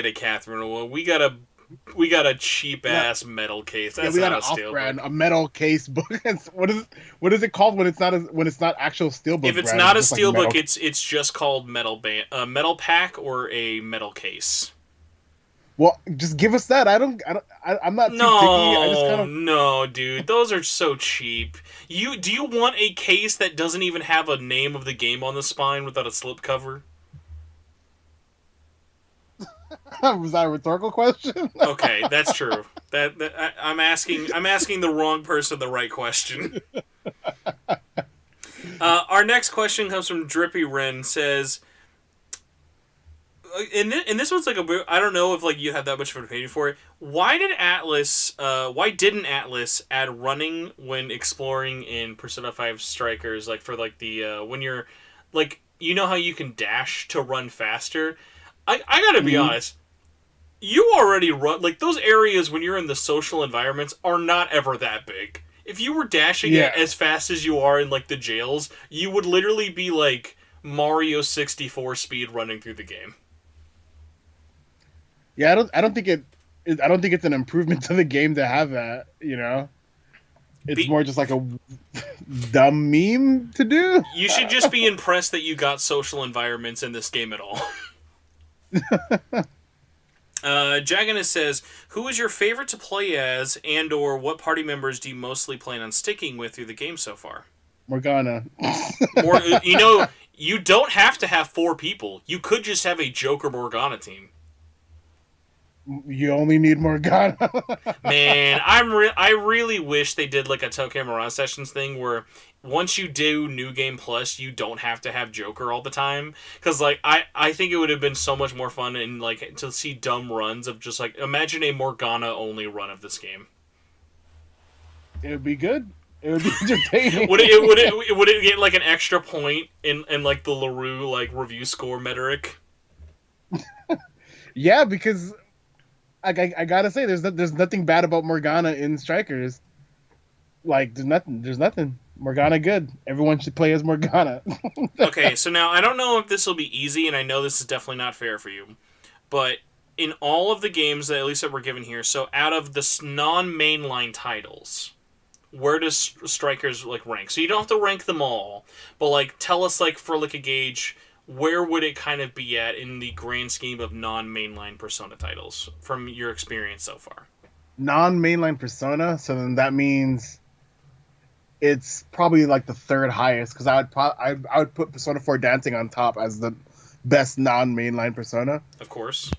a Catherine one. We got a cheap ass metal case. That's not a steelbook. A metal case book. What is it called when it's not actual steelbook? If it's not a steelbook, like it's just called metal pack or a metal case. Well, just give us that. I'm not too picky. I just kind of... No, dude, those are so cheap. Do you want a case that doesn't even have a name of the game on the spine without a slipcover? Was that a rhetorical question? Okay, that's true. I'm asking the wrong person the right question. Our next question comes from Drippy Wren. Says, and this one's like I don't know if like you have that much of an opinion for it. Why didn't Atlas add running when exploring in Persona 5 Strikers? Like for like the when you're like, you know how you can dash to run faster. I gotta be honest. You already run, like, those areas when you're in the social environments are not ever that big. If you were dashing as fast as you are in, like, the jails, you would literally be, like, Mario 64 speed running through the game. Yeah, I don't think I don't think it's an improvement to the game to have that. You know, it's more just like a dumb meme to do. You should just be impressed that you got social environments in this game at all. Jaganus says, "Who is your favorite to play as, and/or what party members do you mostly plan on sticking with through the game so far?" Morgana. You don't have to have 4 people. You could just have a Joker Morgana team. You only need Morgana. Man, I really wish they did like a Tokyo Mirage Sessions thing where once you do New Game Plus, you don't have to have Joker all the time. Because like I think it would have been so much more fun and like to see dumb runs of just like imagine a Morgana only run of this game. It would be good. It would be entertaining. would it get like an extra point in like the Larrue like review score metric? Yeah, because I gotta say, there's nothing bad about Morgana in Strikers. Like, there's nothing. Morgana good. Everyone should play as Morgana. Okay, so now I don't know if this will be easy, and I know this is definitely not fair for you, but in all of the games that at least that we're given here, so out of the non-mainline titles, where does Strikers like rank? So you don't have to rank them all, but like tell us like for like a gauge, where would it kind of be at in the grand scheme of non-mainline Persona titles from your experience so far? Non-mainline Persona, so then that means it's probably like the third highest because I would put Persona 4 Dancing on top as the best non-mainline Persona. Of course.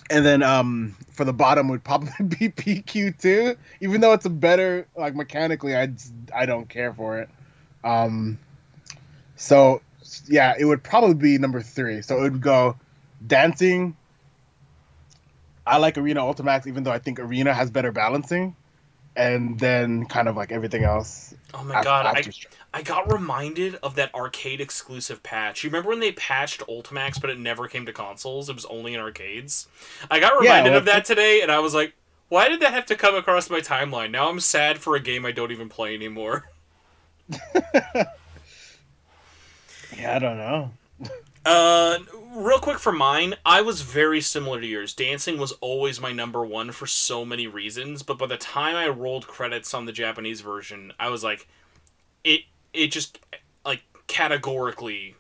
And then for the bottom would probably be PQ2, even though it's a better like mechanically, I don't care for it. So yeah, it would probably be number 3. So it would go Dancing. I like Arena Ultimax, even though I think Arena has better balancing. And then kind of like everything else. Oh my god, I got reminded of that arcade exclusive patch. You remember when they patched Ultimax, but it never came to consoles? It was only in arcades? I got reminded of that today, and I was like, why did that have to come across my timeline? Now I'm sad for a game I don't even play anymore. Yeah, I don't know. Real quick for mine, I was very similar to yours. Dancing was always my number 1 for so many reasons, but by the time I rolled credits on the Japanese version, I was like, it just, like, categorically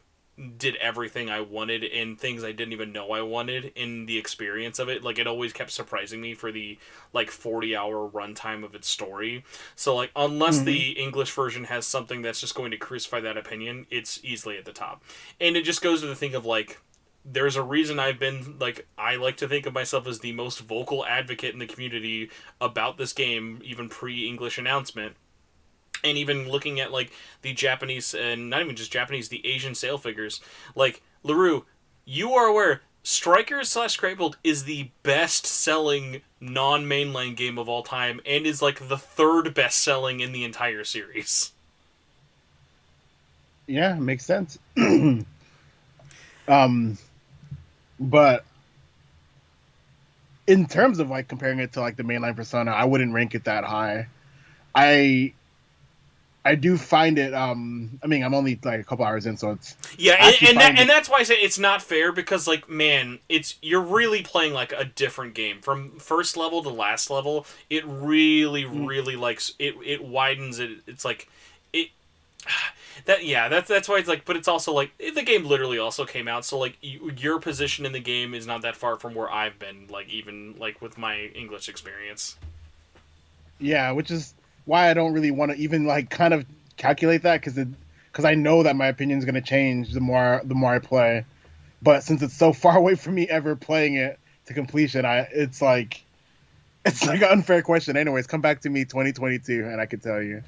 did everything I wanted and things I didn't even know I wanted in the experience of it. Like, it always kept surprising me for the, like, 40-hour runtime of its story. So, like, unless the English version has something that's just going to crucify that opinion, it's easily at the top. And it just goes to the thing of, like, there's a reason I've been, like, I like to think of myself as the most vocal advocate in the community about this game, even pre-English announcement. And even looking at, like, the Japanese, and not even just Japanese, the Asian sale figures. Like, Larrue, you are aware, Strikers/Scrabbled is the best-selling non-mainline game of all time, and is, like, the 3rd best-selling in the entire series. Yeah, makes sense. But in terms of, like, comparing it to, like, the mainline Persona, I wouldn't rank it that high. I do find it. I mean, I'm only like a couple hours in, so it's and that's why I say it's not fair because, like, man, you're really playing like a different game from first level to last level. It really, really likes it. It widens it. It's like it. That's why it's like, but it's also like the game literally also came out, so like your position in the game is not that far from where I've been. Like even like with my English experience. Yeah, which is why I don't really want to even like kind of calculate that because I know that my opinion is going to change the more I play. But since it's so far away from me ever playing it to completion, it's like an unfair question. Anyways, come back to me 2022 and I can tell you.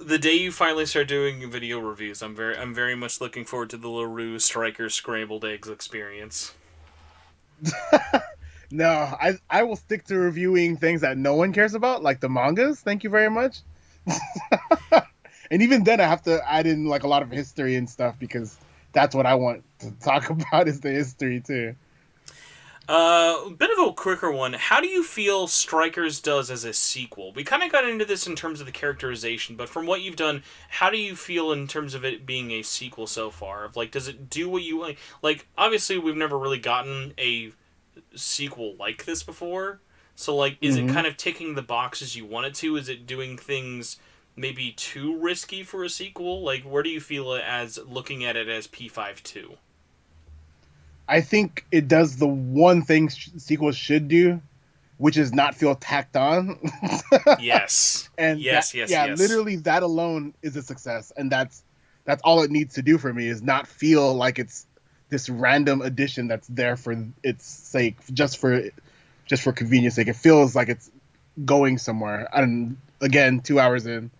The day you finally start doing video reviews, I'm very much looking forward to the Larrue Striker Scrambled Eggs experience. No, I will stick to reviewing things that no one cares about, like the mangas. Thank you very much. And even then, I have to add in like a lot of history and stuff because that's what I want to talk about is the history too. A bit of a quicker one. How do you feel Strikers does as a sequel? We kind of got into this in terms of the characterization, but from what you've done, how do you feel in terms of it being a sequel so far? Of like, does it do what you like? Like, obviously, we've never really gotten a sequel like this before. So, like, is it Hmm. kind of ticking the boxes you want it to? Is it doing things maybe too risky for a sequel? Like, where do you feel it as looking at it as P52? I think it does the one thing sequels should do, which is not feel tacked on. Yes. And that, Yes, yes, yeah, yes. literally that alone is a success, and that's all it needs to do for me, is not feel like it's this random addition that's there for its sake, just for convenience sake. It feels like it's going somewhere. And again, 2 hours in.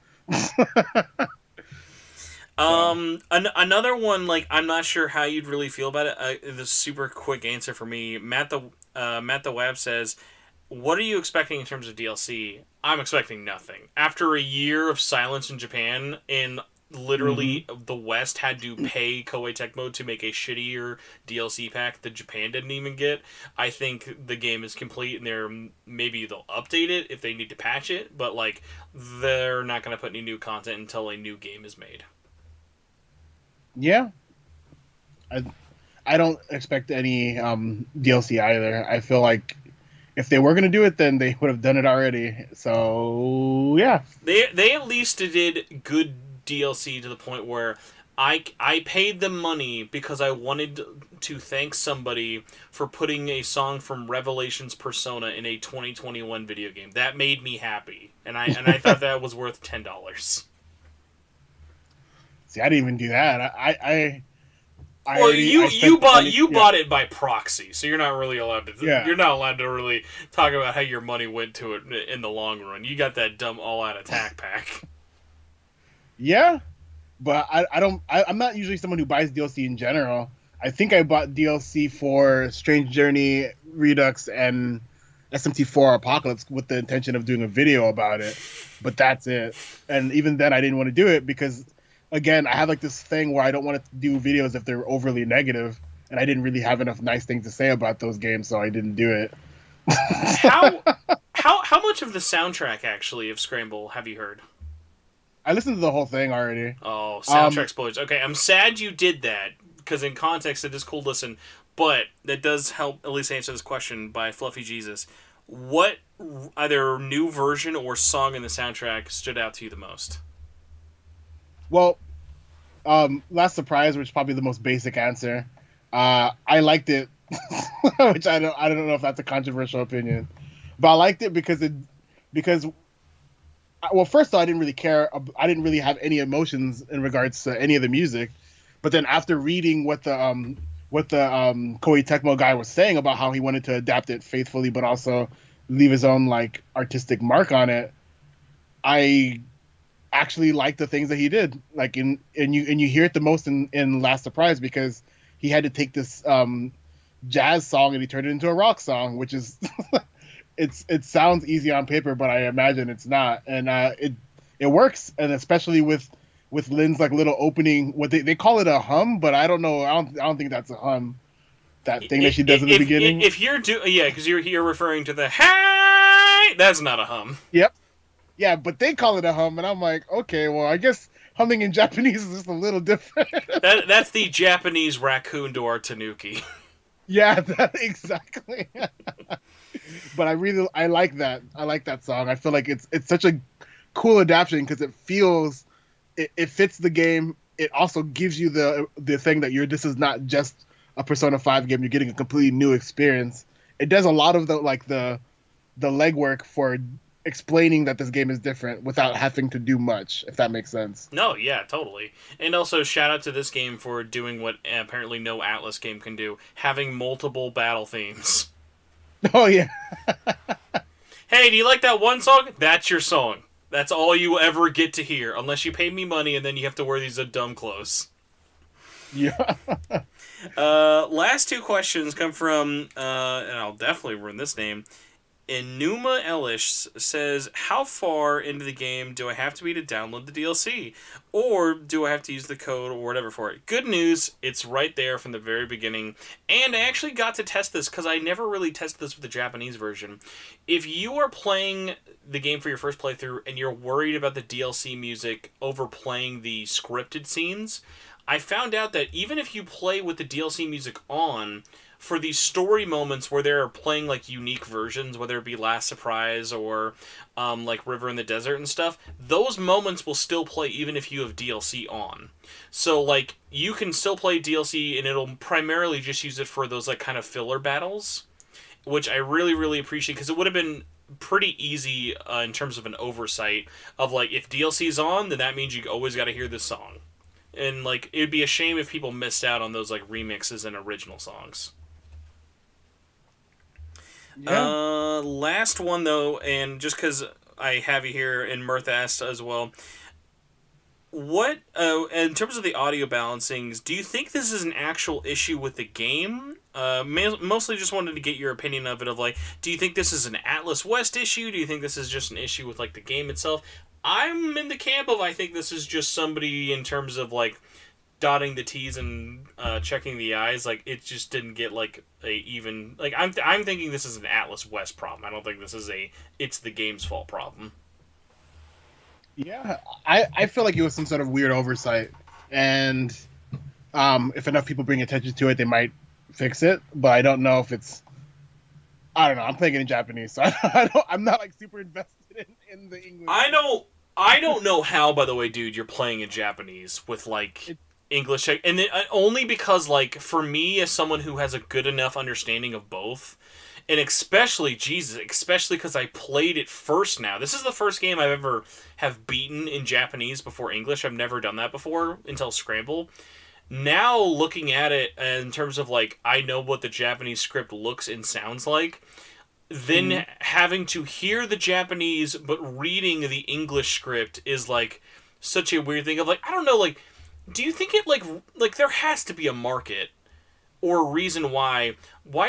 So Another one, like, I'm not sure how you'd really feel about it. The super quick answer for me, Matt the Web says, "What are you expecting in terms of DLC?" I'm expecting nothing. After a year of silence in Japan, and hmm literally the West had to pay Koei Tecmo to make a shittier DLC pack that Japan didn't even get. I think the game is complete, and maybe they'll update it if they need to patch it, but like they're not going to put any new content until a new game is made. yeah, I I don't expect any DLC either. I feel like if they were gonna do it, then they would have done it already. So yeah, They at least did good DLC to the point where I paid them money because I wanted to thank somebody for putting a song from Revelations Persona in a 2021 video game. That made me happy, and I thought that was worth $10. see, I didn't even do that. Well, I spent the money. you Yeah, bought it by proxy, so you're not really allowed to. yeah, You're not allowed to really talk about how your money went to it in the long run. You got that dumb all out attack pack. yeah. But I'm not usually someone who buys DLC in general. I think I bought DLC for Strange Journey Redux and SMT4 Apocalypse with the intention of doing a video about it. But that's it. And even then, I didn't want to do it because, again, I have like this thing where I don't want to do videos if they're overly negative, and I didn't really have enough nice things to say about those games, so I didn't do it. How how much of the soundtrack actually of Scramble have you heard? I listened to the whole thing already. Oh, Um, soundtrack spoilers. Okay, I'm sad you did that because in context it is cool to listen, but that does help at least answer this question by Fluffy Jesus. What either new version or song in the soundtrack stood out to you the most? well, Last Surprise, which is probably the most basic answer. I liked it, which I don't know if that's a controversial opinion, but I liked it because well, first of all, I didn't really care. I didn't really have any emotions in regards to any of the music, but then after reading what the Koei Tecmo guy was saying about how he wanted to adapt it faithfully, but also leave his own like artistic mark on it, I actually like the things that he did. Like and you hear it the most in Last Surprise because he had to take this jazz song and he turned it into a rock song, which is it sounds easy on paper, but I imagine it's not, and it works, and especially with Lynn's like little opening, what they call it a hum, but I don't know, I don't think that's a hum. That thing that she does in the beginning. If you're yeah, because you're here referring to the hey, that's not a hum. Yep. Yeah, but they call it a hum, and I'm like, okay, well, I guess humming in Japanese is just a little different. That's the Japanese raccoon to our tanuki. Yeah, exactly. But I like that. I like that song. I feel like it's such a cool adaptation because it fits the game. It also gives you the thing that this is not just a Persona 5 game. You're getting a completely new experience. It does a lot of the legwork for explaining that this game is different without having to do much, if that makes sense. No, yeah, totally. And also, shout out to this game for doing what apparently no Atlas game can do, having multiple battle themes. Oh yeah. Hey, do you like that one song? That's your song. That's all you ever get to hear, unless you pay me money and then you have to wear these dumb clothes. Yeah. Last two questions come from, and I'll definitely ruin this name, Enuma Elish says, "How far into the game do I have to be to download the DLC, or do I have to use the code or whatever for it?" Good news, it's right there from the very beginning, and I actually got to test this because I never really tested this with the Japanese version. If you are playing the game for your first playthrough and you're worried about the DLC music overplaying the scripted scenes, I found out that even if you play with the DLC music on, for these story moments where they're playing like unique versions, whether it be Last Surprise or like River in the Desert and stuff, those moments will still play even if you have DLC on. So like you can still play DLC and it'll primarily just use it for those like kind of filler battles, which I really really appreciate because it would have been pretty easy in terms of an oversight of like if DLC's on, then that means you always got to hear this song. And like it'd be a shame if people missed out on those like remixes and original songs. Yeah. Last one though, and just because I have you here, and Mirth asked as well, what in terms of the audio balancings, do you think this is an actual issue with the game? Mostly just wanted to get your opinion of it. Of like, do you think this is an Atlas West issue? Do you think this is just an issue with like the game itself? I'm in the camp of I think this is just somebody in terms of like dotting the T's and checking the I's. Like it just didn't get like a even like I'm thinking this is an Atlas West problem. I don't think this is it's the game's fault problem. Yeah, I feel like it was some sort of weird oversight, and if enough people bring attention to it, they might fix it. But I don't know if it's. I don't know. I'm playing it in Japanese, so I'm not like super invested in the English. I don't know how. By the way, dude, you're playing in Japanese with like English, and only because like for me as someone who has a good enough understanding of both. And especially because I played it first now. This is the first game I've ever have beaten in Japanese before English. I've never done that before until Scramble. Now, looking at it in terms of, like, I know what the Japanese script looks and sounds like, then having to hear the Japanese but reading the English script is, like, such a weird thing of, like, I don't know, like, do you think it, like there has to be a market or reason why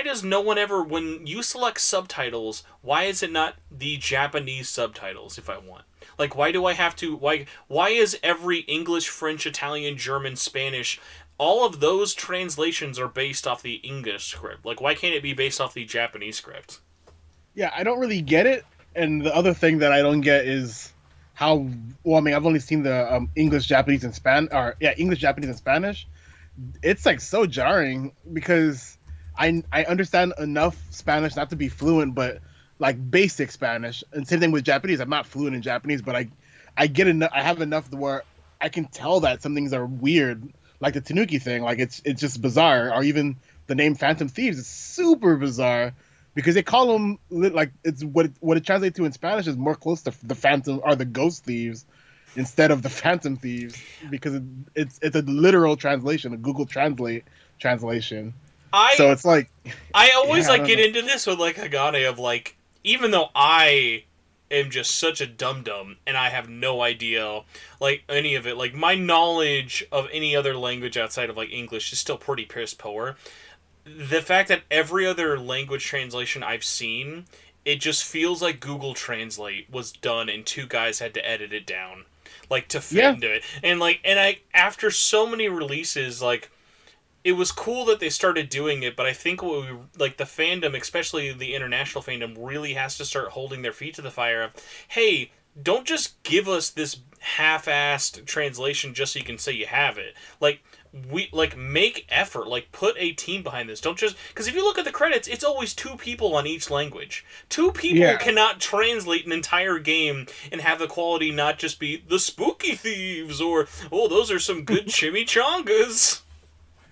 does no one ever, when you select subtitles, why is it not the Japanese subtitles if I want? Like, why do I have to, why is every English, French, Italian, German, Spanish, all of those translations are based off the English script? Like, why can't it be based off the Japanese script? Yeah, I don't really get it. And the other thing that I don't get is how, well, I mean, I've only seen the English, Japanese, and English, Japanese, and Spanish. It's like so jarring because I understand enough Spanish not to be fluent, but like basic Spanish. And same thing with Japanese. I'm not fluent in Japanese, but I get enough. I have enough where I can tell that some things are weird, like the Tanuki thing. Like it's just bizarre. Or even the name Phantom Thieves is super bizarre because they call them like it's what it translates to in Spanish is more close to the Phantom or the Ghost Thieves instead of the Phantom Thieves, because it's a literal translation, a Google translation. So it's like I always get into this with like Hagane of like, even though I am just such a dum-dum and I have no idea like any of it, like my knowledge of any other language outside of like English is still pretty piss poor. The fact that every other language translation I've seen, it just feels like Google Translate was done and two guys had to edit it down. Like, to fit into it. And, like, after so many releases, like, it was cool that they started doing it, but I think the fandom, especially the international fandom, really has to start holding their feet to the fire of, hey, don't just give us this half-assed translation just so you can say you have it. Like, make effort. Like, put a team behind this. Don't just... Because if you look at the credits, it's always two people on each language. Two people cannot translate an entire game and have the quality not just be the spooky thieves or, oh, those are some good chimichangas.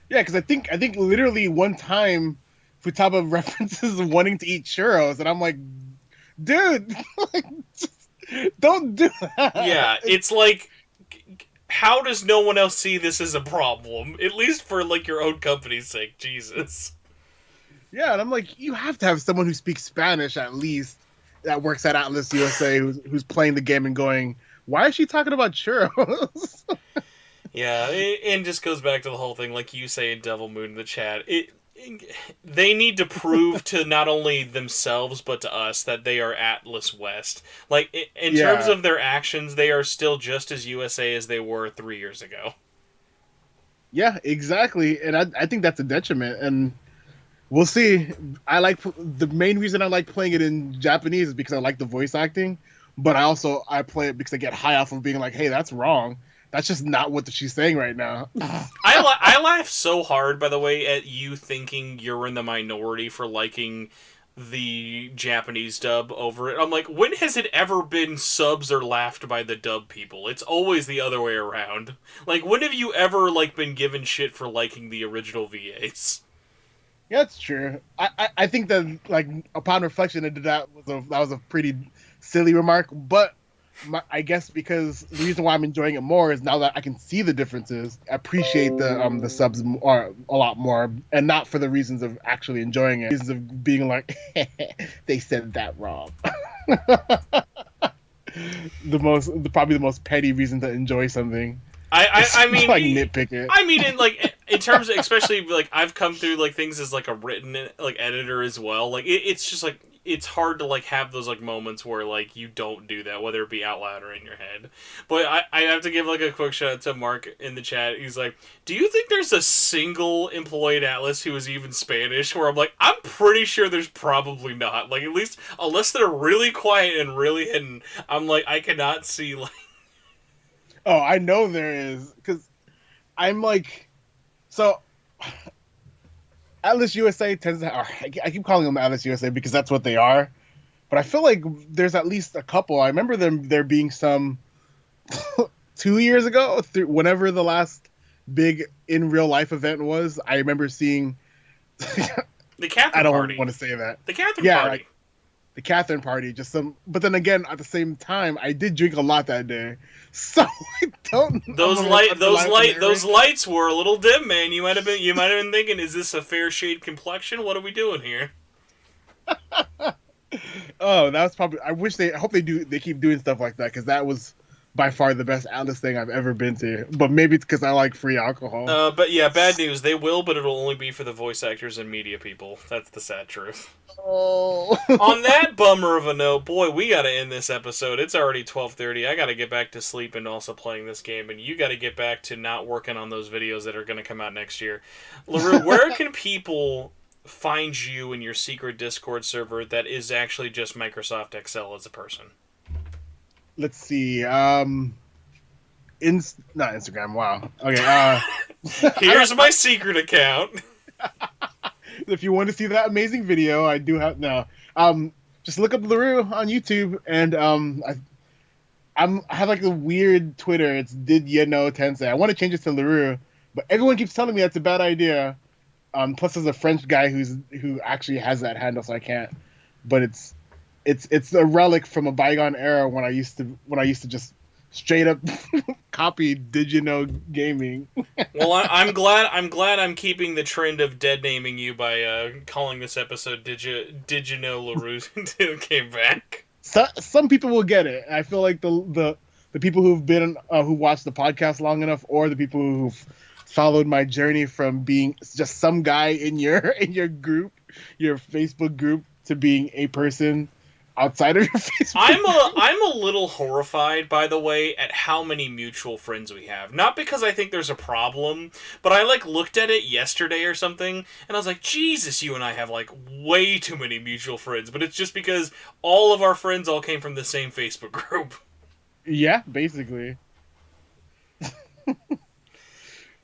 Yeah, because I think literally one time Futaba references wanting to eat churros, and I'm like, dude, like, just don't do that. Yeah, it's like... How does no one else see this as a problem? At least for, like, your own company's sake. Jesus. Yeah, and I'm like, you have to have someone who speaks Spanish, at least, that works at Atlas USA, who's playing the game and going, why is she talking about churros? Yeah, and just goes back to the whole thing, like you say in Devil Moon in the chat. they need to prove to not only themselves but to us that they are Atlas West. Like, in terms of their actions, they are still just as USA as they were 3 years ago. Yeah, exactly, and I think that's a detriment, and we'll see. The main reason I like playing it in Japanese is because I like the voice acting, but I play it because I get high off of being like, hey, that's wrong. That's just not what she's saying right now. I laugh so hard, by the way, at you thinking you're in the minority for liking the Japanese dub over it. I'm like, when has it ever been subs or laughed by the dub people? It's always the other way around. Like, when have you ever been given shit for liking the original VAs? Yeah, that's true. I think that upon reflection, that was a pretty silly remark, but I guess because the reason why I'm enjoying it more is now that I can see the differences, appreciate the subs a lot more, and not for the reasons of actually enjoying it, reasons of being like, they said that wrong. Probably the most petty reason to enjoy something. I mean, nitpick it. I mean, in terms of, especially I've come through things as a written editor as well. It's just it's hard to have those moments where you don't do that, whether it be out loud or in your head. But I have to give a quick shout out to Mark in the chat. He's like, do you think there's a single employee at Atlas who is even Spanish? Where I'm like, I'm pretty sure there's probably not. At least unless they're really quiet and really hidden. I'm like, I cannot see Oh, I know there is, because I'm so Atlas USA tends to, I keep calling them Atlas USA because that's what they are, but I feel like there's at least a couple. I remember there being some 2 years ago, whenever the last big in real life event was. I remember seeing the Catherine I don't party. want to say that. The Catherine party. The Catherine party, but then again, at the same time, I did drink a lot that day, so I don't. Those lights were a little dim, man. You might have been thinking, is this a fair shade complexion? What are we doing here? Oh, that was probably. I hope they keep doing stuff like that, because that was by far the best Atlas thing I've ever been to. But maybe it's because I like free alcohol. But yeah, bad news. They will, but it'll only be for the voice actors and media people. That's the sad truth. Oh. On that bummer of a note, boy, we gotta end this episode. It's already 12:30. I gotta get back to sleep and also playing this game, and you gotta get back to not working on those videos that are gonna come out next year. Larrue, where can people find you in your secret Discord server that is actually just Microsoft Excel as a person? Let's see. Not Instagram. Wow. Okay. Here's my secret account. If you want to see that amazing video, I do have no. Just look up Larrue on YouTube, and I have a weird Twitter. It's Did You Know Tensei. I want to change it to Larrue, but everyone keeps telling me that's a bad idea. Plus, there's a French guy who actually has that handle, so I can't. But it's a relic from a bygone era when I used to just straight up copy Did You Know Gaming. Well, I'm glad I'm keeping the trend of dead naming you by calling this episode Did You Know Larrue came back. Some people will get it. I feel like the people who've been who watched the podcast long enough, or the people who've followed my journey from being just some guy in your group, your Facebook group, to being a person outside of your Facebook. I'm a little horrified, by the way, at how many mutual friends we have. Not because I think there's a problem, but I looked at it yesterday or something, and I was like, Jesus, you and I have way too many mutual friends. But it's just because all of our friends all came from the same Facebook group. Yeah, basically.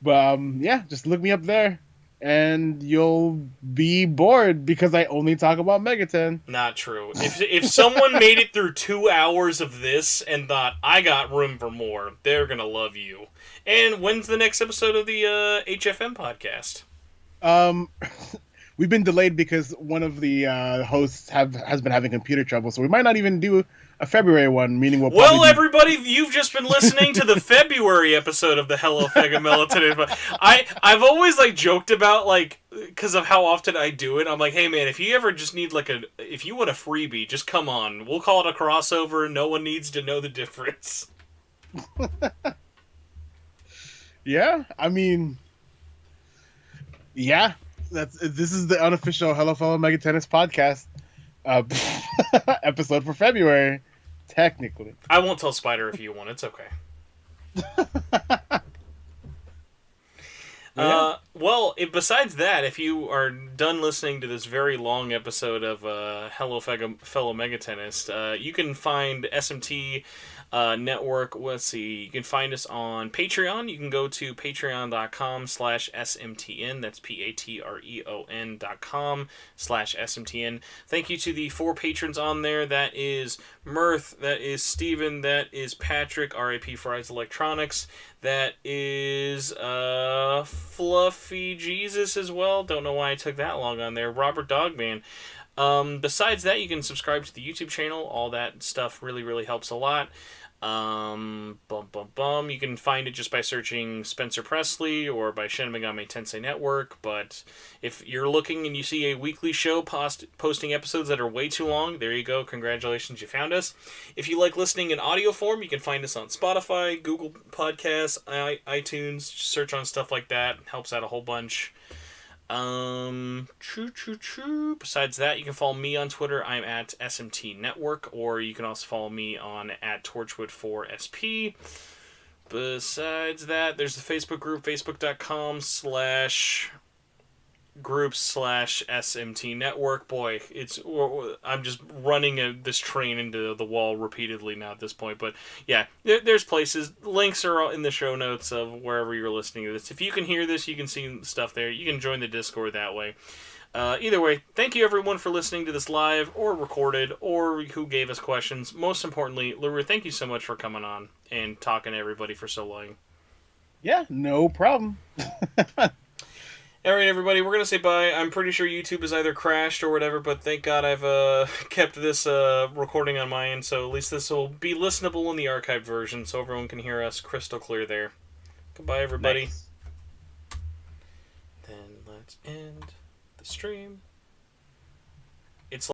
But yeah, just look me up there, and you'll be bored because I only talk about Megaten. Not true. If someone made it through 2 hours of this and thought, I got room for more, they're gonna love you. And when's the next episode of the HFM podcast? We've been delayed because one of the hosts has been having computer trouble, so we might not even do a February one, meaning we'll probably... Well, everybody, you've just been listening to the February episode of the Hello Fellow MegaTenist. I've always joked about because of how often I do it. I'm like, hey man, if you ever just need if you want a freebie, just come on. We'll call it a crossover. No one needs to know the difference. Yeah, I mean, yeah. This is the unofficial Hello Fellow MegaTennis podcast uh, episode for February, technically. I won't tell Spider if you want. It's okay. Yeah. Well, besides that, if you are done listening to this very long episode of Hello Fellow MegaTenist, you can find SMT Network. Let's see. You can find us on Patreon. You can go to patreon.com/SMTN. That's patreon.com/SMTN. Thank you to the 4 patrons on there. That is Mirth. That is Steven. That is Patrick, RIP Fries Electronics. That is Fluffy Jesus as well. Don't know why I took that long on there. Robert Dogman. Besides that, you can subscribe to the YouTube channel. All that stuff really, really helps a lot. You can find it just by searching Spencer Presley or by Shin Megami Tensei Network. But if you're looking and you see a weekly show posting episodes that are way too long, there you go. Congratulations, you found us. If you like listening in audio form, you can find us on Spotify, Google Podcasts, iTunes. Just search on stuff like that. Helps out a whole bunch. Besides that, you can follow me on Twitter. I'm at SMT Network, or you can also follow me on at Torchwood4SP. Besides that, there's the Facebook group, facebook.com/groups/SMT Network. Boy, I'm just running this train into the wall repeatedly now at this point. But yeah, there's places. Links are in the show notes of wherever you're listening to this. If you can hear this, you can see stuff there. You can join the Discord that way. Either way, thank you everyone for listening to this live or recorded or who gave us questions. Most importantly, Larrue, thank you so much for coming on and talking to everybody for so long. Yeah, no problem. Alright, everybody, we're going to say bye. I'm pretty sure YouTube has either crashed or whatever, but thank God I've kept this recording on my end, so at least this will be listenable in the archived version, so everyone can hear us crystal clear there. Goodbye, everybody. Nice. Then let's end the stream.